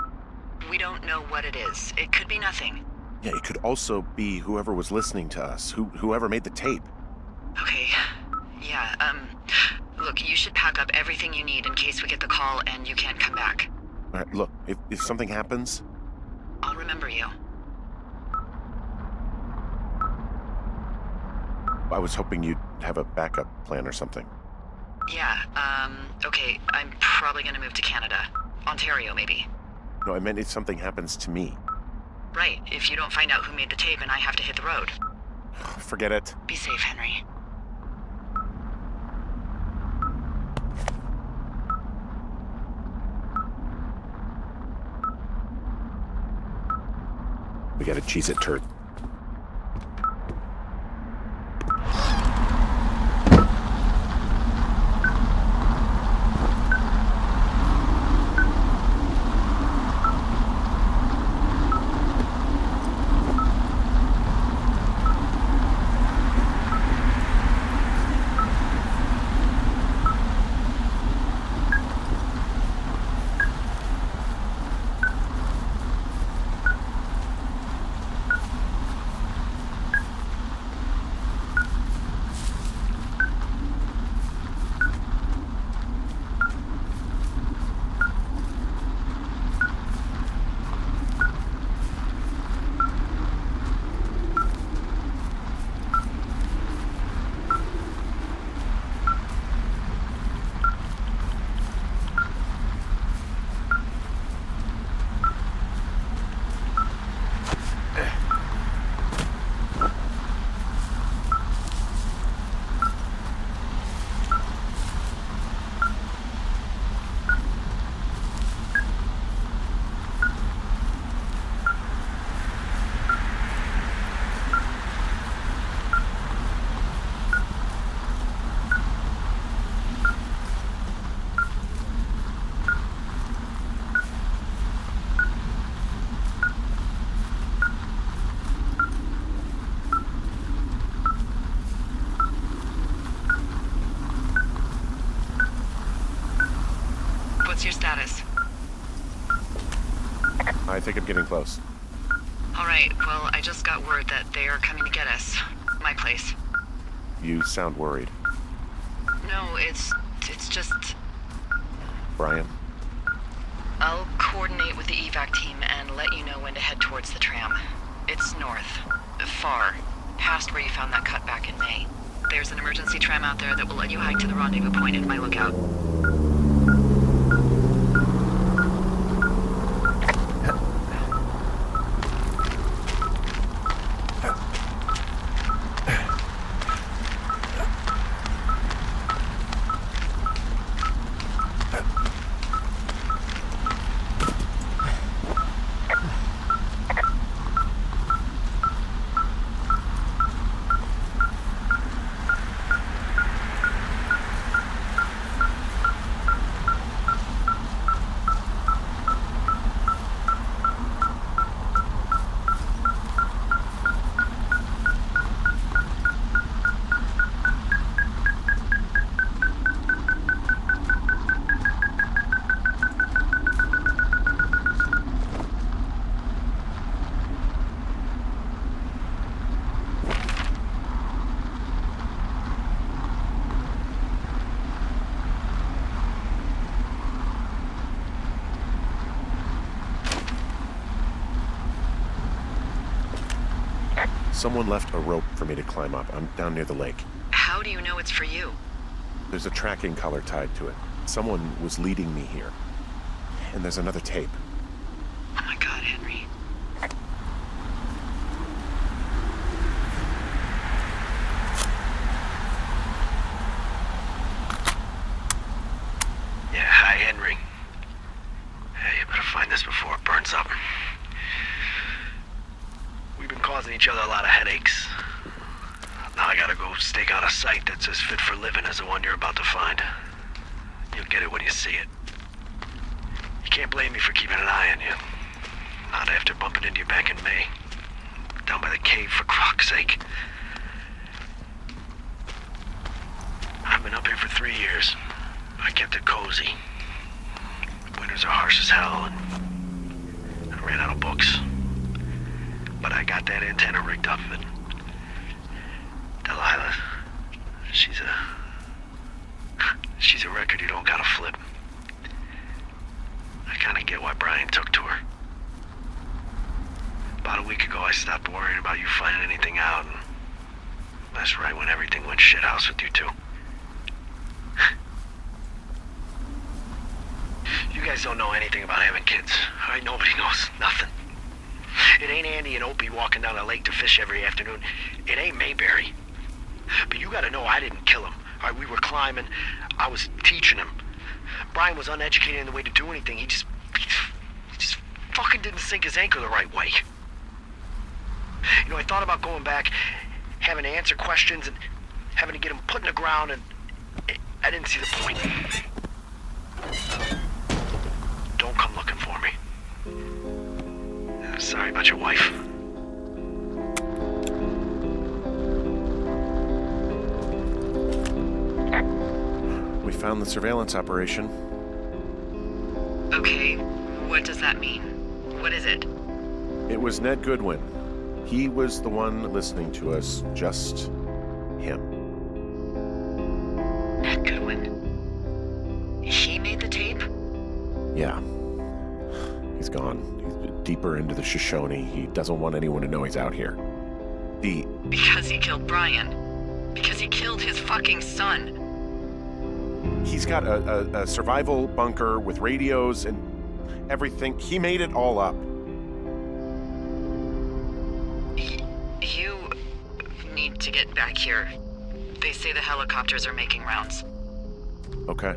We don't know what it is. It could be nothing. Yeah, it could also be whoever was listening to us, whoever made the tape. Okay. Yeah, look, you should pack up everything you need in case we get the call and you can't come back. All right, look, if something happens... I'll remember you. I was hoping you'd have a backup plan or something. Yeah, okay, I'm probably gonna move to Canada. Ontario, maybe. No, I meant if something happens to me. Right, if you don't find out who made the tape and I have to hit the road. Forget it. Be safe, Henry. We got a Cheez-It turd. What's your status? I think I'm getting close. All right, well, I just got word that they are coming to get us. My place. You sound worried. No, it's just... Brian? I'll coordinate with the evac team and let you know when to head towards the tram. It's north. Far. Past where you found that cut back in May. There's an emergency tram out there that will let you hike to the rendezvous point at my lookout. Someone left a rope for me to climb up. I'm down near the lake. How do you know it's for you? There's a tracking collar tied to it. Someone was leading me here. And there's another tape. Oh my God, Henry. Yeah, hi, Henry. Hey, you better find this before it burns up. We've been causing each other a lot of headaches. Now I gotta go stake out a site that's as fit for living as the one you're about to find. You'll get it when you see it. You can't blame me for keeping an eye on you. Not after bumping into you back in May. Down by the cave, for croc's sake. I've been up here for 3 years. I kept it cozy. Winters are harsh as hell, and I ran out of books. But I got that antenna rigged up, and Delilah, she's a record you don't gotta flip. I kinda get why Brian took to her. About a week ago, I stopped worrying about you finding anything out, and that's right when everything went shithouse with you two. You guys don't know anything about having kids. All right, nobody knows nothing. It ain't Andy and Opie walking down the lake to fish every afternoon. It ain't Mayberry. But you gotta know I didn't kill him. All right, we were climbing. I was teaching him. Brian was uneducated in the way to do anything. He just fucking didn't sink his anchor the right way. You know, I thought about going back, having to answer questions and having to get him put in the ground, and I didn't see the point. Don't come looking for me. Sorry about your wife. We found the surveillance operation. Okay, what does that mean? What is it? It was Ned Goodwin. He was the one listening to us, just him. Ned Goodwin. He made the tape? Yeah. He's gone. He's deeper into the Shoshone. He doesn't want anyone to know he's out here. Because he killed Brian. Because he killed his fucking son. He's got a survival bunker with radios and everything. He made it all up. You need to get back here. They say the helicopters are making rounds. Okay.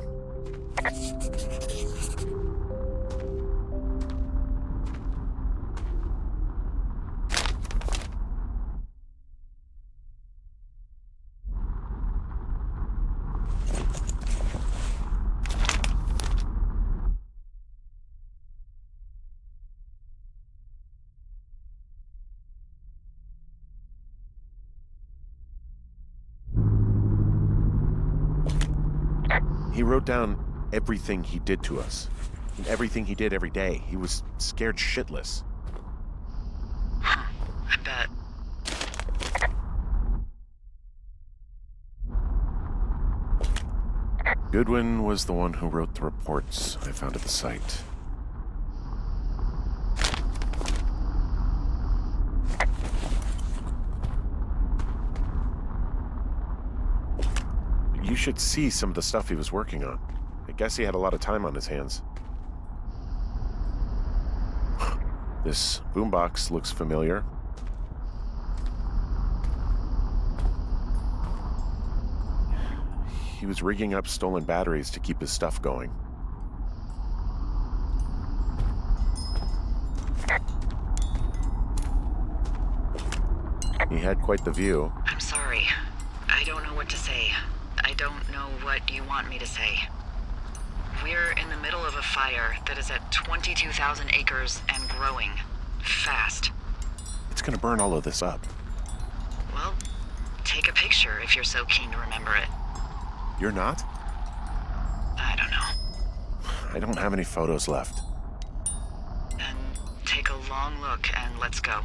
He wrote down everything he did to us, and everything he did every day. He was scared shitless. I bet. Goodwin was the one who wrote the reports I found at the site. You should see some of the stuff he was working on. I guess he had a lot of time on his hands. This boombox looks familiar. He was rigging up stolen batteries to keep his stuff going. He had quite the view. I'm sorry. I don't know what to say. I don't know what you want me to say. We're in the middle of a fire that is at 22,000 acres and growing. Fast. It's gonna burn all of this up. Well, take a picture if you're so keen to remember it. You're not? I don't know. I don't have any photos left. Then take a long look and let's go.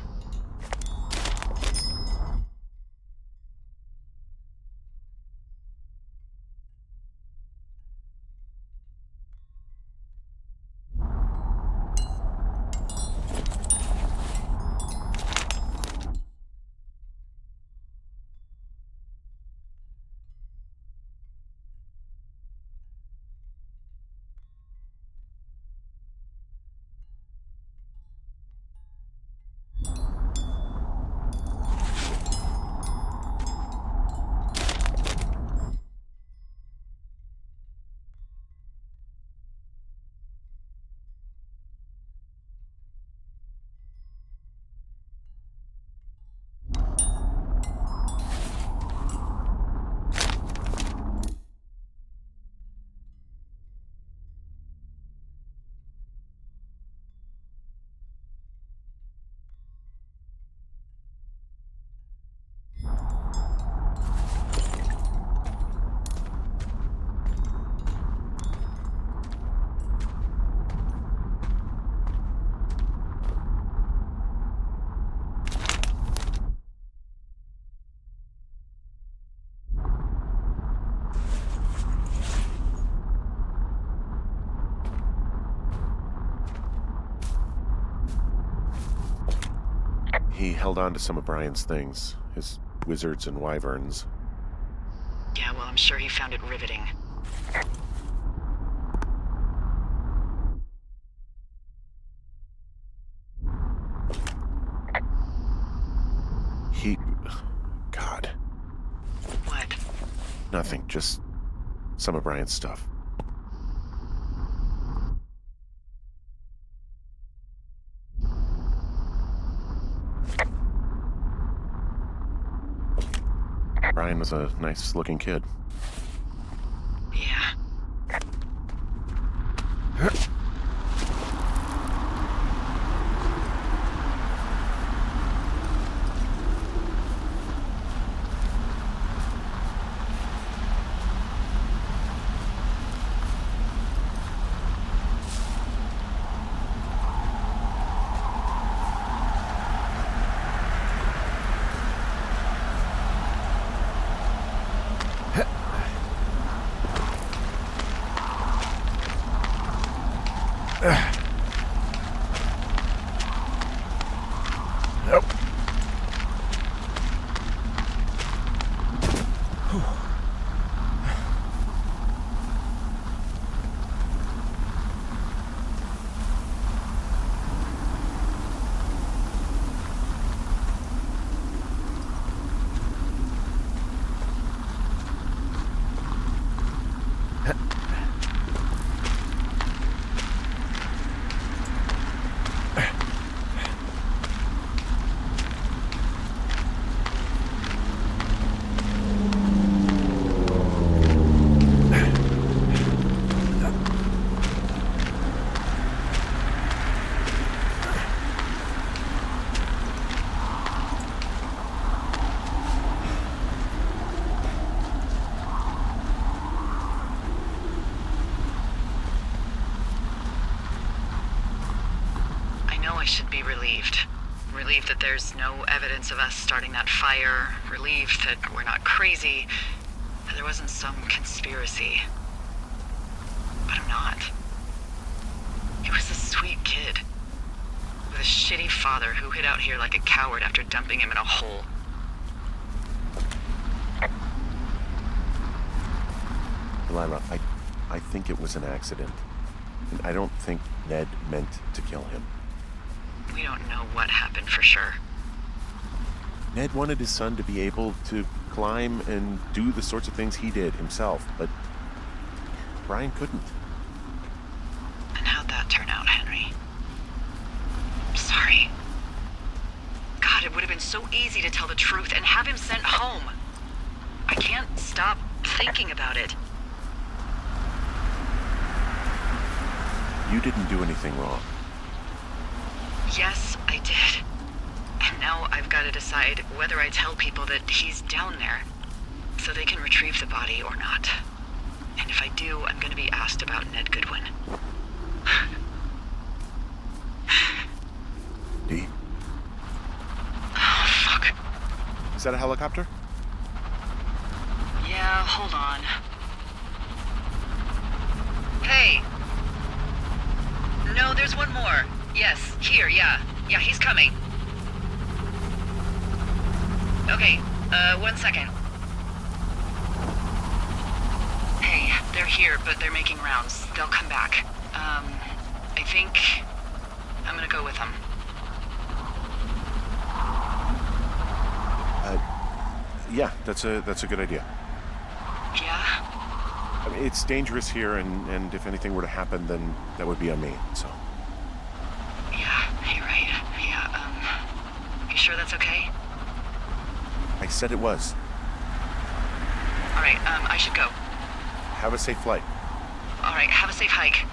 He held on to some of Brian's things, his wizards and wyverns. Yeah, well, I'm sure he found it riveting. God. What? Nothing, just some of Brian's stuff. Brian was a nice-looking kid. Yeah. I should be relieved. Relieved that there's no evidence of us starting that fire. Relieved that we're not crazy. That there wasn't some conspiracy. But I'm not. He was a sweet kid. With a shitty father who hid out here like a coward after dumping him in a hole. Lila, I think it was an accident. And I don't think Ned meant to kill him. We don't know what happened for sure. Ned wanted his son to be able to climb and do the sorts of things he did himself, but Brian couldn't. And how'd that turn out, Henry? I'm sorry. God, it would have been so easy to tell the truth and have him sent home. I can't stop thinking about it. You didn't do anything wrong. Yes, I did. And now I've got to decide whether I tell people that he's down there so they can retrieve the body or not. And if I do, I'm going to be asked about Ned Goodwin. Dee? Oh, fuck. Is that a helicopter? Yeah, hold on. Hey! No, there's one more. Yes, here, yeah. Yeah, he's coming. Okay, 1 second. Hey, they're here, but they're making rounds. They'll come back. I think I'm gonna go with them. Yeah, that's a good idea. Yeah? I mean, it's dangerous here, and if anything were to happen, then that would be on me, so. Yeah, you're right. Yeah, you sure that's okay? I said it was. All right, I should go. Have a safe flight. All right, have a safe hike.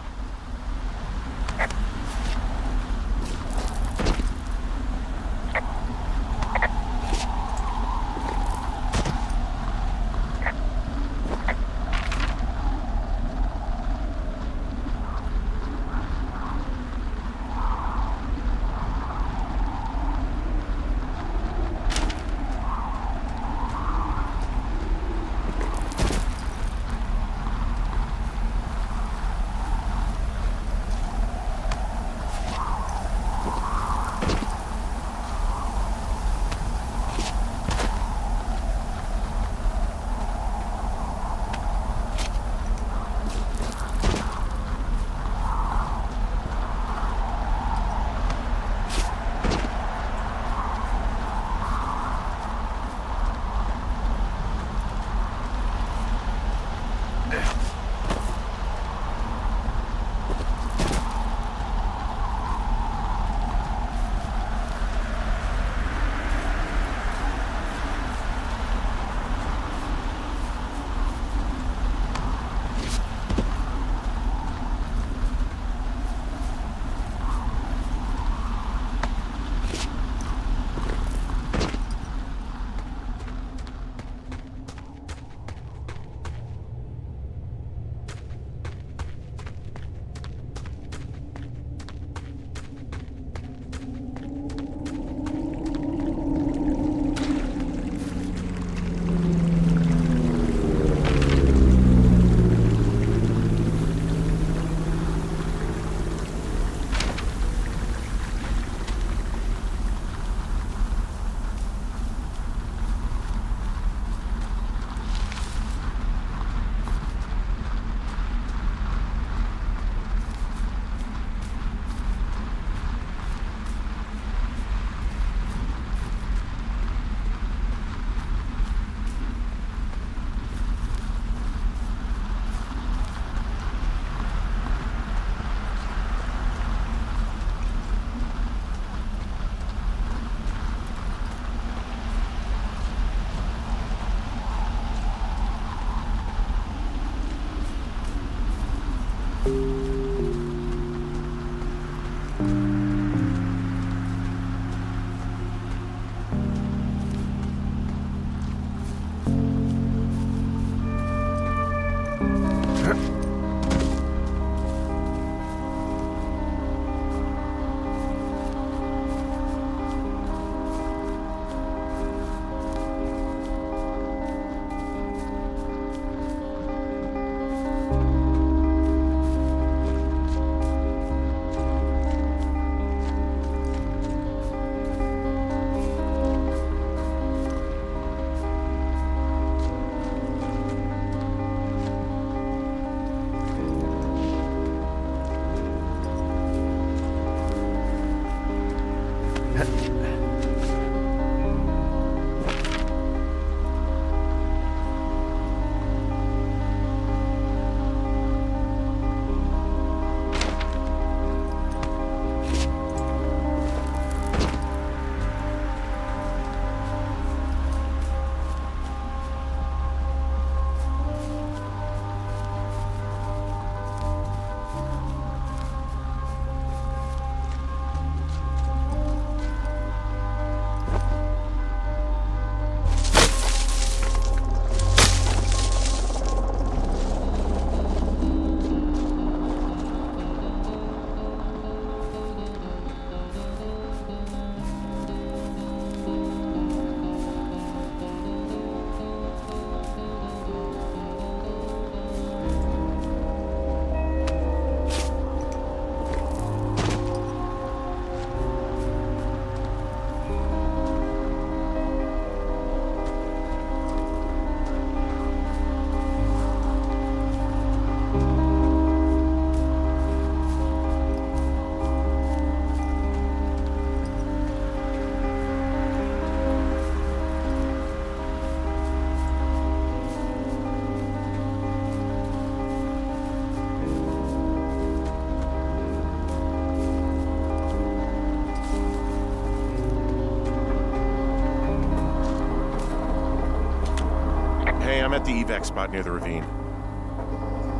I'm at the evac spot near the ravine.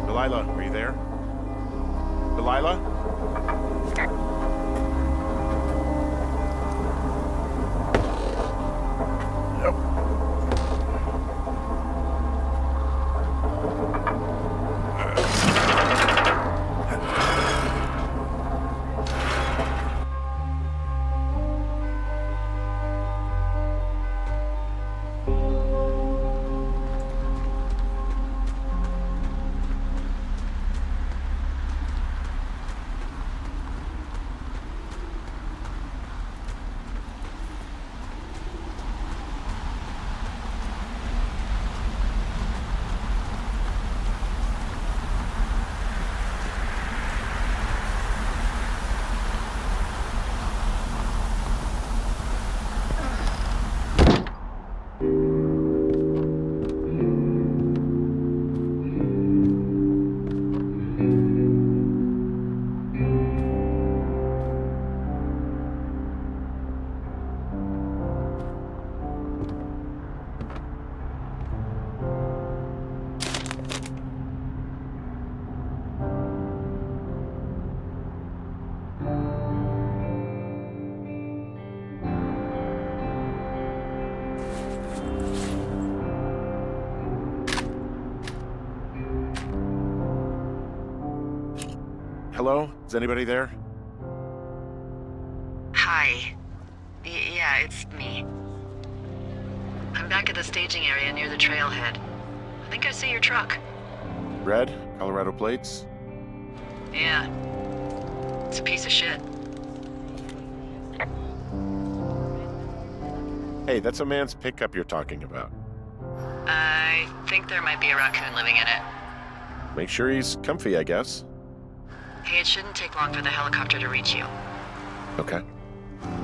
Delilah, are you there? Delilah? Hello? Is anybody there? Hi. Yeah, it's me. I'm back at the staging area near the trailhead. I think I see your truck. Red? Colorado plates? Yeah. It's a piece of shit. Hey, that's a man's pickup you're talking about. I think there might be a raccoon living in it. Make sure he's comfy, I guess. Hey, it shouldn't take long for the helicopter to reach you. Okay.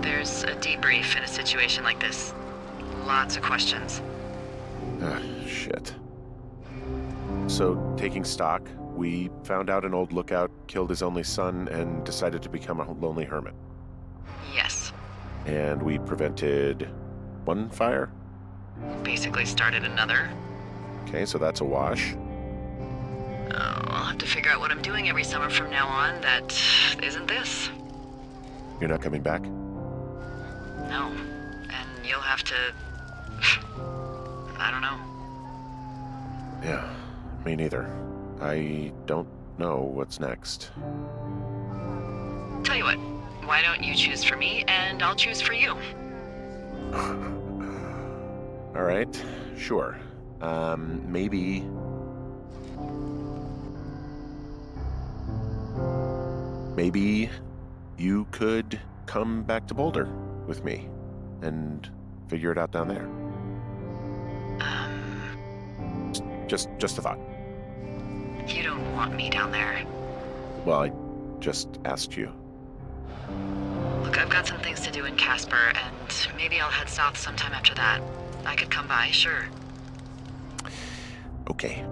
There's a debrief in a situation like this. Lots of questions. Shit. So, taking stock, we found out an old lookout killed his only son and decided to become a lonely hermit. Yes. And we prevented one fire? Basically started another. Okay, so that's a wash. Oh, I'll have to figure out what I'm doing every summer from now on that isn't this. You're not coming back? No. And you'll have to... I don't know. Yeah, me neither. I don't know what's next. Tell you what, why don't you choose for me and I'll choose for you? All right, sure. Maybe... Maybe you could come back to Boulder with me and figure it out down there. Just a thought. You don't want me down there. Well, I just asked you. Look, I've got some things to do in Casper, and maybe I'll head south sometime after that. I could come by, sure. Okay.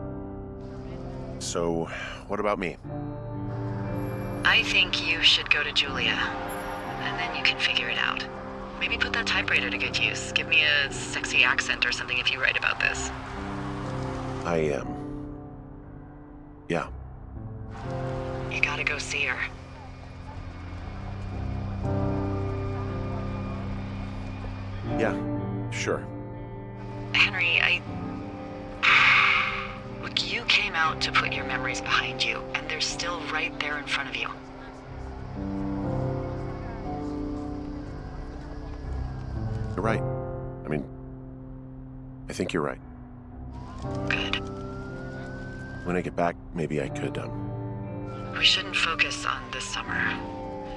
So, what about me? I think you should go to Julia, and then you can figure it out. Maybe put that typewriter to good use. Give me a sexy accent or something if you write about this. I am. Yeah. You gotta go see her. Yeah, sure. Henry, Look, you came out to put your memories behind you, and they're still right there in front of you. You're right. I mean, I think you're right. Good. When I get back, maybe I could, We shouldn't focus on this summer.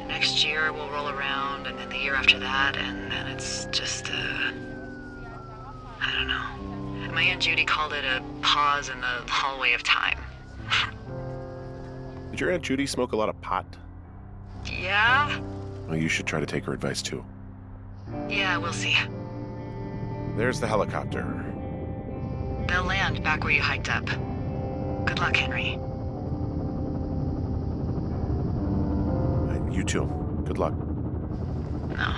Next year we'll roll around, and then the year after that, and then it's just, I don't know. My Aunt Judy called it a pause in the hallway of time. Did your Aunt Judy smoke a lot of pot? Yeah? Well, you should try to take her advice, too. Yeah, we'll see. There's the helicopter. They'll land back where you hiked up. Good luck, Henry. You too. Good luck. No.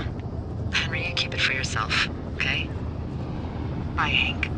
Henry, you keep it for yourself, okay? Bye, Hank.